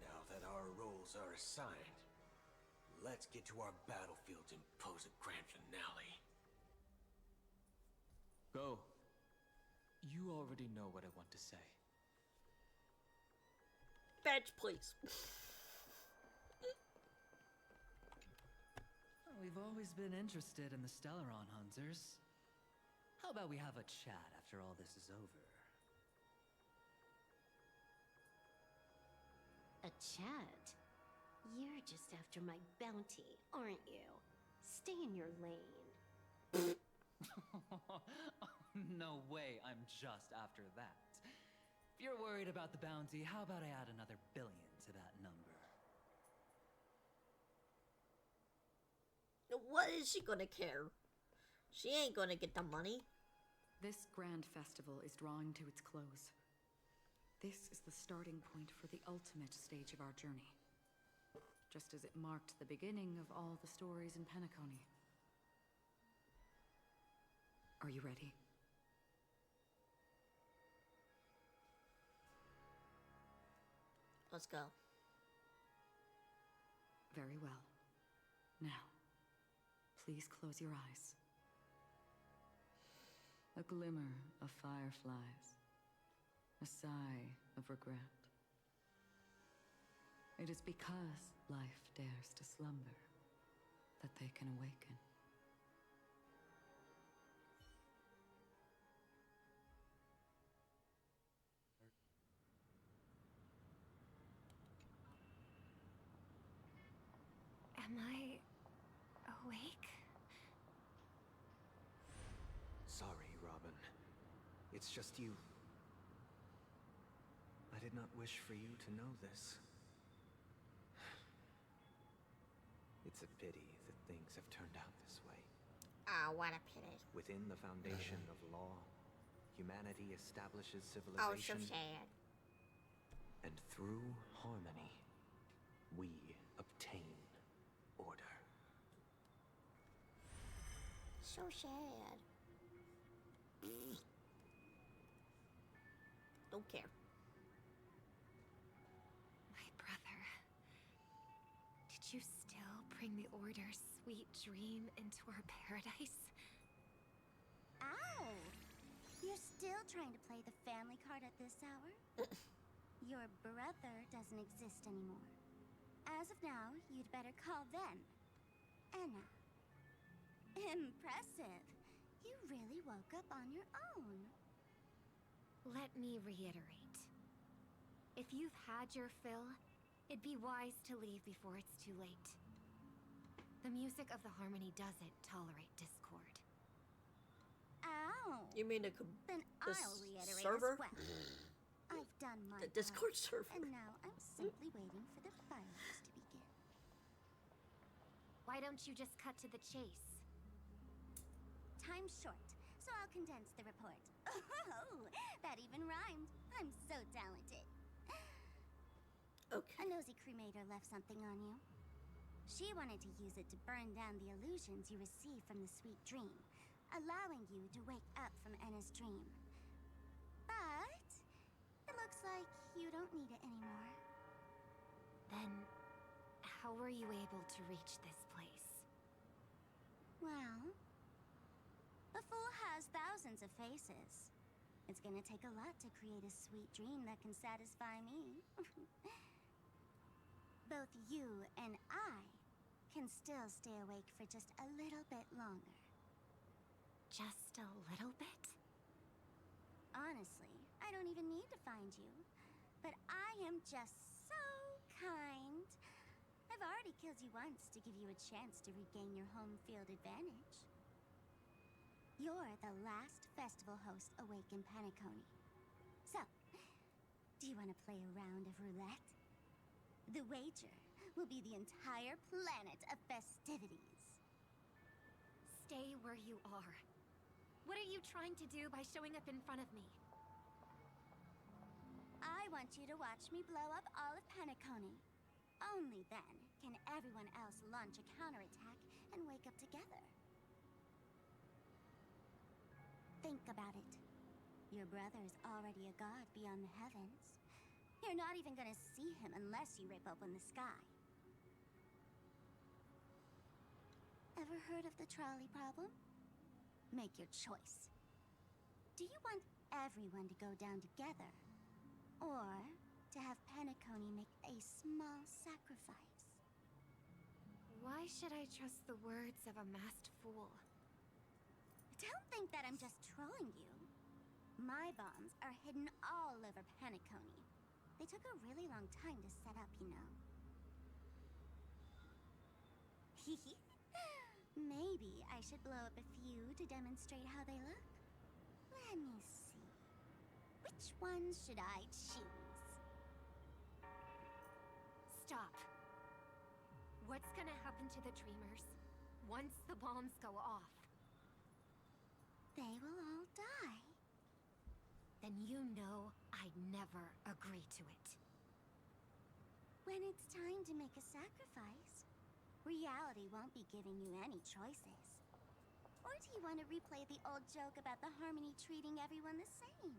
Now that our roles are assigned, let's get to our battlefield and pose a grand finale. Go. You already know what I want to say. Bench, please. We've always been interested in the Stellaron Hunters. How about we have a chat after all this is over? A chat? You're just after my bounty, aren't you? Stay in your lane. No way I'm just after that. If you're worried about the bounty, how about I add another billion to that number? What is she gonna care? She ain't gonna get the money. This grand festival is drawing to its close. This is the starting point for the ultimate stage of our journey. Just as it marked the beginning of all the stories in Penacony. Are you ready? Let's go. Very well. Now, please close your eyes. A glimmer of fireflies. A sigh of regret. It is because life dares to slumber that they can awaken. Am I awake? Sorry, Robin. It's just you. I did not wish for you to know this. It's a pity that things have turned out this way. Ah, what a pity. Within the foundation of law, humanity establishes Oh, so civilization. sad. And through harmony, we obtain order. So sad. Don't care. My brother. Did you still bring the Order's sweet dream into our paradise? Ow! You're still trying to play the family card at this hour? Your brother doesn't exist anymore. As of now, you'd better call them Anna. Impressive. You really woke up on your own. Let me reiterate. If you've had your fill, it'd be wise to leave before it's too late. The music of the Harmony doesn't tolerate discord. Ow! You mean the Then I'll reiterate server? as well. I've done my The Discord part, server. and now I'm simply waiting for the fireworks to begin. Why don't you just cut to the chase? Time's short, so I'll condense the report. Oh, that even rhymed. I'm so talented. Okay. A nosy cremator left something on you. She wanted to use it to burn down the illusions you received from the sweet dream, allowing you to wake up from Anna's dream. But it looks like you don't need it anymore. Then, how were you able to reach this place? Well, a fool has thousands of faces. It's gonna take a lot to create a sweet dream that can satisfy me. Both you and I can still stay awake for just a little bit longer. Just a little bit? Honestly, I don't even need to find you. But I am just so kind. I've already killed you once to give you a chance to regain your home field advantage. You're the last festival host awake in Penacony. So, do you want to play a round of roulette? The wager will be the entire planet of festivities. Stay where you are. What are you trying to do by showing up in front of me? I want you to watch me blow up all of Penacony. Only then can everyone else launch a counterattack and wake up together. Think about it. Your brother is already a god beyond the heavens. You're not even gonna see him unless you rip open the sky. Ever heard of the trolley problem? Make your choice. Do you want everyone to go down together? Or to have Penacony make a small sacrifice? Why should I trust the words of a masked fool? Don't think that I'm just trolling you. My bombs are hidden all over Penacony. They took a really long time to set up, you know. Maybe I should blow up a few to demonstrate how they look. Let me see. Which one should I choose? Stop. What's gonna happen to the Dreamers once the bombs go off? They will all die. Then you know I'd never agree to it. When it's time to make a sacrifice, reality won't be giving you any choices. Or do you want to replay the old joke about the Harmony treating everyone the same?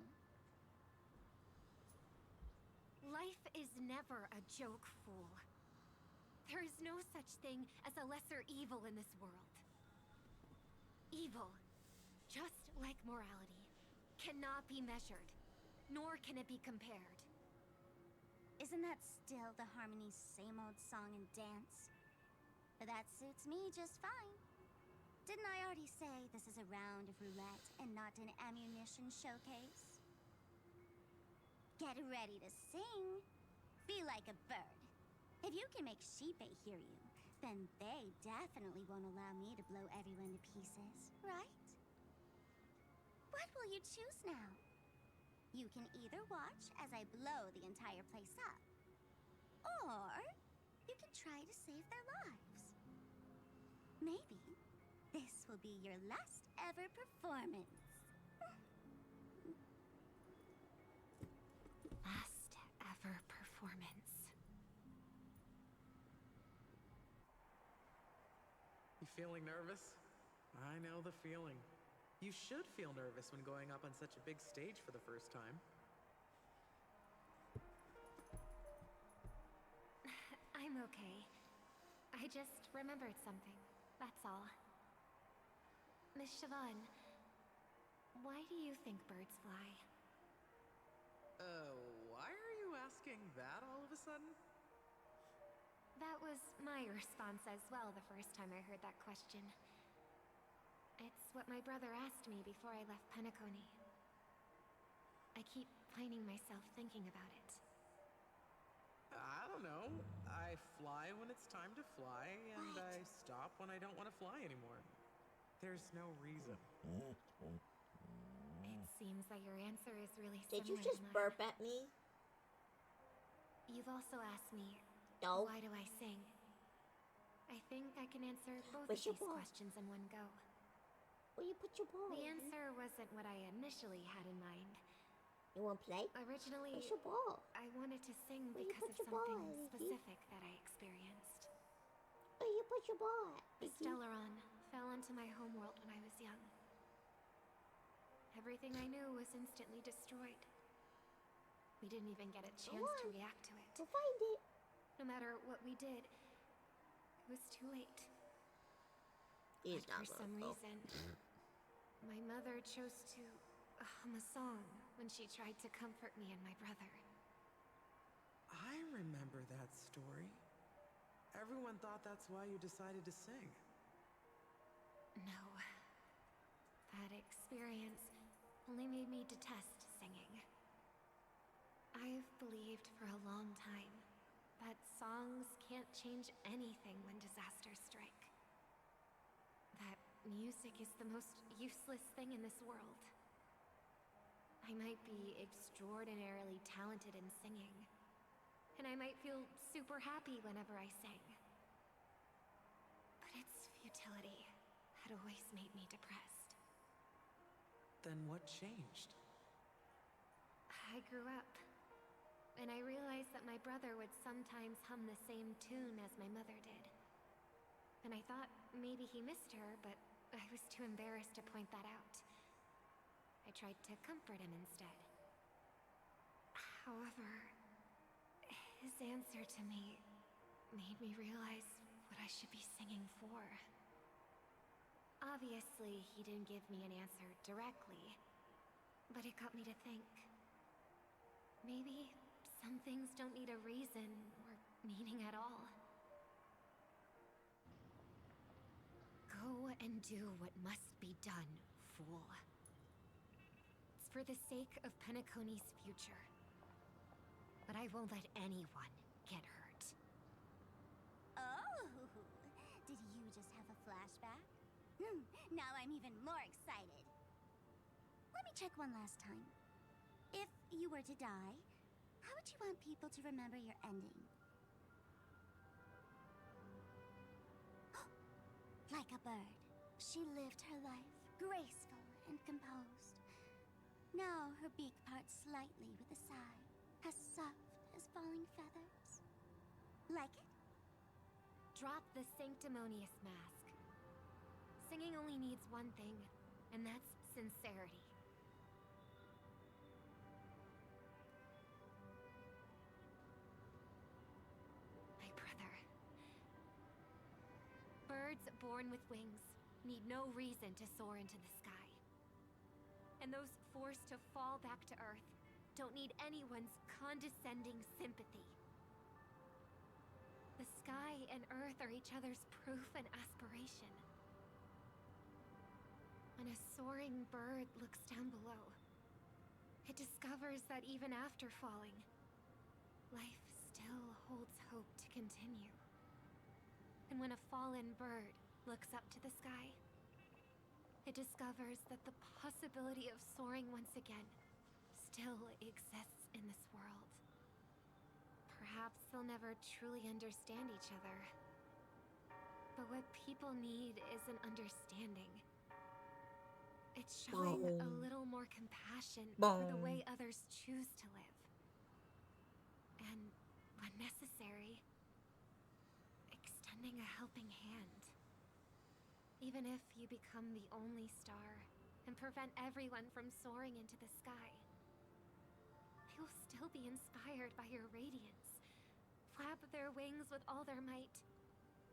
Life is never a joke, fool. There is no such thing as a lesser evil in this world. Evil, just like morality, cannot be measured, nor can it be compared. Isn't that still the Harmony's same old song and dance? But that suits me just fine. Didn't I already say this is a round of roulette and not an ammunition showcase? Get ready to sing. Be like a bird. If you can make Sheepei hear you, then they definitely won't allow me to blow everyone to pieces, right? What will you choose now? You can either watch as I blow the entire place up, or you can try to save their lives. Maybe this will be your last ever performance. Last ever performance. You feeling nervous? I know the feeling. You should feel nervous when going up on such a big stage for the first time. I'm okay. I just remembered something, that's all. Miss Siobhan, why do you think birds fly? Why are you asking that all of a sudden? That was my response as well the first time I heard that question. It's what my brother asked me before I left Penacony. I keep finding myself thinking about it. I don't know. I fly when it's time to fly, and I stop when I don't want to fly anymore. There's no reason. It seems that your answer is really Did you similar just to mine. burp at me? You've also asked me, No. why do I sing? I think I can answer both Where's of your these ball? questions in one go. Where you put your ball? The answer wasn't what I initially had in mind. You want to play? Originally, Where's your ball? I wanted to sing Where you because put of your ball, something Vicky? specific that I experienced. Where you put your ball at, The Vicky? Stellaron fell into my homeworld when I was young. Everything I knew was instantly destroyed. We didn't even get a chance to react to it. We'll find it. No matter what we did, it was too late. He's But not for some gonna go. reason, my mother chose to hum a song when she tried to comfort me and my brother. I remember that story. Everyone thought that's why you decided to sing. No. That experience only made me detest singing. I've believed for a long time that songs can't change anything when disasters strike. That music is the most useless thing in this world. I might be extraordinarily talented in singing, and I might feel super happy whenever I sing. But its futility had always made me depressed. Then what changed? I grew up, and I realized that my brother would sometimes hum the same tune as my mother did. And I thought maybe he missed her, but I was too embarrassed to point that out. I tried to comfort him instead. However, his answer to me made me realize what I should be singing for. Obviously, he didn't give me an answer directly, but it got me to think. Maybe some things don't need a reason or meaning at all. Go and do what must be done, fool. It's for the sake of Penacony's future. But I won't let anyone get hurt. Oh, did you just have a flashback? Now I'm even more excited. Let me check one last time. If you were to die, how would you want people to remember your ending? Like a bird, she lived her life, graceful and composed. Now her beak parts slightly with a sigh, as soft as falling feathers. Like it? Drop the sanctimonious mask. Singing only needs one thing, and that's sincerity. My brother. Birds born with wings need no reason to soar into the sky. And those forced to fall back to Earth don't need anyone's condescending sympathy. The sky and Earth are each other's proof and aspiration. When a soaring bird looks down below, it discovers that even after falling, life still holds hope to continue. And when a fallen bird looks up to the sky, it discovers that the possibility of soaring once again still exists in this world. Perhaps they'll never truly understand each other. But what people need isn't understanding. It's showing a little more compassion for the way others choose to live. And, when necessary, extending a helping hand. Even if you become the only star and prevent everyone from soaring into the sky, they will still be inspired by your radiance, flap their wings with all their might,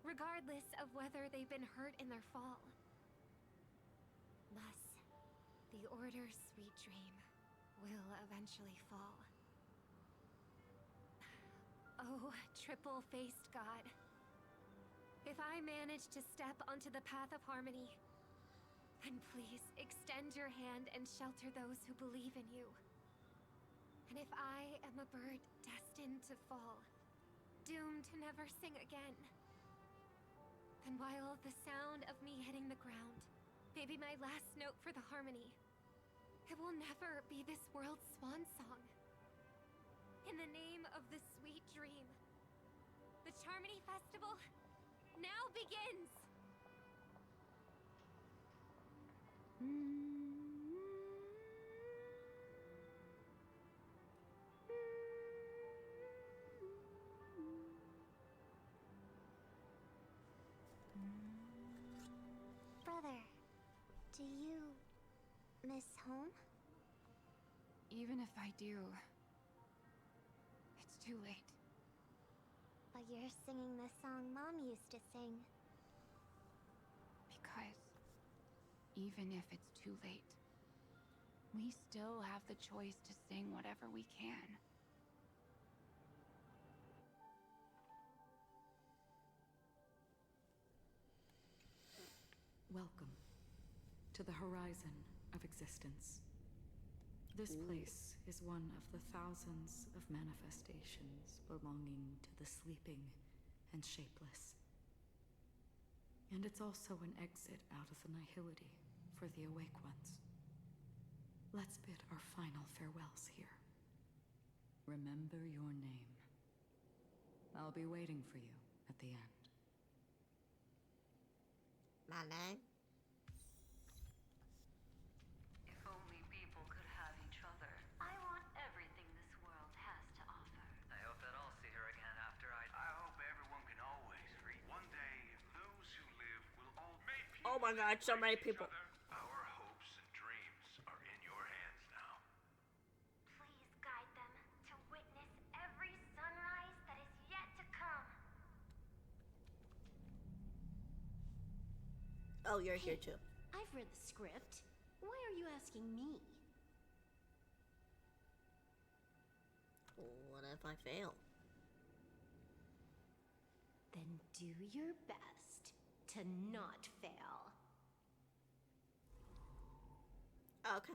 regardless of whether they've been hurt in their fall. Thus, the Order's sweet dream will eventually fall. Oh, triple-faced God. If I manage to step onto the path of harmony, then please extend your hand and shelter those who believe in you. And if I am a bird destined to fall, doomed to never sing again, then while the sound of me hitting the ground may be my last note for the harmony, it will never be this world's swan song. In the name of the sweet dream, the Charmony Festival now begins! Brother, do you miss home? Even if I do, it's too late. But you're singing the song Mom used to sing. Because even if it's too late, we still have the choice to sing whatever we can. Welcome to the horizon of existence. This place is one of the thousands of manifestations belonging to the sleeping and shapeless. And it's also an exit out of the nihility for the awake ones. Let's bid our final farewells here. Remember your name. I'll be waiting for you at the end. My name? If only people could have each other. I want everything this world has to offer. I hope that I'll see her again after I hope everyone can always free. One day, those who live will all make Oh my god, so many people. Our hopes and dreams are in your hands now. Please guide them to witness every sunrise that is yet to come. Oh, you're here too. I've read the script. Why are you asking me? What if I fail? Then do your best to not fail. Okay.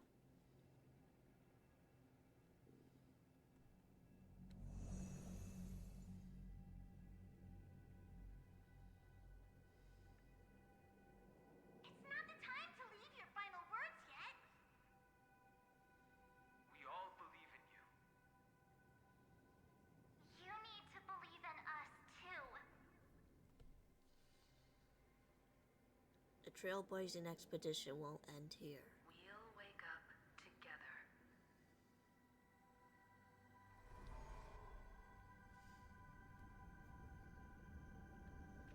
It's not the time to leave your final words yet. trailblazing expedition won't end here. We'll wake up together.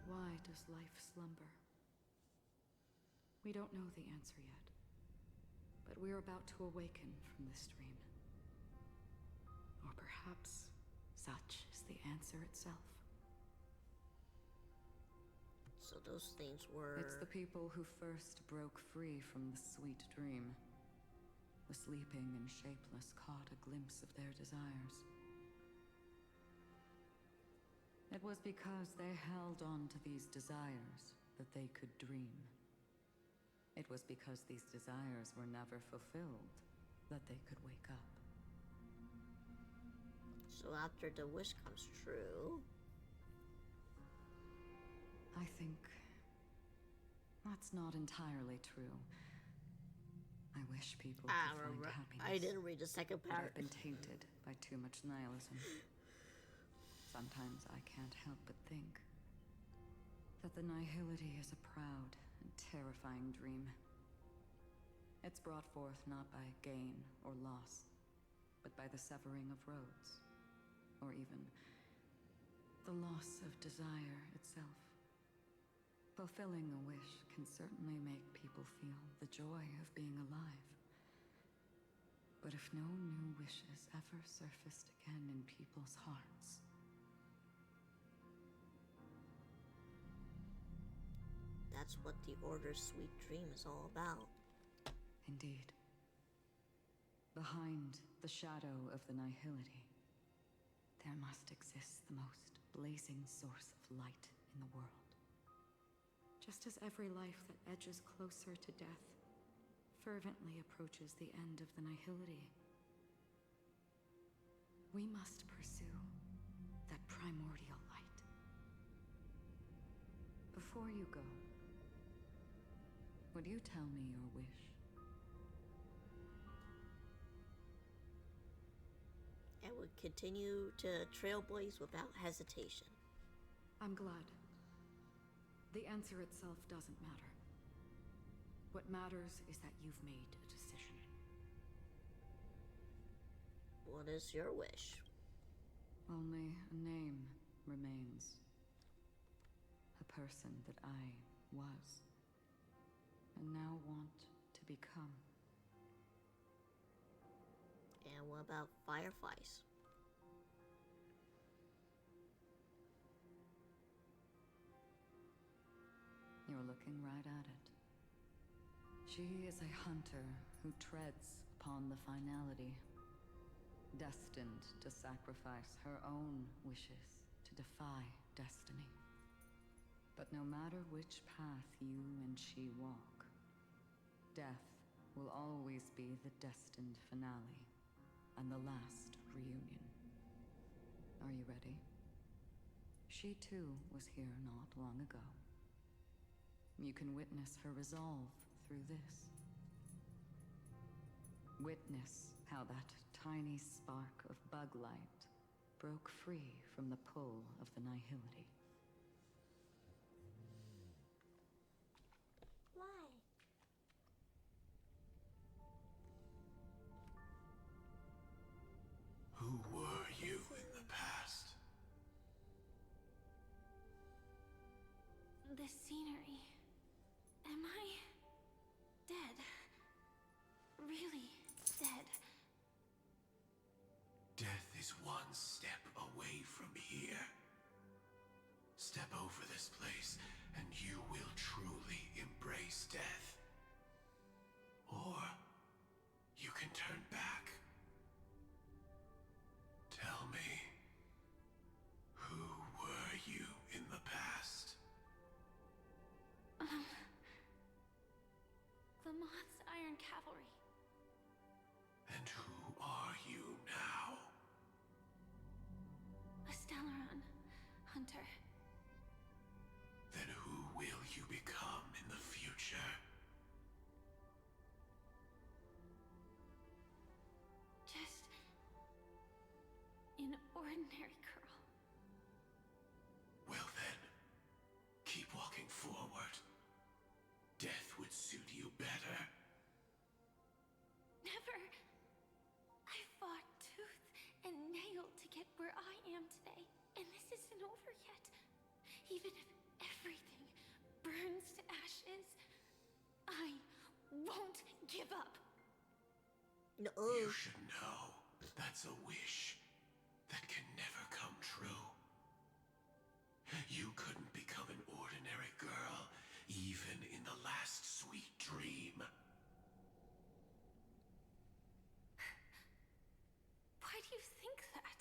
Why does life slumber? We don't know the answer yet, but we're about to awaken from this dream. Or perhaps such is the answer itself. So those things were... It's the people who first broke free from the sweet dream. The sleeping and shapeless caught a glimpse of their desires. It was because they held on to these desires that they could dream. It was because these desires were never fulfilled that they could wake up. So after the wish comes true... I think that's not entirely true. I wish people could find happiness. I didn't read the second part. I've been tainted by too much nihilism. Sometimes I can't help but think that the nihility is a proud and terrifying dream. It's brought forth not by gain or loss, but by the severing of roads, or even the loss of desire itself. Fulfilling a wish can certainly make people feel the joy of being alive. But if no new wishes ever surfaced again in people's hearts... That's what the Order's sweet dream is all about. Indeed. Behind the shadow of the nihility, there must exist the most blazing source of light in the world. Just as every life that edges closer to death fervently approaches the end of the nihility, we must pursue that primordial light. Before you go, would you tell me your wish? And would continue to trailblaze without hesitation. I'm glad. The answer itself doesn't matter. What matters is that you've made a decision. What is your wish? Only a name remains. A person that I was, and now want to become. And what about fireflies? You're looking right at it. She is a hunter who treads upon the finality, destined to sacrifice her own wishes to defy destiny. But no matter which path you and she walk, death will always be the destined finale and the last reunion. Are you ready? She too was here not long ago. You can witness her resolve through this. Witness how that tiny spark of bug light broke free from the pull of the nihility. Why? Who were you in the past? The scenery. Am I dead? Really dead? Death is one step away from here. Step over this place, and you will truly embrace death. Or you can turn back. Tell me, who were you in the past? The Moth's Iron Cavalry. And who are you now? A Stellaron hunter. Then who will you become in the future? Just an ordinary girl. Well then, keep walking forward. Death Even if everything burns to ashes, I won't give up. No. You should know that's a wish that can never come true. You couldn't become an ordinary girl, even in the last sweet dream. Why do you think that?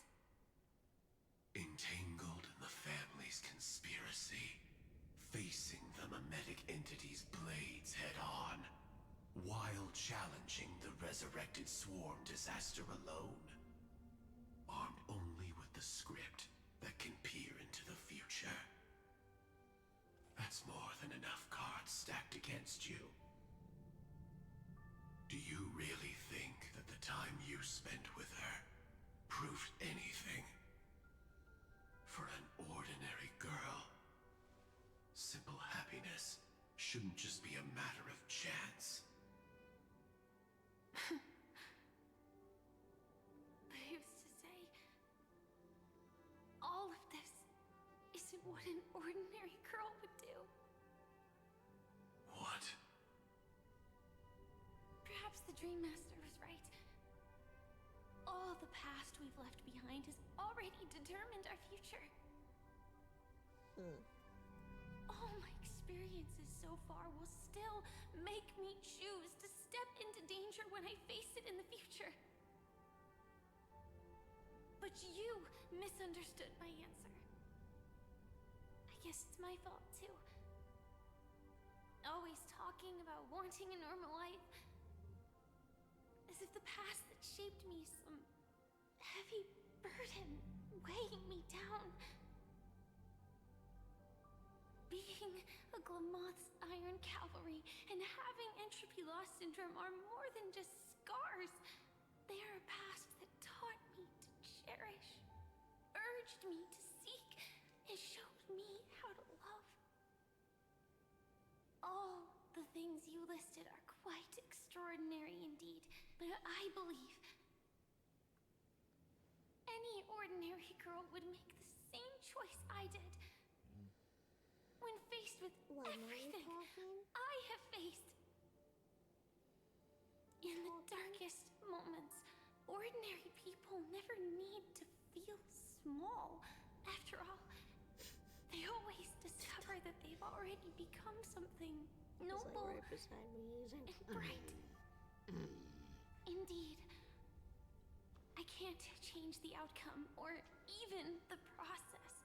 Entangled in the family's conspiracy, facing the mimetic entity's blades head-on, while challenging the resurrected swarm disaster alone, armed only with the script that can peer into the future. That's more than enough cards stacked against you. Do you really think that the time you spent with her proved anything? For an ordinary girl, simple happiness shouldn't just be a matter of chance. But who's to say all of this isn't what an ordinary girl would do? What? Perhaps the Dream Master was right. All the past we've left behind has already determined our future. All my experiences so far will still make me choose to step into danger when I face it in the future. But you misunderstood my answer. I guess it's my fault too. Always talking about wanting a normal life. As if the past that shaped me is some heavy burden weighing me down. Being a Glamoth's Iron Cavalry and having entropy loss syndrome are more than just scars. They are a past that taught me to cherish, urged me to seek, and showed me how to love. All the things you listed are quite extraordinary indeed, but I believe any ordinary girl would make the same choice I did. When faced with everything I have faced. In the darkest moments, ordinary people never need to feel small. After all, they always discover that they've already become something noble right beside me and bright. Indeed, I can't change the outcome or even the process.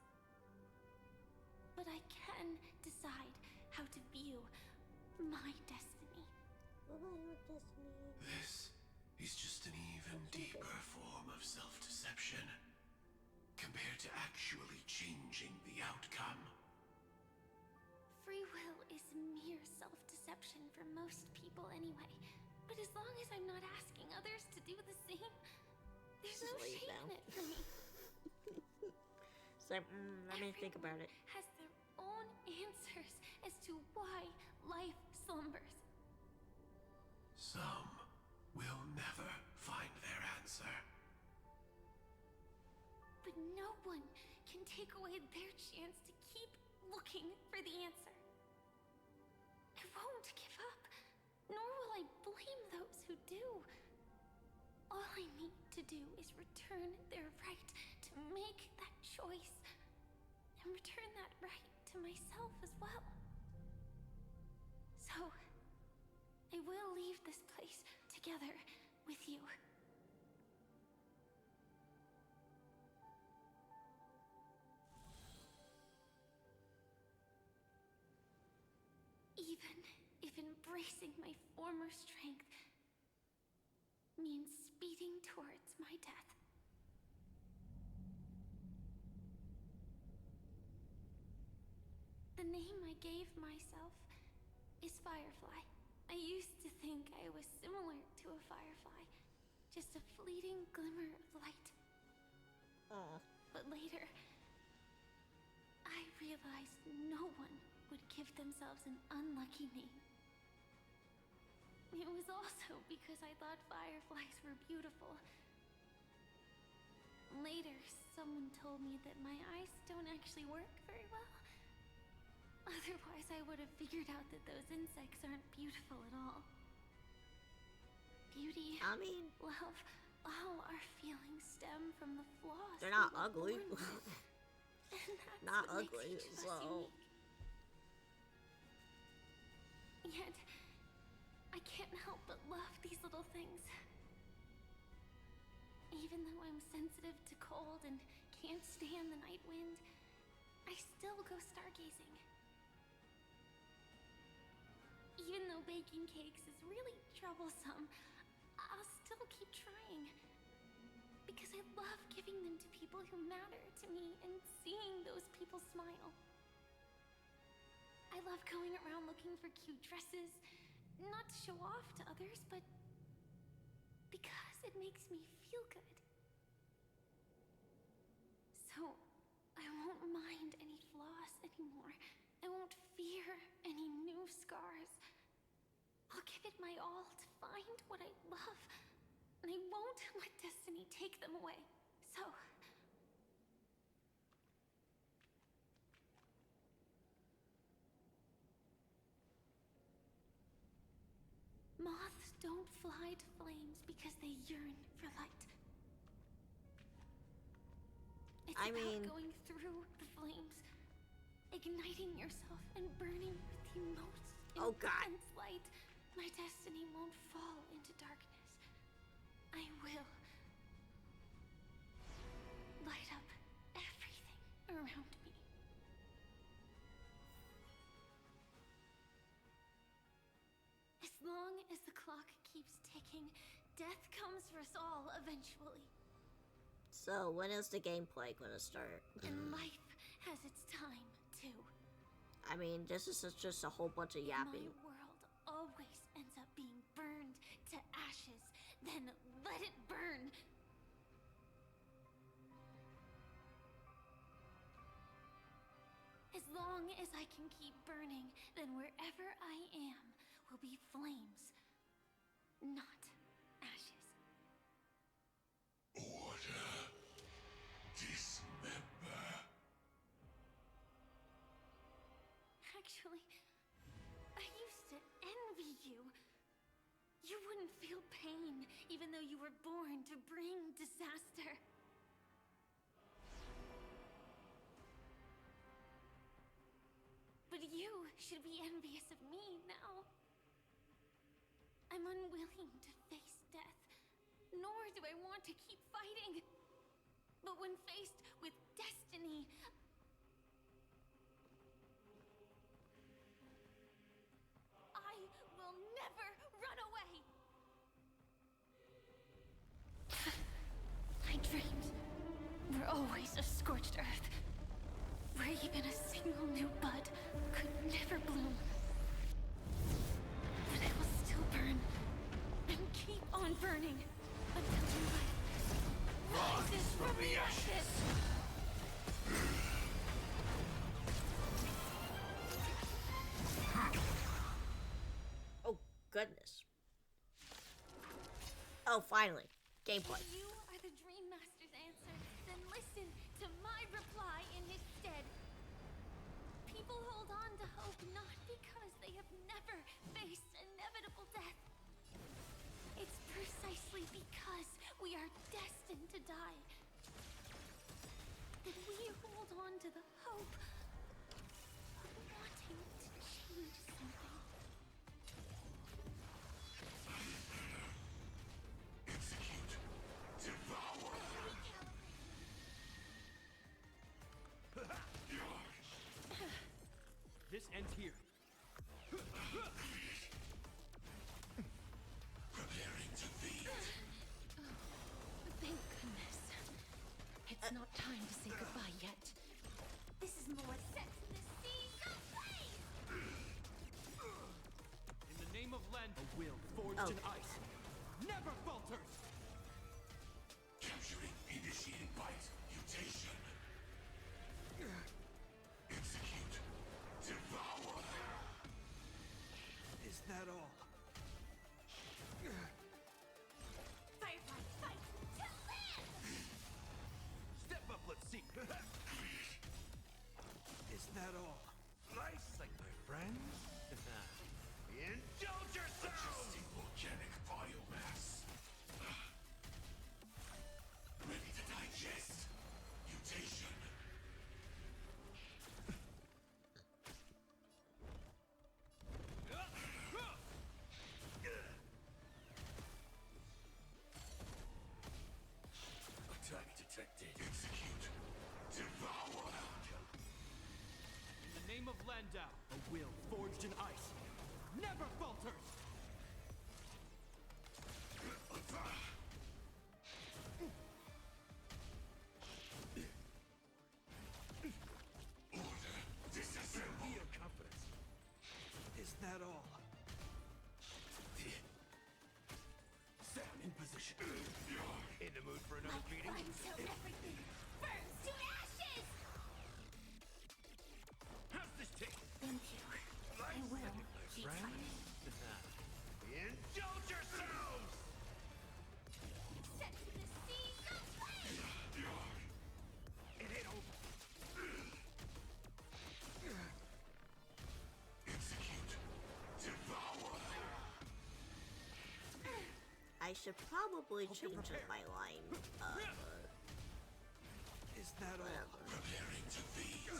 But I can decide how to view my destiny. This is just an even deeper form of self-deception, compared to actually changing the outcome. Free will is mere self-deception for most people anyway. But as long as I'm not asking others to do the same, there's no shame in it for me. So, let me think about it. Has their own answers as to why life slumbers. Some will never find their answer. But no one can take away their chance to keep looking for the answer. I won't give up, nor will I blame those who do. All I need to do is return their right to make that choice, and return that right to myself as well. So, I will leave this place together with you. Even if embracing my former strength means speeding towards my death. The name I gave myself is Firefly. I used to think I was similar to a firefly, just a fleeting glimmer of light. But later, I realized no one would give themselves an unlucky name. It was also because I thought fireflies were beautiful. Later, someone told me that my eyes don't actually work very well, Otherwise, I would have figured out that those insects aren't beautiful at all. Beauty, I mean, love, all our feelings stem from the flaws. they're not we were ugly. born with. And that's Not what ugly, makes each of us so. unique. Yet, I can't help but love these little things. Even though I'm sensitive to cold and can't stand the night wind, I still go stargazing. Even though baking cakes is really troublesome, I'll still keep trying. Because I love giving them to people who matter to me and seeing those people smile. I love going around looking for cute dresses, not to show off to others, but because it makes me feel good. So, I won't mind any flaws anymore. I won't fear any new scars. I'll give it my all to find what I love, and I won't let destiny take them away. So... Moths don't fly to flames because they yearn for light. It's about going through the flames, igniting yourself and burning with the most intense light. My destiny won't fall into darkness. I will light up everything around me. As long as the clock keeps ticking, death comes for us all eventually. So, when is the gameplay gonna start? And life has its time, too. I mean, this is just a whole bunch of yapping. My world always ends up being burned to ashes, then let it burn. As long as I can keep burning, then wherever I am will be flames, not ashes. Order. Dismember. Actually, I used to envy you. You wouldn't feel pain, even though you were born to bring disaster. But you should be envious of me now. I'm unwilling to face death, nor do I want to keep fighting. But when faced with destiny, I will never run away. My dreams were always a scorched earth, where even a single new bud could never bloom. But I will still burn, and keep on burning, until new life rises from the ashes. Oh, goodness. Oh, finally. Gameplay. If you are the Dream Master's answer, then listen to my reply in his stead. People hold on to hope not because they have never faced inevitable death. It's precisely because we are destined to die that we hold on to the hope of wanting to change something. Execute. Devour. This ends here. Preparing to feed. Thank goodness. It's not time to say goodbye yet. This is more Sex in the Sea. So please! In the name of Len, a will forged in ice never falters. Capturing. Initiating bite. Mutation. Execute. Devour. Is that all? Firefly, fight to live! Step up, let's see. Is that all? Nice detected. Execute. Devour. In the name of Landau, a will forged in ice never falters! Order. Disassemble. Your confidence. Is that all? Stand in position. In the mood for another beating? Until everything burns to ashes! How's this taste? Thank you. I will keep fighting. Indulge yourselves! Set to the seas of flame! It ain't over. Execute. Devour. I should probably change up my line. Is that all? Preparing to feed.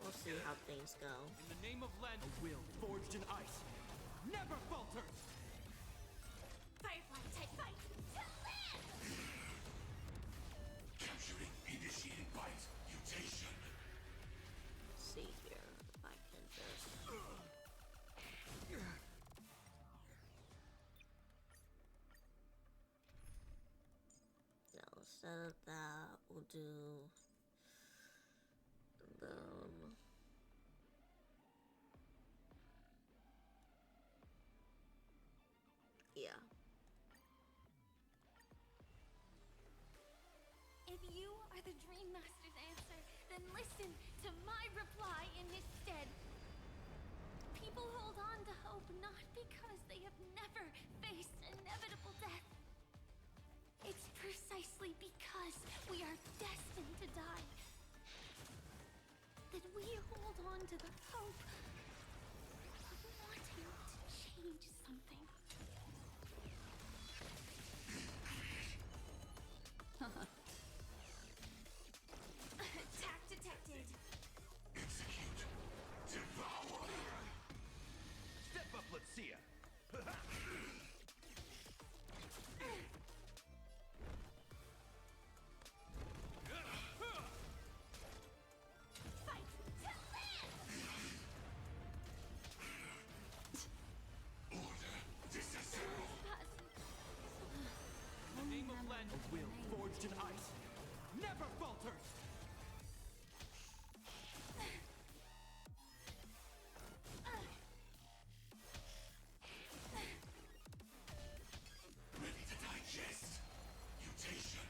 We'll see how things go. In the name of land, a will forged in ice never falters! Firefly type fight to live! Capturing initiated bite. Mutation. See here if I can just. No, instead of that, we'll do them. Yeah. If you are the Dream Master's answer, then listen to my reply in his stead. People hold on to hope not because they have never faced inevitable death. It's precisely because we are destined to die that we hold on to the hope of wanting to change something. Attack detected. Execute. Devour. Step up, let's see ya! Fight to live! Order. Disassemble. In the name of land, a will forged in ice never falters! Ready to digest. Mutation.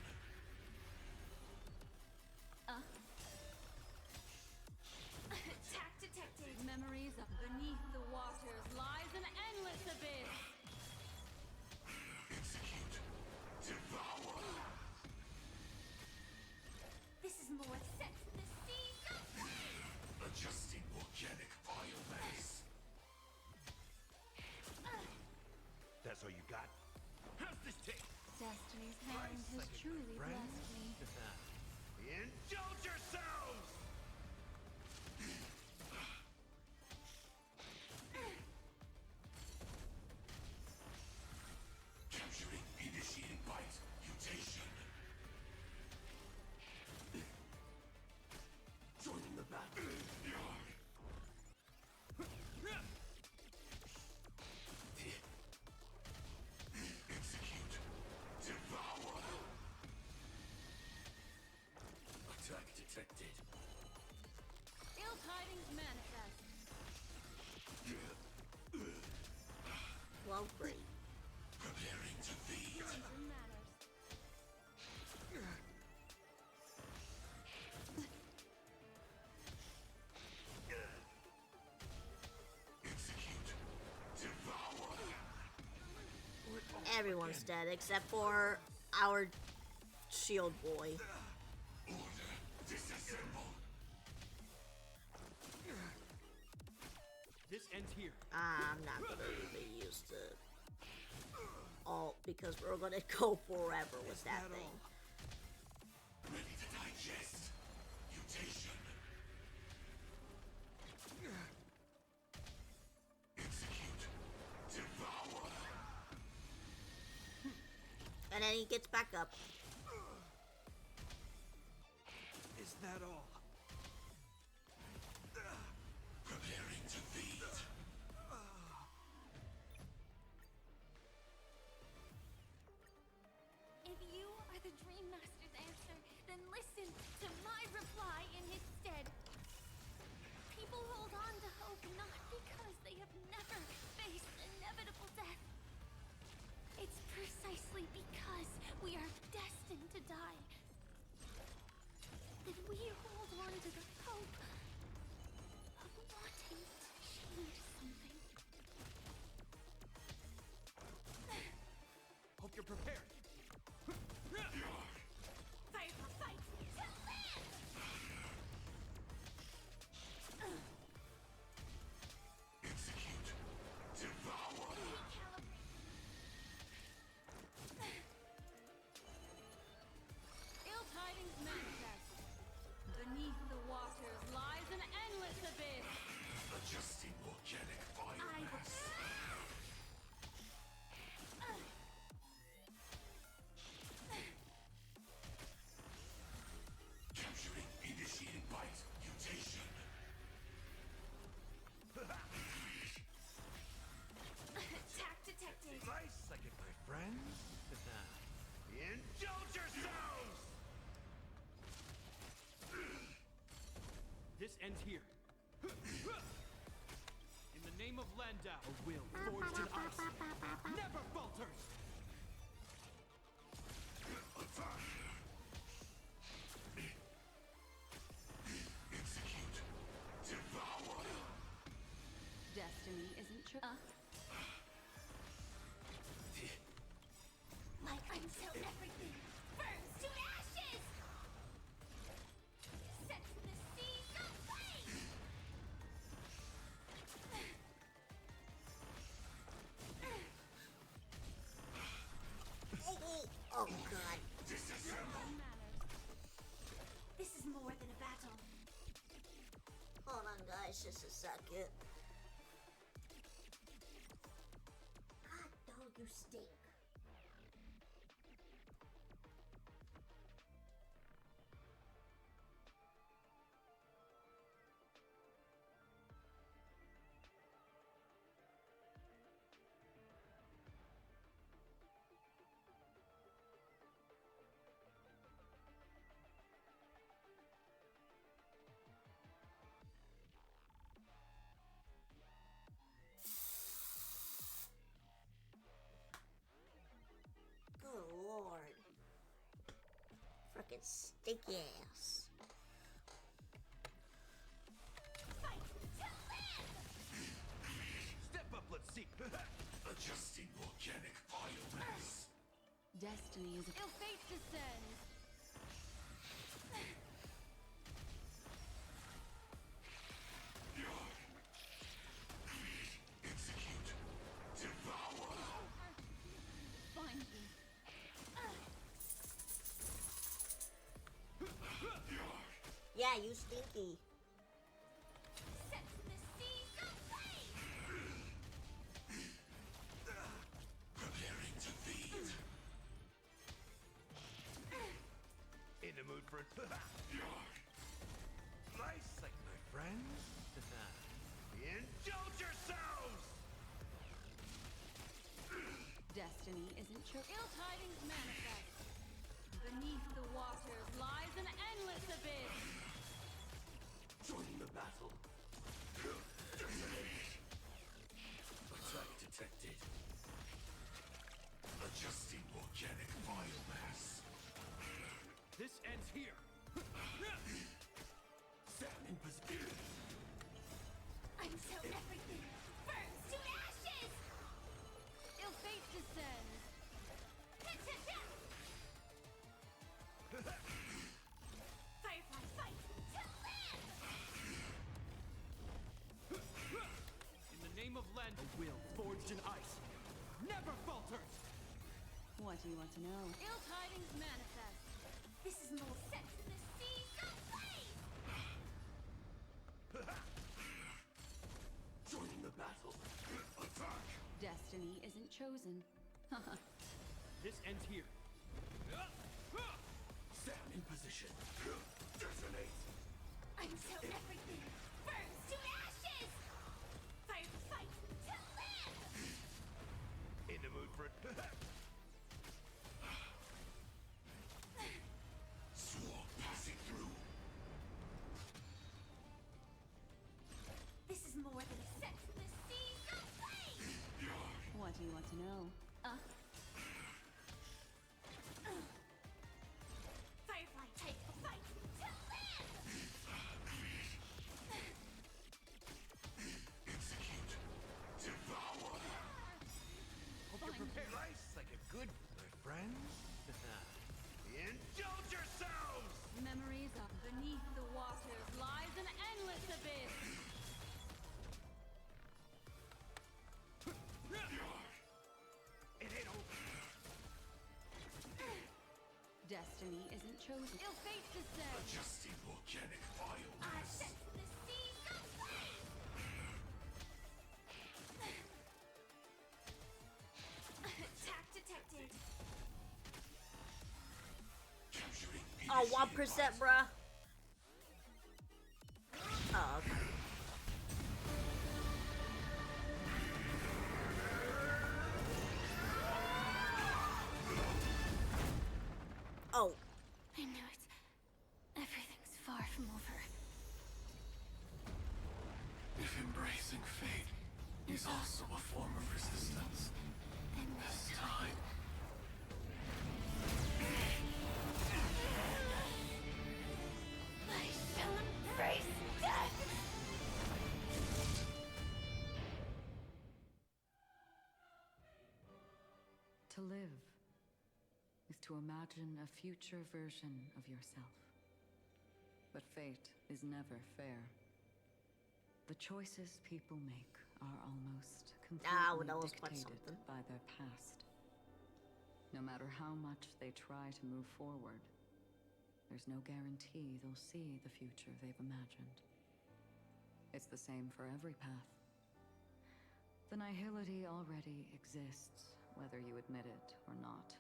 Attack detected. Memories of beneath the waters lies an endless abyss. Execute. Devour. This is more set to the seas of flame! Adjusting organic biomass. That's all you got? How's this taste? Destiny's hand has truly blessed me. Indulge yourselves! Capturing initiated bite. Mutation. Joining the battle. Execute. Devour. Attack detected. Ill tidings manifest. Well, great. Preparing to feed. Season matters. Execute. Devour. Everyone's dead except for our shield boy. Order. Disassemble. This ends here. I'm not gonna even use the alt because we're gonna go forever with that thing. Ready to digest. Mutation. Execute. Devour. And then he gets back up. Is that all? Preparing to feed. If you are the Dream Master's answer, then listen to my reply in his stead. People hold on to hope not because they have never faced inevitable death. It's precisely because we are destined to die that we hold on to the hope of wanting to change something. Hope you're prepared. Fight for fight to live! Execute. Devour. Ill tidings manifest. Beneath the waters lies an endless abyss. Adjusting organic biomass. Capturing initiating bite mutation. Attack detected. Nice second, my friends. Indulge yourselves! This ends here. In the name of Landau, a will forged in ice never falters. Execute. Devour. Destiny isn't true. Like until everything burns to ashes! Set to the seas of flame! Oh god. Disassemble. This is more than a battle. Hold on, guys, just a second. God, dog, you stink. Good lord. Frickin' sticky ass. Fight to live! Step up, let's see. Adjusting organic biomass. Destiny is ill fate descends. Execute. Devour. Find me. Yeah, you stinky. Set to the seas of flame! Preparing to feed. In the mood for nice sight, my friends. Indulge yourselves! Destiny isn't true. Ill tidings manifest. Beneath the waters lies an endless abyss. Joining the battle. Attack detected. Adjusting organic biomass. This ends here. Stand in position. Until everything burns to ashes! Ill fate descends. Firefly fight to live! In the name of Land, a will forged in ice never falters. What do you want to know? Ill tidings manifest. This is more set to the seas of flame! Joining the battle. Attack. Destiny isn't chosen. This ends here. mission. Detonate. Until everything burns to ashes! Firefight to live! In the mood for Swarm passing through. This is more than set the seas aflame! What do you want to know? Firefly take the fight to live! Execute. Devour. Hope you're prepared. Life's like a good friends. Indulge yourselves! Memories of beneath the waters lies an endless abyss. It ain't over. Destiny isn't chosen. Ill fate descends. Adjusting volcanic biomass. Set the seas aflame! Attack detected! Capturing Oh, 1%, bruh. Oh, okay. Oh. I knew it. Everything's far from over. If embracing fate is also a form of resistance, this time. I shall embrace death! To live is to imagine a future version of yourself. But fate is never fair. The choices people make are almost completely that was quite dictated something. by their past. No matter how much they try to move forward, there's no guarantee they'll see the future they've imagined. It's the same for every path. The nihility already exists, whether you admit it or not.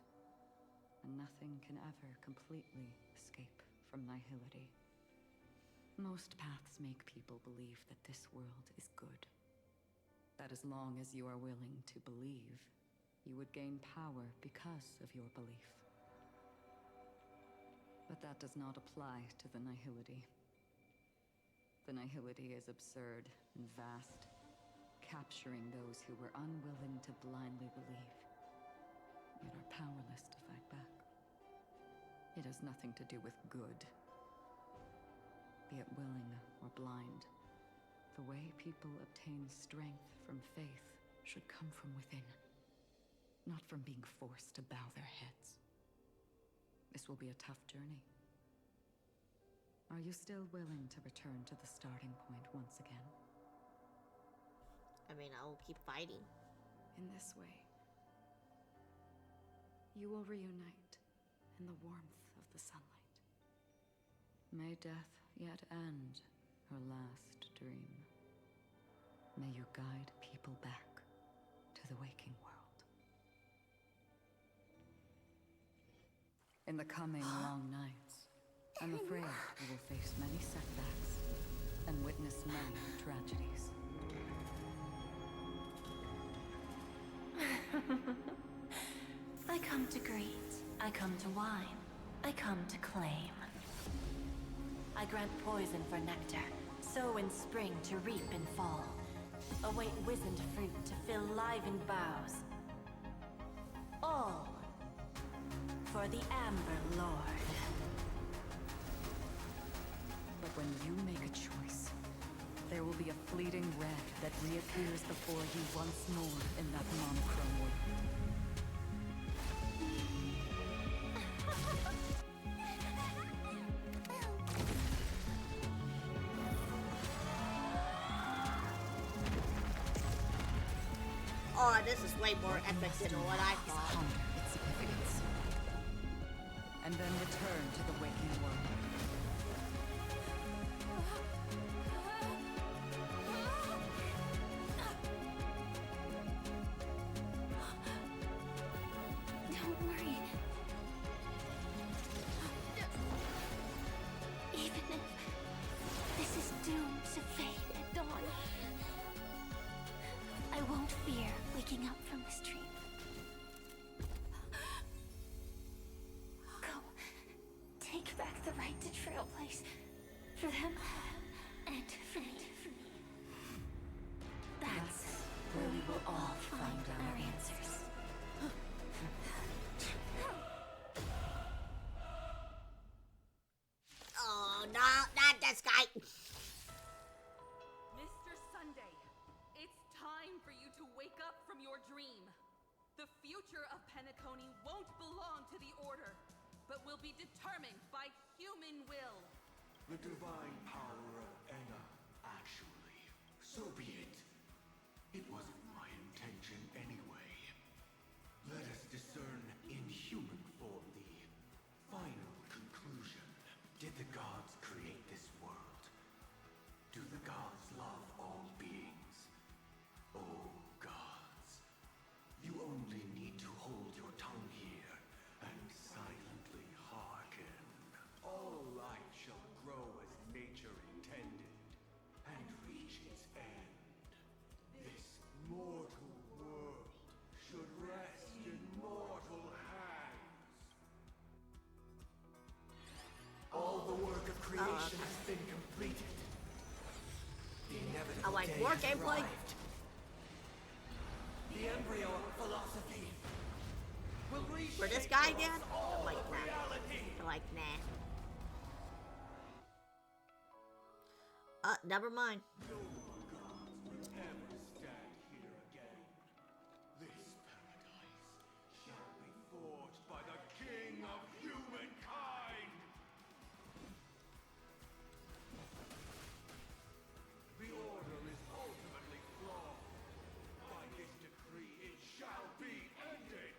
And nothing can ever completely escape from nihility. Most paths make people believe that this world is good. That as long as you are willing to believe, you would gain power because of your belief. But that does not apply to the nihility. The nihility is absurd and vast, capturing those who were unwilling to blindly believe, yet are powerless to fight back. It has nothing to do with good. Be it willing or blind, the way people obtain strength from faith should come from within, not from being forced to bow their heads. This will be a tough journey. Are you still willing to return to the starting point once again? I mean, I will keep fighting. In this way, you will reunite in the warmth of the sunlight. May death yet end her last dream. May you guide people back to the waking world. In the coming long nights, I'm afraid you will face many setbacks and witness many tragedies. I come to greet, I come to whine, I come to claim. I grant poison for nectar, sow in spring to reap in fall. Await wizened fruit to fill livened boughs. All for the Amber Lord. But when you make a choice, there will be a fleeting red that reappears before you once more in that monochrome world. Oh, this is way more epic than what I thought. Ponder its significance, and then return to the waking world. Don't worry. right to trailblaze for them and for me. That's where we will all find our answers. Oh, no, not this guy. Mr. Sunday, it's time for you to wake up from your dream. The future of Penacony won't belong to the Order, but will be determined by human will. The divine power of Enna, actually. So be it. It wasn't my intention anyway. Let us discern in human form the final conclusion. Did the gods create this world? Do the gods love all beings? Oh, gods. You only need to hold your tongue here and silently hearken. All life shall grow as nature intended and reach its end. This mortal world should rest in mortal hands. All the work of creation has been completed. The inevitable I like day more has gameplay. arrived. The embryo of philosophy will reshape For this guy again? all I'm like, of nah. reality. I'm like, nah. Never mind. No gods will ever stand here again. This paradise shall be forged by the king of humankind. The order is ultimately flawed. By this decree, it shall be ended.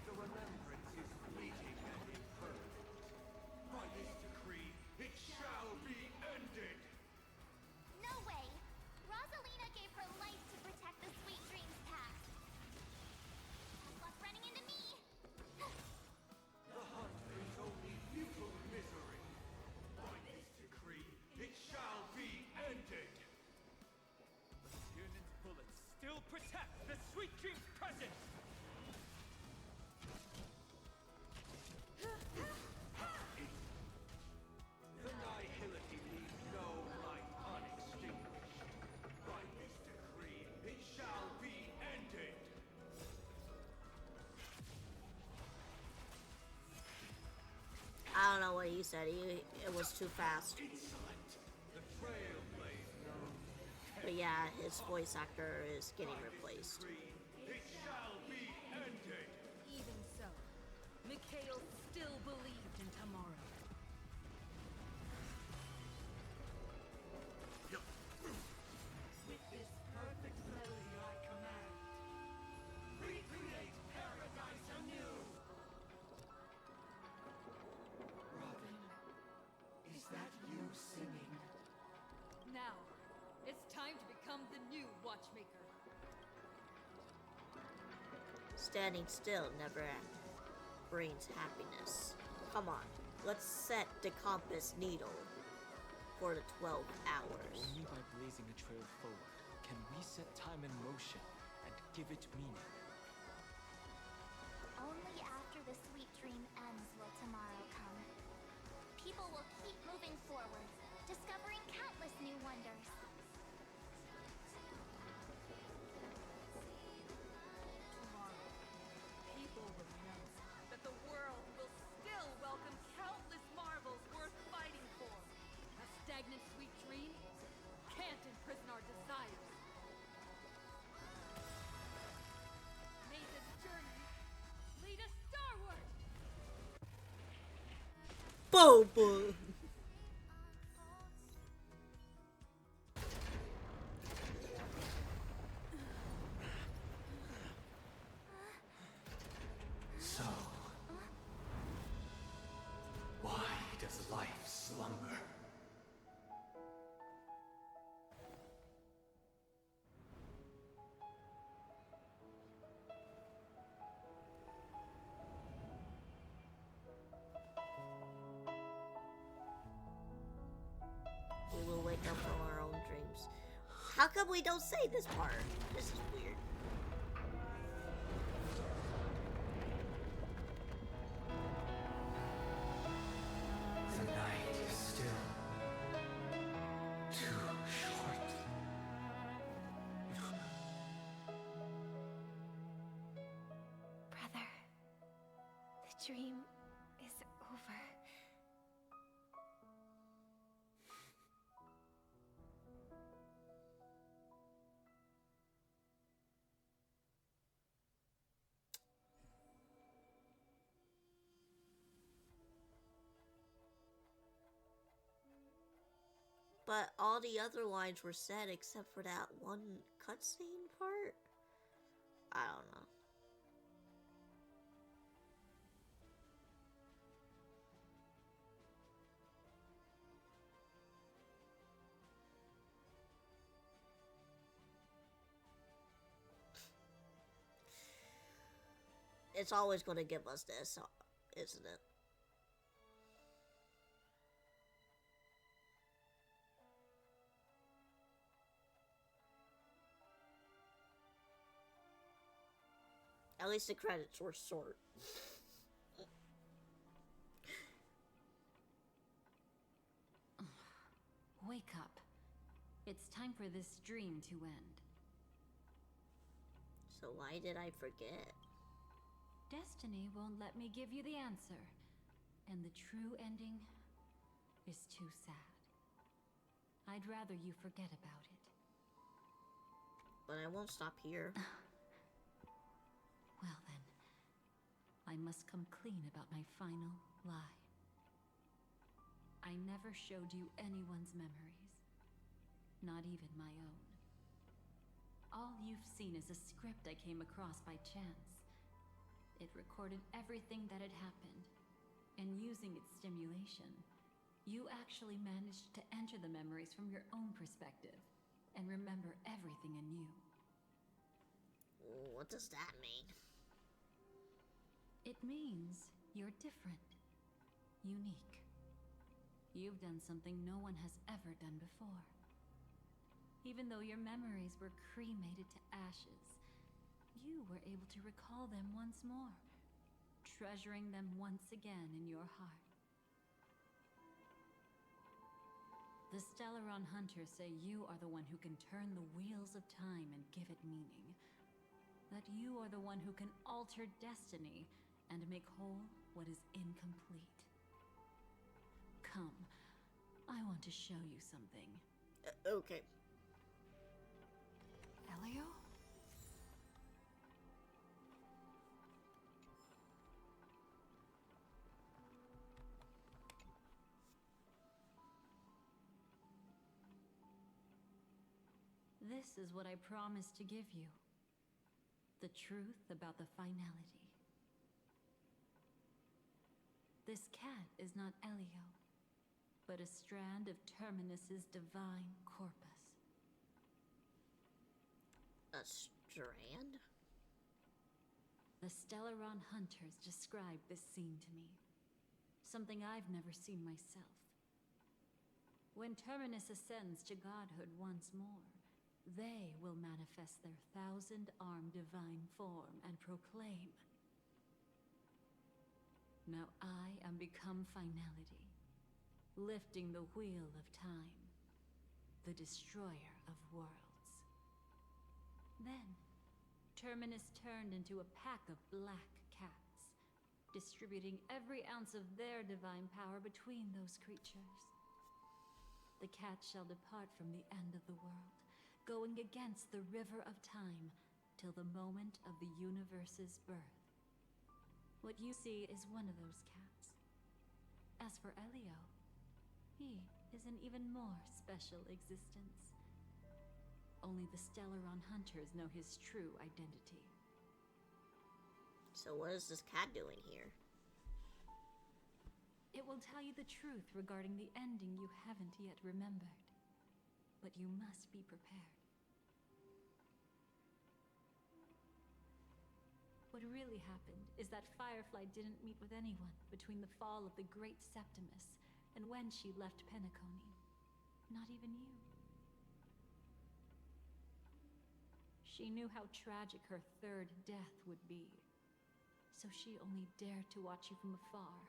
The remembrance is fleeting and impermanent. By this decree, it shall be ended. No way! Rosalina gave her life to protect the Sweet Dreams Pact. What's running into me? The hunt brings only futile misery. By this decree, it shall be ended. Tiernan's bullets still protect the Sweet Dreams presence! The nihility leaves no light unextinguished. By this decree, it shall be ended. I don't know what he said. It was too fast. Insolent. The trailblaze known. But yeah, his voice actor is getting replaced. It shall be ended. Even so, Mikhail still believed in tomorrow. With this perfect melody I command, recreate paradise anew. Robin, is that you singing? Now, it's time to become the new Watchmaker. Standing still never brings happiness. Come on, let's set the compass needle for the 12 hours. Only by blazing a trail forward can we set time in motion and give it meaning. Only after the sweet dream ends will tomorrow come. People will keep moving forward, discovering countless new wonders. Tomorrow, people will know that the world will still welcome countless marvels worth fighting for. A stagnant sweet dream can't imprison our desires. May this journey lead us starward! Boom! So, why does life slumber? We will wake up from our own dreams. How come we don't say this part? This is weird. dream is over. But all the other lines were said except for that one cutscene part? I don't know. It's always going to give us this, isn't it? At least the credits were short. Wake up. It's time for this dream to end. So why did I forget? Destiny won't let me give you the answer. And the true ending is too sad. I'd rather you forget about it. But I won't stop here. Well then, I must come clean about my final lie. I never showed you anyone's memories. Not even my own. All you've seen is a script I came across by chance. It recorded everything that had happened. And using its stimulation, you actually managed to enter the memories from your own perspective and remember everything anew. What does that mean? It means you're different, unique. You've done something no one has ever done before. Even though your memories were cremated to ashes, you were able to recall them once more, treasuring them once again in your heart. The Stellaron Hunters say you are the one who can turn the wheels of time and give it meaning. That you are the one who can alter destiny and make whole what is incomplete. Come, I want to show you something. Okay. Elio? This is what I promised to give you. The truth about the finality. This cat is not Elio, but a strand of Terminus's divine corpus. A strand? The Stellaron Hunters described this scene to me. Something I've never seen myself. When Terminus ascends to godhood once more, they will manifest their 1,000-armed divine form and proclaim, "Now I am become finality, lifting the wheel of time, the destroyer of worlds." Then, Terminus turned into a pack of black cats, distributing every ounce of their divine power between those creatures. The cats shall depart from the end of the world, going against the river of time till the moment of the universe's birth. What you see is one of those cats. As for Elio, he is an even more special existence. Only the Stellaron Hunters know his true identity. So what is this cat doing here? It will tell you the truth regarding the ending you haven't yet remembered. But you must be prepared. What really happened is that Firefly didn't meet with anyone between the fall of the Great Septimus and when she left Penacony. Not even you. She knew how tragic her third death would be. So she only dared to watch you from afar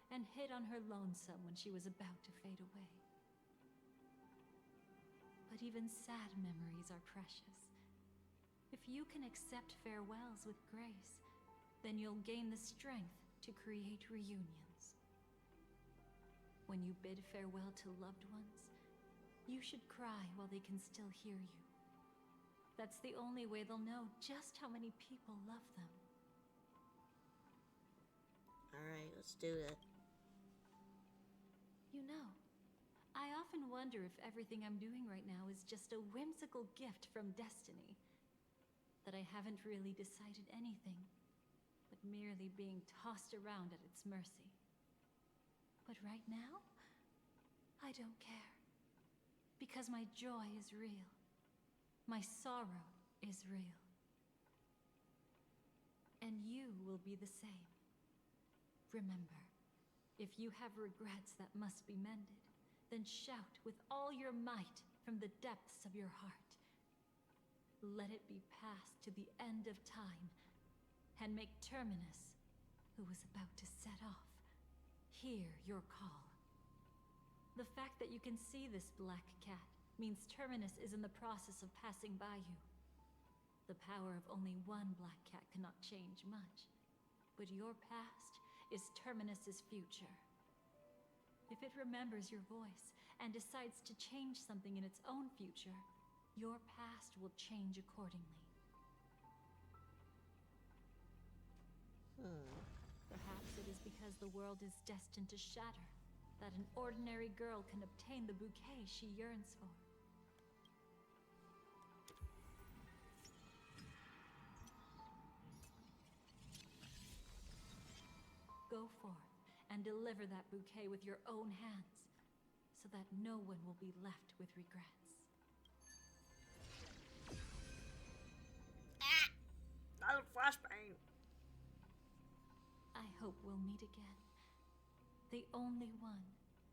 and hid on her lonesome when she was about to fade away. But even sad memories are precious. If you can accept farewells with grace, then you'll gain the strength to create reunions. When you bid farewell to loved ones, you should cry while they can still hear you. That's the only way they'll know just how many people love them. Alright, let's do it. You know, I often wonder if everything I'm doing right now is just a whimsical gift from destiny. That I haven't really decided anything, but merely being tossed around at its mercy. But right now, I don't care. Because my joy is real. My sorrow is real. And you will be the same. Remember, if you have regrets that must be mended, then shout with all your might from the depths of your heart. Let it be passed to the end of time, and make Terminus, who is about to set off, hear your call. The fact that you can see this black cat means Terminus is in the process of passing by you. The power of only one black cat cannot change much, but your past is Terminus's future. If it remembers your voice and decides to change something in its own future, your past will change accordingly. Perhaps it is because the world is destined to shatter that an ordinary girl can obtain the bouquet she yearns for. Go forth and deliver that bouquet with your own hands, so that no one will be left with regrets. Ah! Flashbang! I hope we'll meet again. The only one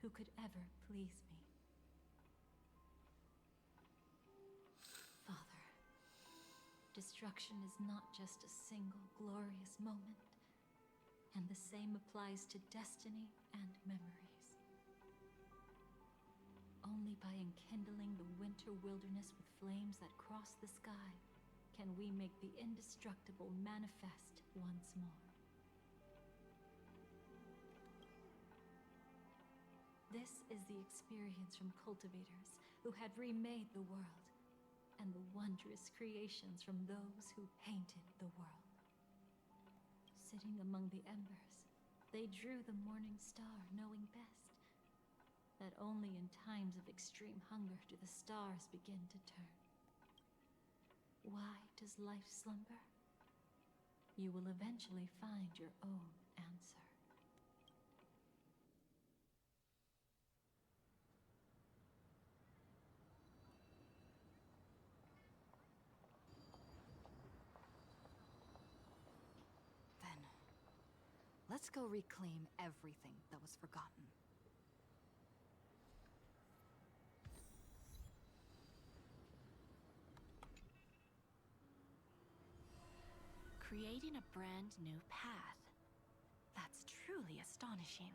who could ever please me. Father, destruction is not just a single glorious moment. And the same applies to destiny and memories. Only by enkindling the winter wilderness with flames that cross the sky can we make the indestructible manifest once more. This is the experience from cultivators who had remade the world, and the wondrous creations from those who painted the world. Sitting among the embers, they drew the morning star, knowing best that only in times of extreme hunger do the stars begin to turn. Why does life slumber? You will eventually find your own answer. Let's go reclaim everything that was forgotten. Creating a brand new path. That's truly astonishing.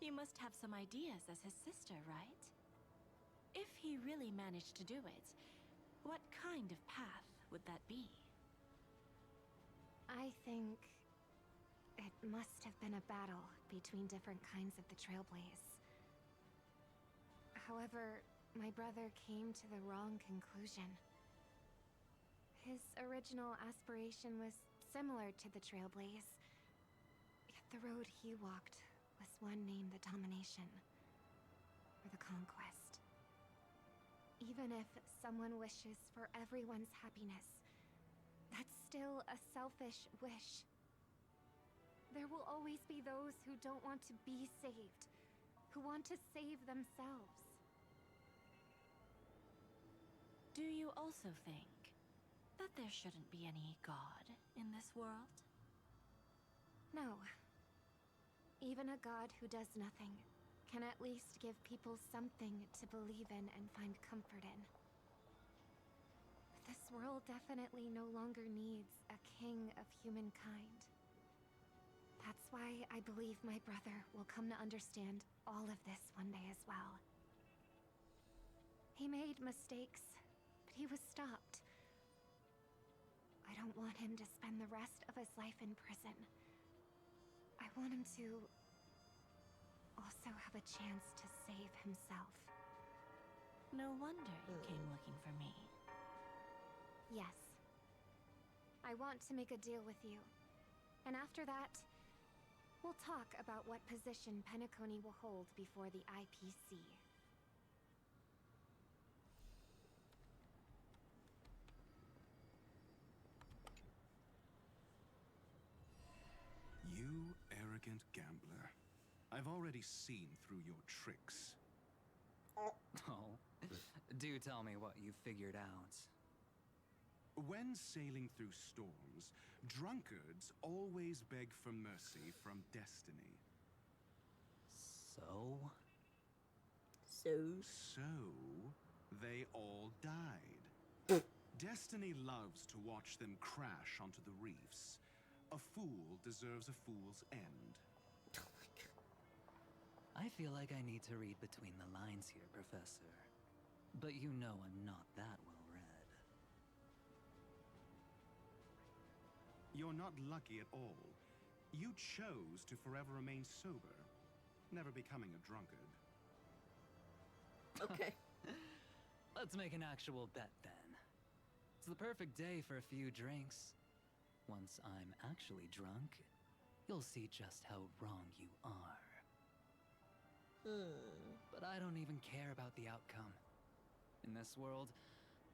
You must have some ideas as his sister, right? If he really managed to do it, what kind of path would that be? I think it must have been a battle between different kinds of the Trailblaze. However, my brother came to the wrong conclusion. His original aspiration was similar to the Trailblaze, yet the road he walked was one named the Domination, or the Conquest. Even if someone wishes for everyone's happiness, that's still a selfish wish. There will always be those who don't want to be saved, who want to save themselves. Do you also think that there shouldn't be any God in this world? No. Even a god who does nothing can at least give people something to believe in and find comfort in. But this world definitely no longer needs a king of humankind. That's why I believe my brother will come to understand all of this one day as well. He made mistakes, but he was stopped. I don't want him to spend the rest of his life in prison. want him to also have a chance to save himself. No wonder you came looking for me. Yes. I want to make a deal with you. And after that, we'll talk about what position Penacony will hold before the IPC. You arrogant gambler. I've already seen through your tricks. Oh, do tell me what you figured out. When sailing through storms, drunkards always beg for mercy from destiny. So? So, they all died. Destiny loves to watch them crash onto the reefs. A fool deserves a fool's end. I feel like I need to read between the lines here, Professor. But you know I'm not that well read. You're not lucky at all. You chose to forever remain sober, never becoming a drunkard. Okay. Let's make an actual bet then. It's the perfect day for a few drinks. Once I'm actually drunk, you'll see just how wrong you are. But I don't even care about the outcome. In this world,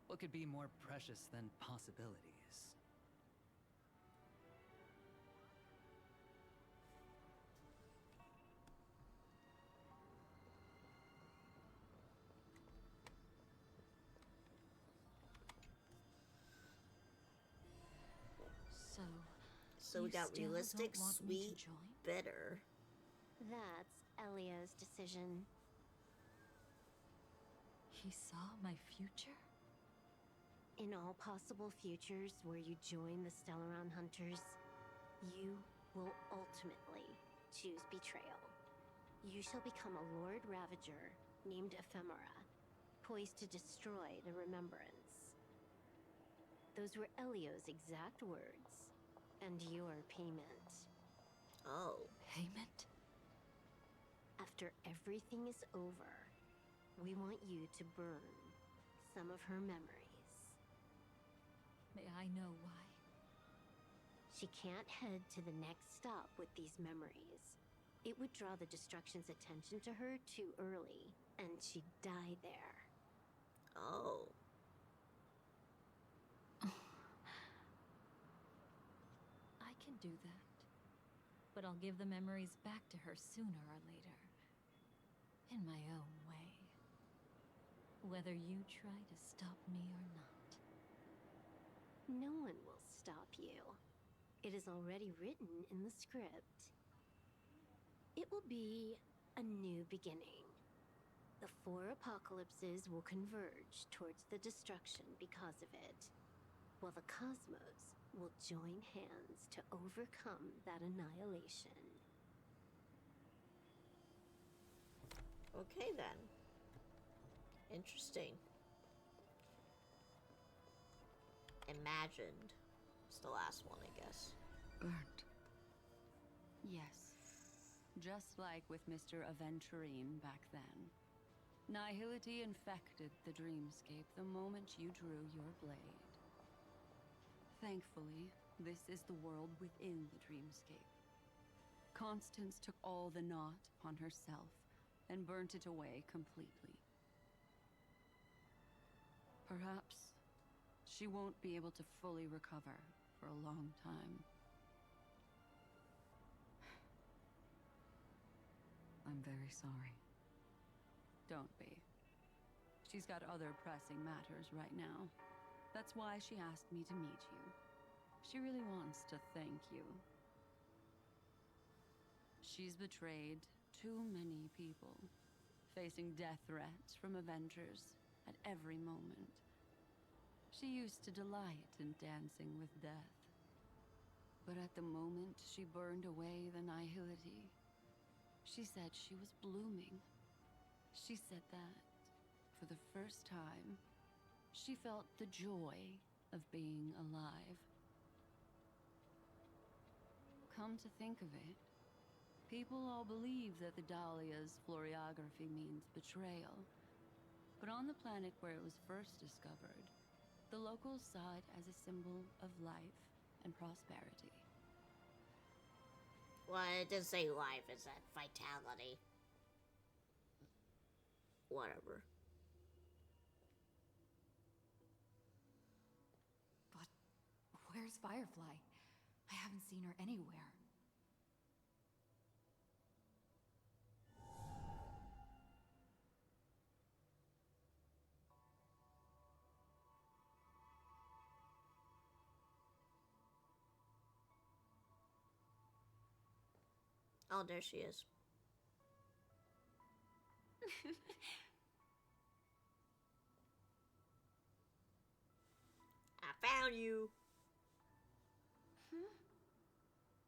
what could be more precious than possibilities? So we got realistic, sweet, bitter. That's Elia's decision. He saw my future? In all possible futures where you join the Stellaron Hunters, you will ultimately choose betrayal. You shall become a Lord Ravager named Ephemera, poised to destroy the Remembrance. Those were Elio's exact words, and your payment. Oh. Payment? After everything is over, we want you to burn some of her memories. May I know why? She can't head to the next stop with these memories. It would draw the Destruction's attention to her too early, and she'd die there. Oh. I can do that. But I'll give the memories back to her sooner or later. In my own way. Whether you try to stop me or not. No one will stop you. It is already written in the script. It will be a new beginning. The 4 apocalypses will converge towards the destruction because of it, while the cosmos will join hands to overcome that annihilation. Okay then. Interesting. Imagined. It's the last one, I guess. Burnt. Yes. Just like with Mr. Aventurine back then. Nihility infected the dreamscape the moment you drew your blade. Thankfully, this is the world within the dreamscape. Constance took all the knot upon herself and burnt it away completely. Perhaps she won't be able to fully recover for a long time. I'm very sorry. Don't be. She's got other pressing matters right now. That's why she asked me to meet you. She really wants to thank you. She's betrayed too many people, facing death threats from Avengers at every moment. She used to delight in dancing with death. But at the moment she burned away the nihility, she said she was blooming. She said that, for the first time, she felt the joy of being alive. Come to think of it, People all believe that the Dahlia's floriography means betrayal. But on the planet where it was first discovered, the locals saw it as a symbol of life and prosperity. Well, it didn't say life, it said vitality. Whatever. But where's Firefly? I haven't seen her anywhere. Oh, there she is. I found you.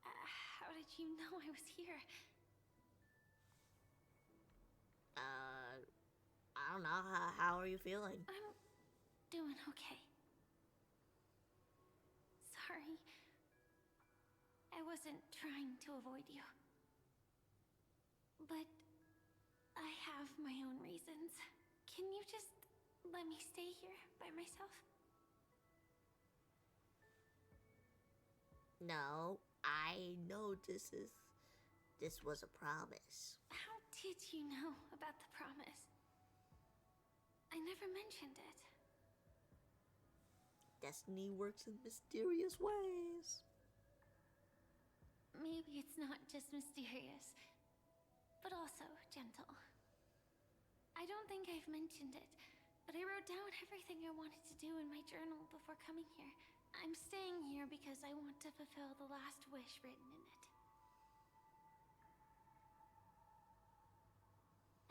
How did you know I was here? I don't know. How are you feeling? I'm doing okay. Sorry. I wasn't trying to avoid you. But I have my own reasons. Can you just let me stay here by myself? No, I know this was a promise. How did you know about the promise? I never mentioned it. Destiny works in mysterious ways. Maybe it's not just mysterious, but also gentle. I don't think I've mentioned it, but I wrote down everything I wanted to do in my journal before coming here. I'm staying here because I want to fulfill the last wish written in it.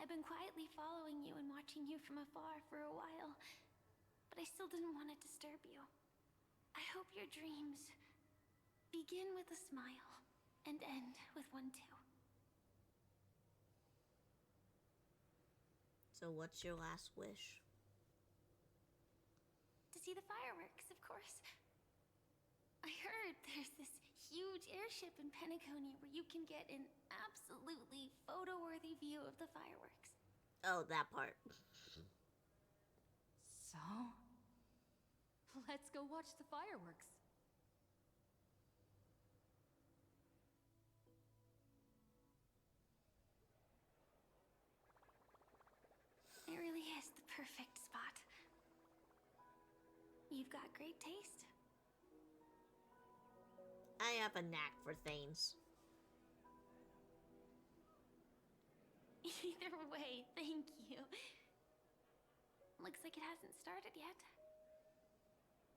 I've been quietly following you and watching you from afar for a while, but I still didn't want to disturb you. I hope your dreams begin with a smile and end with one too. So what's your last wish? To see the fireworks, of course. I heard there's this huge airship in Penacony where you can get an absolutely photo-worthy view of the fireworks. Oh, that part. So, let's go watch the fireworks. It really is the perfect spot. You've got great taste. I have a knack for things. Either way, thank you. Looks like it hasn't started yet.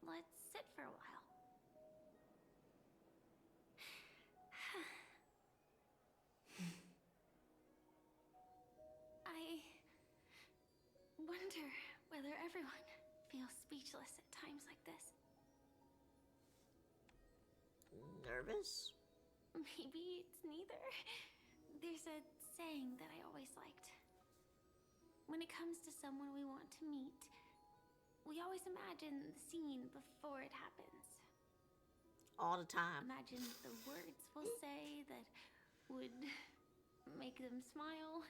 Let's sit for a while. I wonder whether everyone feels speechless at times like this. Nervous? Maybe it's neither. There's a saying that I always liked. When it comes to someone we want to meet, we always imagine the scene before it happens. All the time. Imagine the words we'll say that would make them smile.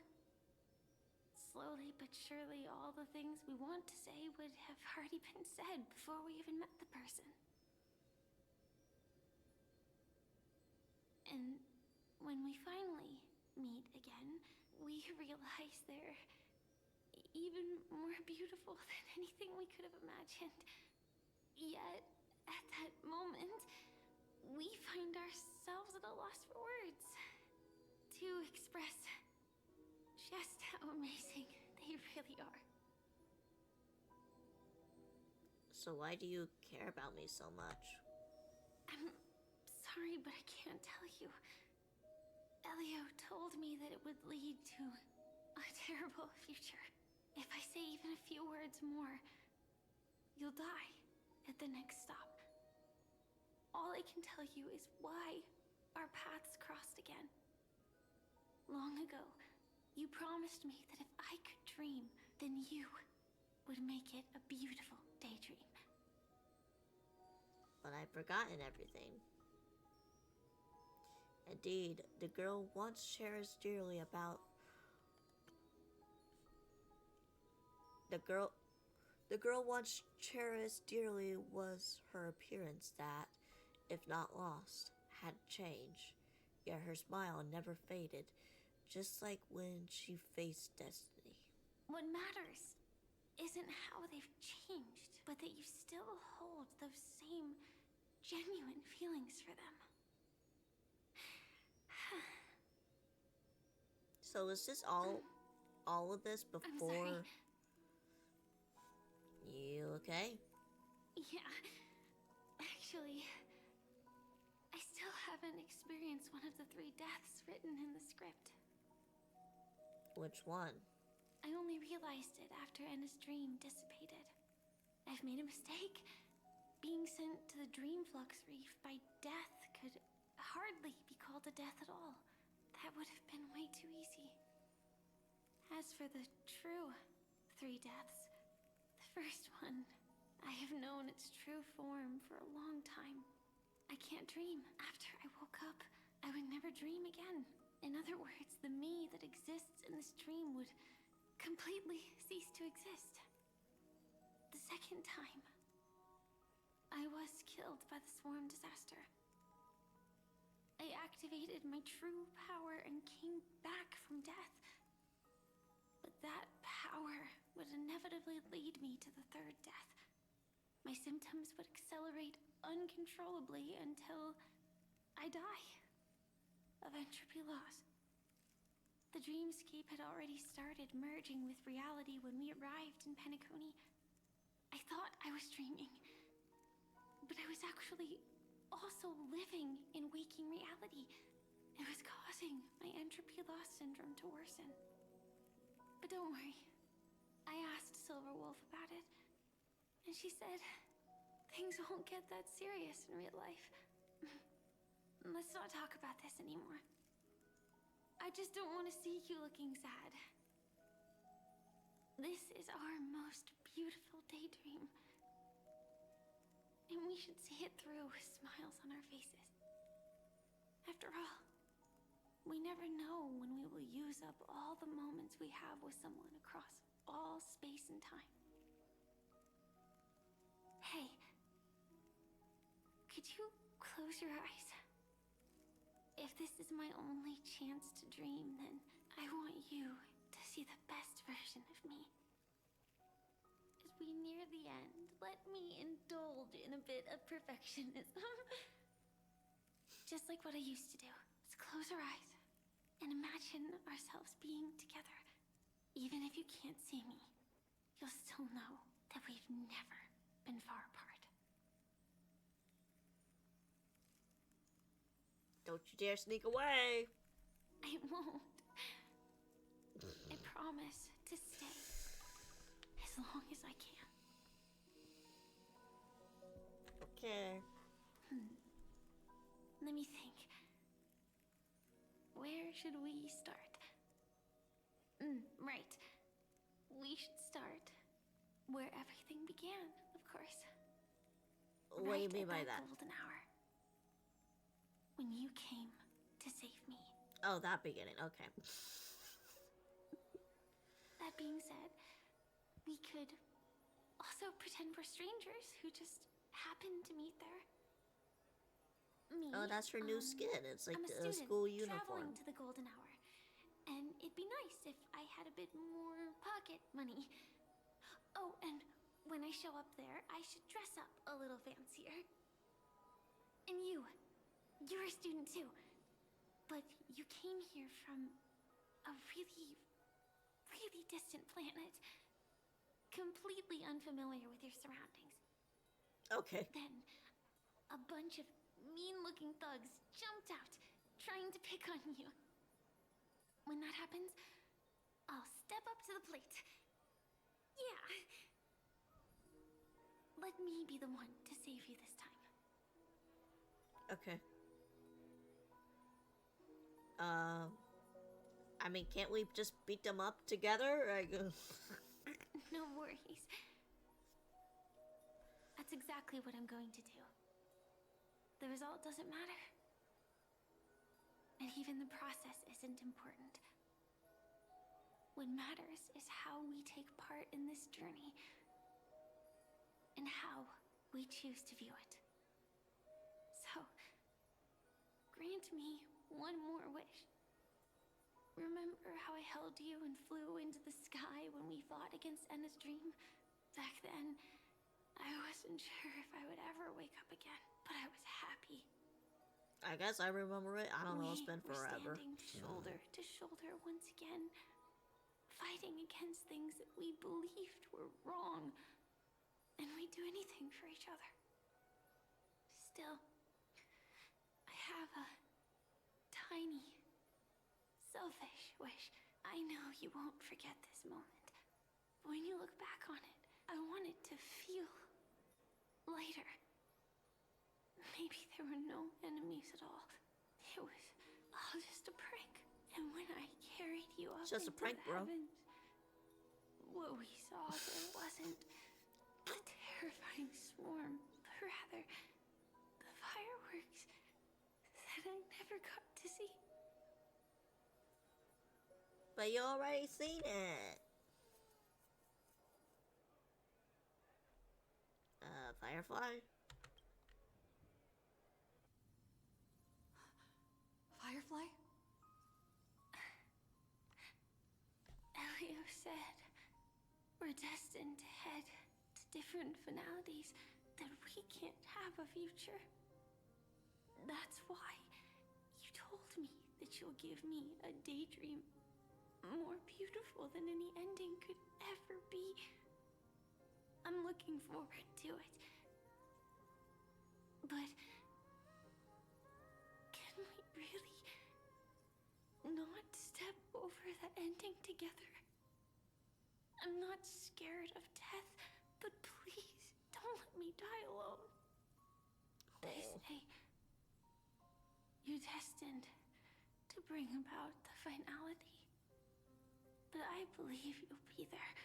Slowly but surely, all the things we want to say would have already been said before we even met the person. And when we finally meet again, we realize they're even more beautiful than anything we could have imagined. Yet, at that moment, we find ourselves at a loss for words to express just how amazing they really are. So why do you care about me so much? I'm sorry, but I can't tell you. Elio told me that it would lead to a terrible future. If I say even a few words more, you'll die at the next stop. All I can tell you is why our paths crossed again. Long ago, you promised me that if I could dream, then you would make it a beautiful daydream. But I've forgotten everything. Indeed, the girl once cherished dearly about the girl once cherished dearly was her appearance that, if not lost, had changed. Yet her smile never faded, just like when she faced destiny. What matters isn't how they've changed, but that you still hold those same genuine feelings for them. So is this all of this before? You okay? Yeah. Actually, I still haven't experienced one of the 3 deaths written in the script. Which one? I only realized it after Anna's dream dissipated. I've made a mistake. Being sent to the Dreamflux Reef by death could hardly be called a death at all. That would have been way too easy. As for the true 3 deaths, the first one, I have known its true form for a long time. I can't dream. After I woke up, I would never dream again. In other words, the me that exists in this dream would completely cease to exist. The second time, I was killed by the swarm disaster. I activated my true power and came back from death. But that power would inevitably lead me to the 3rd death. My symptoms would accelerate uncontrollably until I die of entropy loss. The dreamscape had already started merging with reality when we arrived in Penacony. I thought I was dreaming, but I was actually also living in waking reality. It was causing my entropy loss syndrome to worsen. But don't worry. I asked Silverwolf about it, and she said things won't get that serious in real life. Let's not talk about this anymore. I just don't want to see you looking sad. This is our most beautiful daydream. And we should see it through with smiles on our faces. After all, we never know when we will use up all the moments we have with someone across all space and time. Hey, could you close your eyes? If this is my only chance to dream, then I want you to see the best version of me. As we near the end, let me indulge in a bit of perfectionism. Just like what I used to do. Let's close our eyes and imagine ourselves being together. Even if you can't see me, you'll still know that we've never been far apart. Don't you dare sneak away! I won't. I promise to stay as long as I can. Okay. Let me think. Where should we start? Right. We should start where everything began, of course. What do you mean by at that? Golden hour. When you came to save me. Oh, that beginning. Okay. That being said, we could also pretend we're strangers who just happened to meet there. Me, Oh, that's her new skin. It's like I'm a the student school uniform. traveling to the Golden Hour, and it'd be nice if I had a bit more pocket money. Oh, and when I show up there, I should dress up a little fancier. And you're a student too, but you came here from a really, really distant planet, completely unfamiliar with your surroundings. Okay. Then, a bunch of mean-looking thugs jumped out, trying to pick on you. When that happens, I'll step up to the plate. Yeah. Let me be the one to save you this time. Okay. I mean, can't we just beat them up together? No worries. That's exactly what I'm going to do. The result doesn't matter. And even the process isn't important. What matters is how we take part in this journey. And how we choose to view it. So, grant me one more wish. Remember how I held you and flew into the sky when we fought against Enna's dream? Back then, I wasn't sure if I would ever wake up again, but I was happy. I guess I remember it. I don't know, it's been forever. Standing shoulder to shoulder once again, fighting against things that we believed were wrong, and we'd do anything for each other. Still, I have a tiny, selfish wish. I know you won't forget this moment, but when you look back on it, I want it to feel lighter. Maybe there were no enemies at all. It was all just a prank. And when I carried you up just into a prank, the bro. heavens, what we saw there wasn't a terrifying swarm, but rather the fireworks that I never got to see. But you already seen it. Firefly? Firefly? Elio said we're destined to head to different finalities, that we can't have a future. That's why you told me that you'll give me a daydream more beautiful than any ending could ever be. I'm looking forward to it. But can we really not step over the ending together? I'm not scared of death, but please don't let me die alone. They say you're destined to bring about the finality. But I believe you'll be there.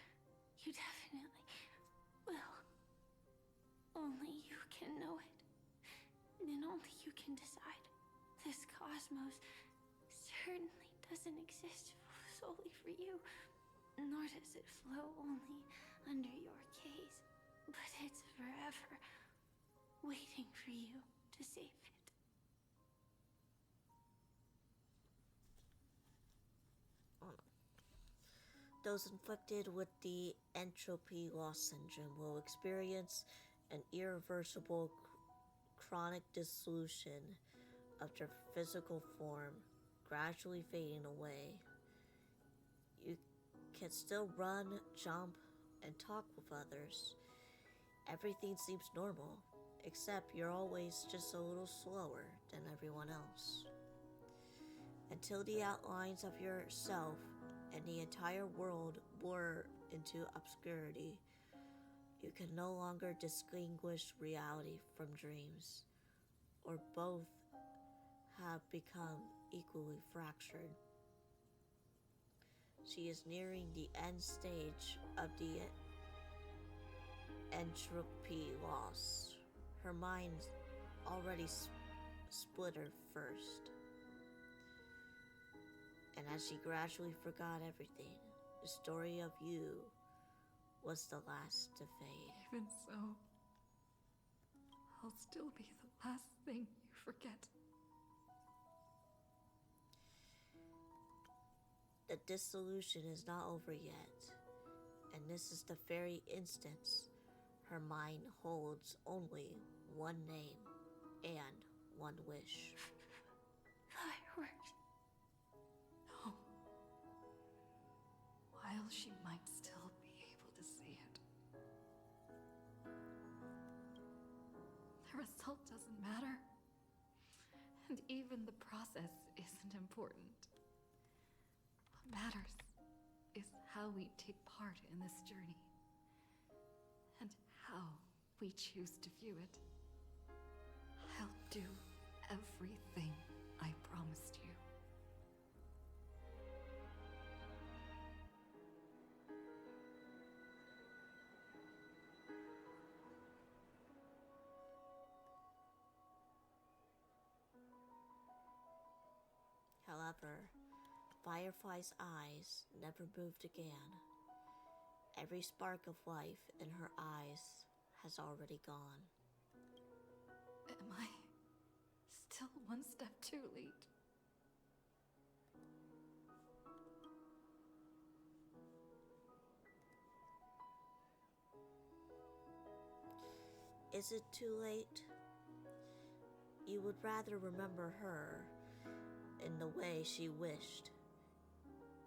You definitely will. Only you can know it. And only you can decide. This cosmos certainly doesn't exist solely for you. Nor does it flow only under your gaze. But it's forever waiting for you to save it. Those inflicted with the entropy loss syndrome will experience an irreversible chronic dissolution of their physical form, gradually fading away. You can still run, jump, and talk with others. Everything seems normal, except you're always just a little slower than everyone else. Until the outlines of yourself and the entire world blur into obscurity, you can no longer distinguish reality from dreams, or both have become equally fractured. She is nearing the end stage of the entropy loss. Her mind already split her first. And as she gradually forgot everything, the story of you was the last to fade. Even so, I'll still be the last thing you forget. The dissolution is not over yet, and this is the very instance her mind holds only one name and one wish. Fireworks. No. While she might still be able to see it, the result doesn't matter. And even the process isn't important. What matters is how we take part in this journey, and how we choose to view it. I'll do everything I promised you. However, Firefly's eyes never moved again. Every spark of life in her eyes has already gone. Am I still one step too late? Is it too late? You would rather remember her in the way she wished,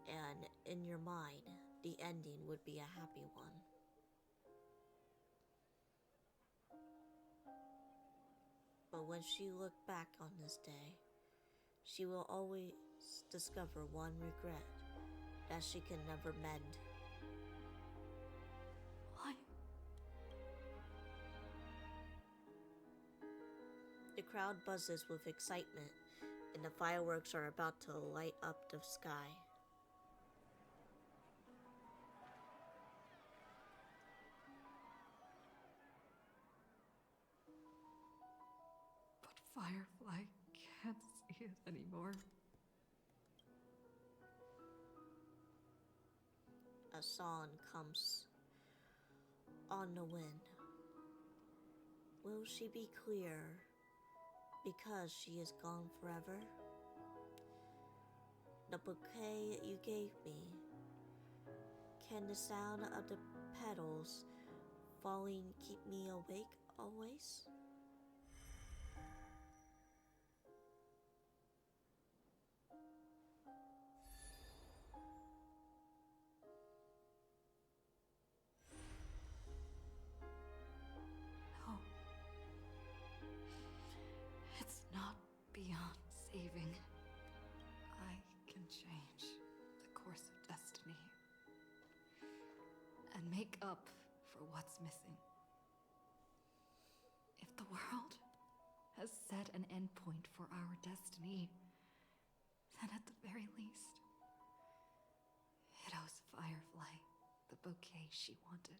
and in your mind, the ending would be a happy one. But when she looked back on this day, she will always discover one regret that she can never mend. Why? The crowd buzzes with excitement, and the fireworks are about to light up the sky. But Firefly can't see it anymore. A song comes on the wind. Will she be clear because she is gone forever? The bouquet you gave me, can the sound of the petals falling keep me awake always? No. It's not beyond saving. I can change the course of destiny and make up for what's missing. If the world has set an endpoint for our destiny, then at the very least, it owes Firefly the bouquet she wanted.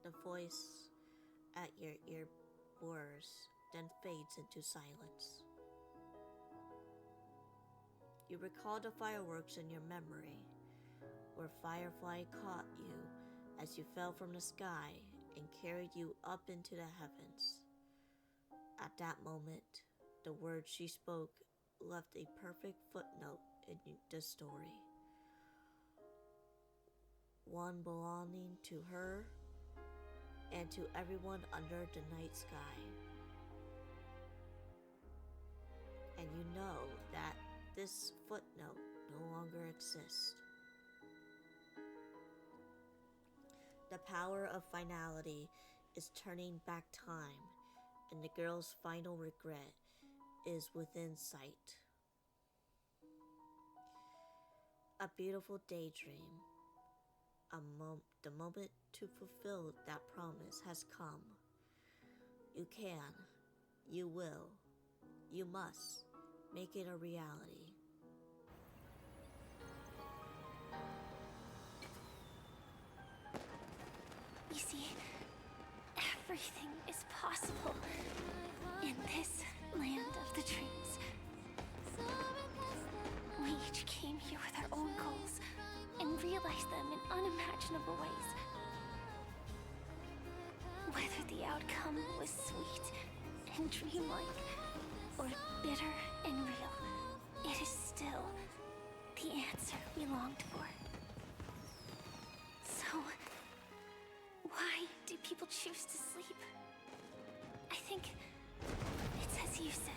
The voice at your ear whirs, then fades into silence. You recall the fireworks in your memory, where Firefly caught you as you fell from the sky and carried you up into the heavens. At that moment, the words she spoke left a perfect footnote in the story. One belonging to her and to everyone under the night sky. And you know that this footnote no longer exists. The power of finality is turning back time, and the girl's final regret is within sight. A beautiful daydream. The moment to fulfill that promise has come. You can, you will, you must make it a reality. You see, everything is possible in this land of the dreams. We each came here with our own goals and realized them in unimaginable ways. Whether the outcome was sweet and dreamlike, or bitter and real, it is still the answer we longed for. So, why do people choose to sleep? I think it's as you said.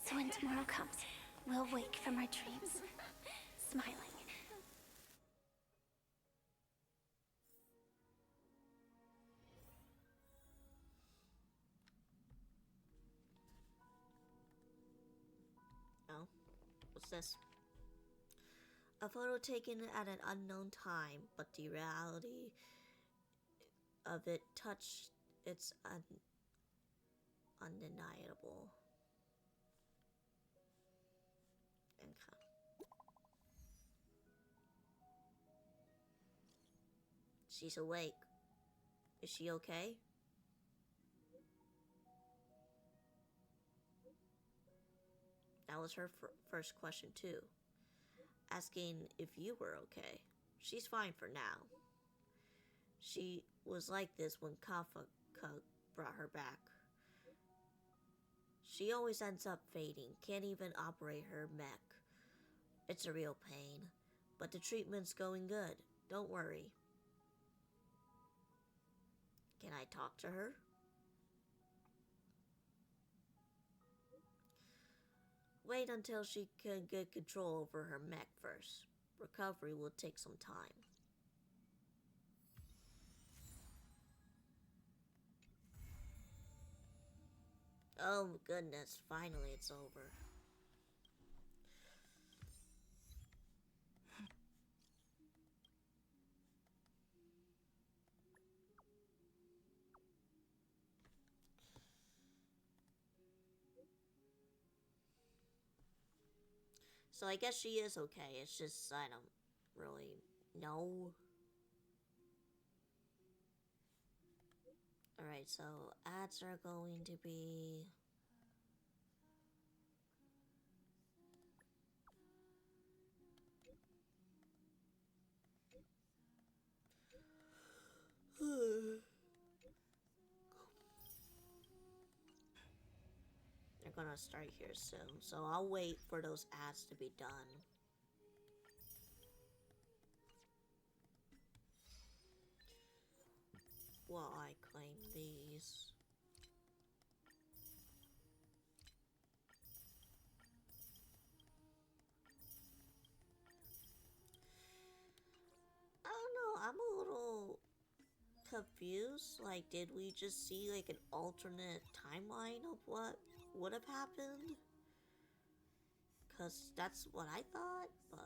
So when tomorrow comes, we'll wake from our dreams, smiling. What's this? A photo taken at an unknown time, but the reality of it touched its undeniable. Okay. She's awake. Is she okay? That was her first question too. Asking if you were okay. She's fine for now. She was like this when Kafka brought her back. She always ends up fading, can't even operate her mech. It's a real pain, but the treatment's going good. Don't worry. Can I talk to her? Wait until she can get control over her mech first. Recovery will take some time. Oh goodness, finally it's over. So I guess she is okay. It's just I don't really know. Alright, so ads are going to be... They're gonna start here soon, so I'll wait for those ads to be done. While I claim these. I don't know, I'm a little confused. Like, did we just see like an alternate timeline of what would have happened? Cause that's what I thought, but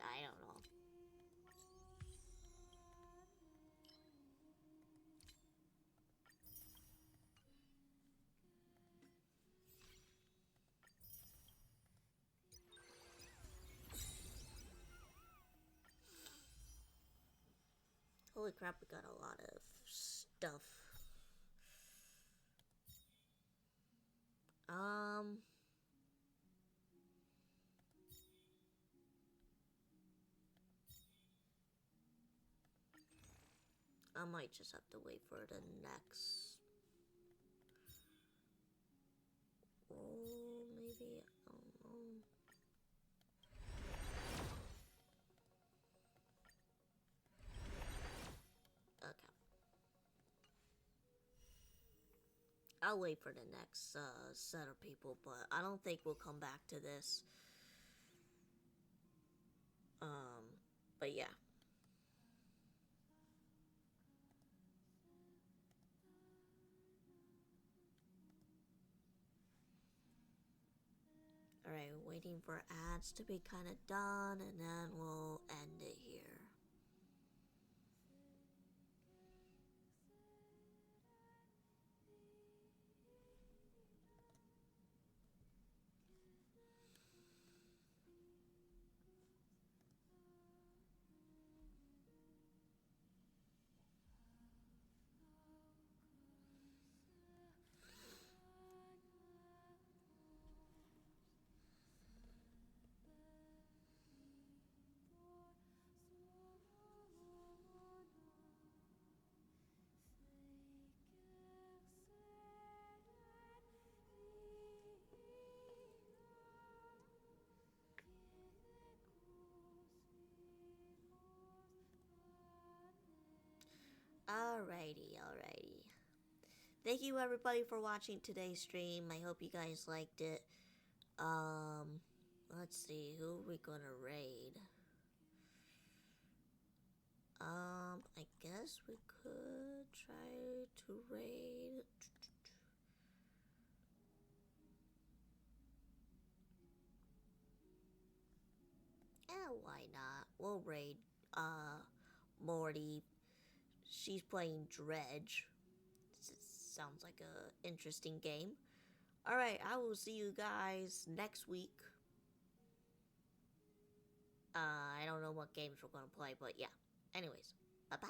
I don't know. Holy crap, we got a lot of stuff. I might just have to wait for the next. Oh, maybe. I don't know. Okay. I'll wait for the next set of people, but I don't think we'll come back to this. But yeah. Alright, waiting for ads to be kind of done, and then we'll end it here. Alrighty. Thank you everybody for watching today's stream. I hope you guys liked it. Let's see, who are we gonna raid? I guess we could try to raid. Why not? We'll raid, Morty. She's playing Dredge. Sounds like a interesting game. Alright, I will see you guys next week. I don't know what games we're gonna play, but yeah. Anyways, bye-bye.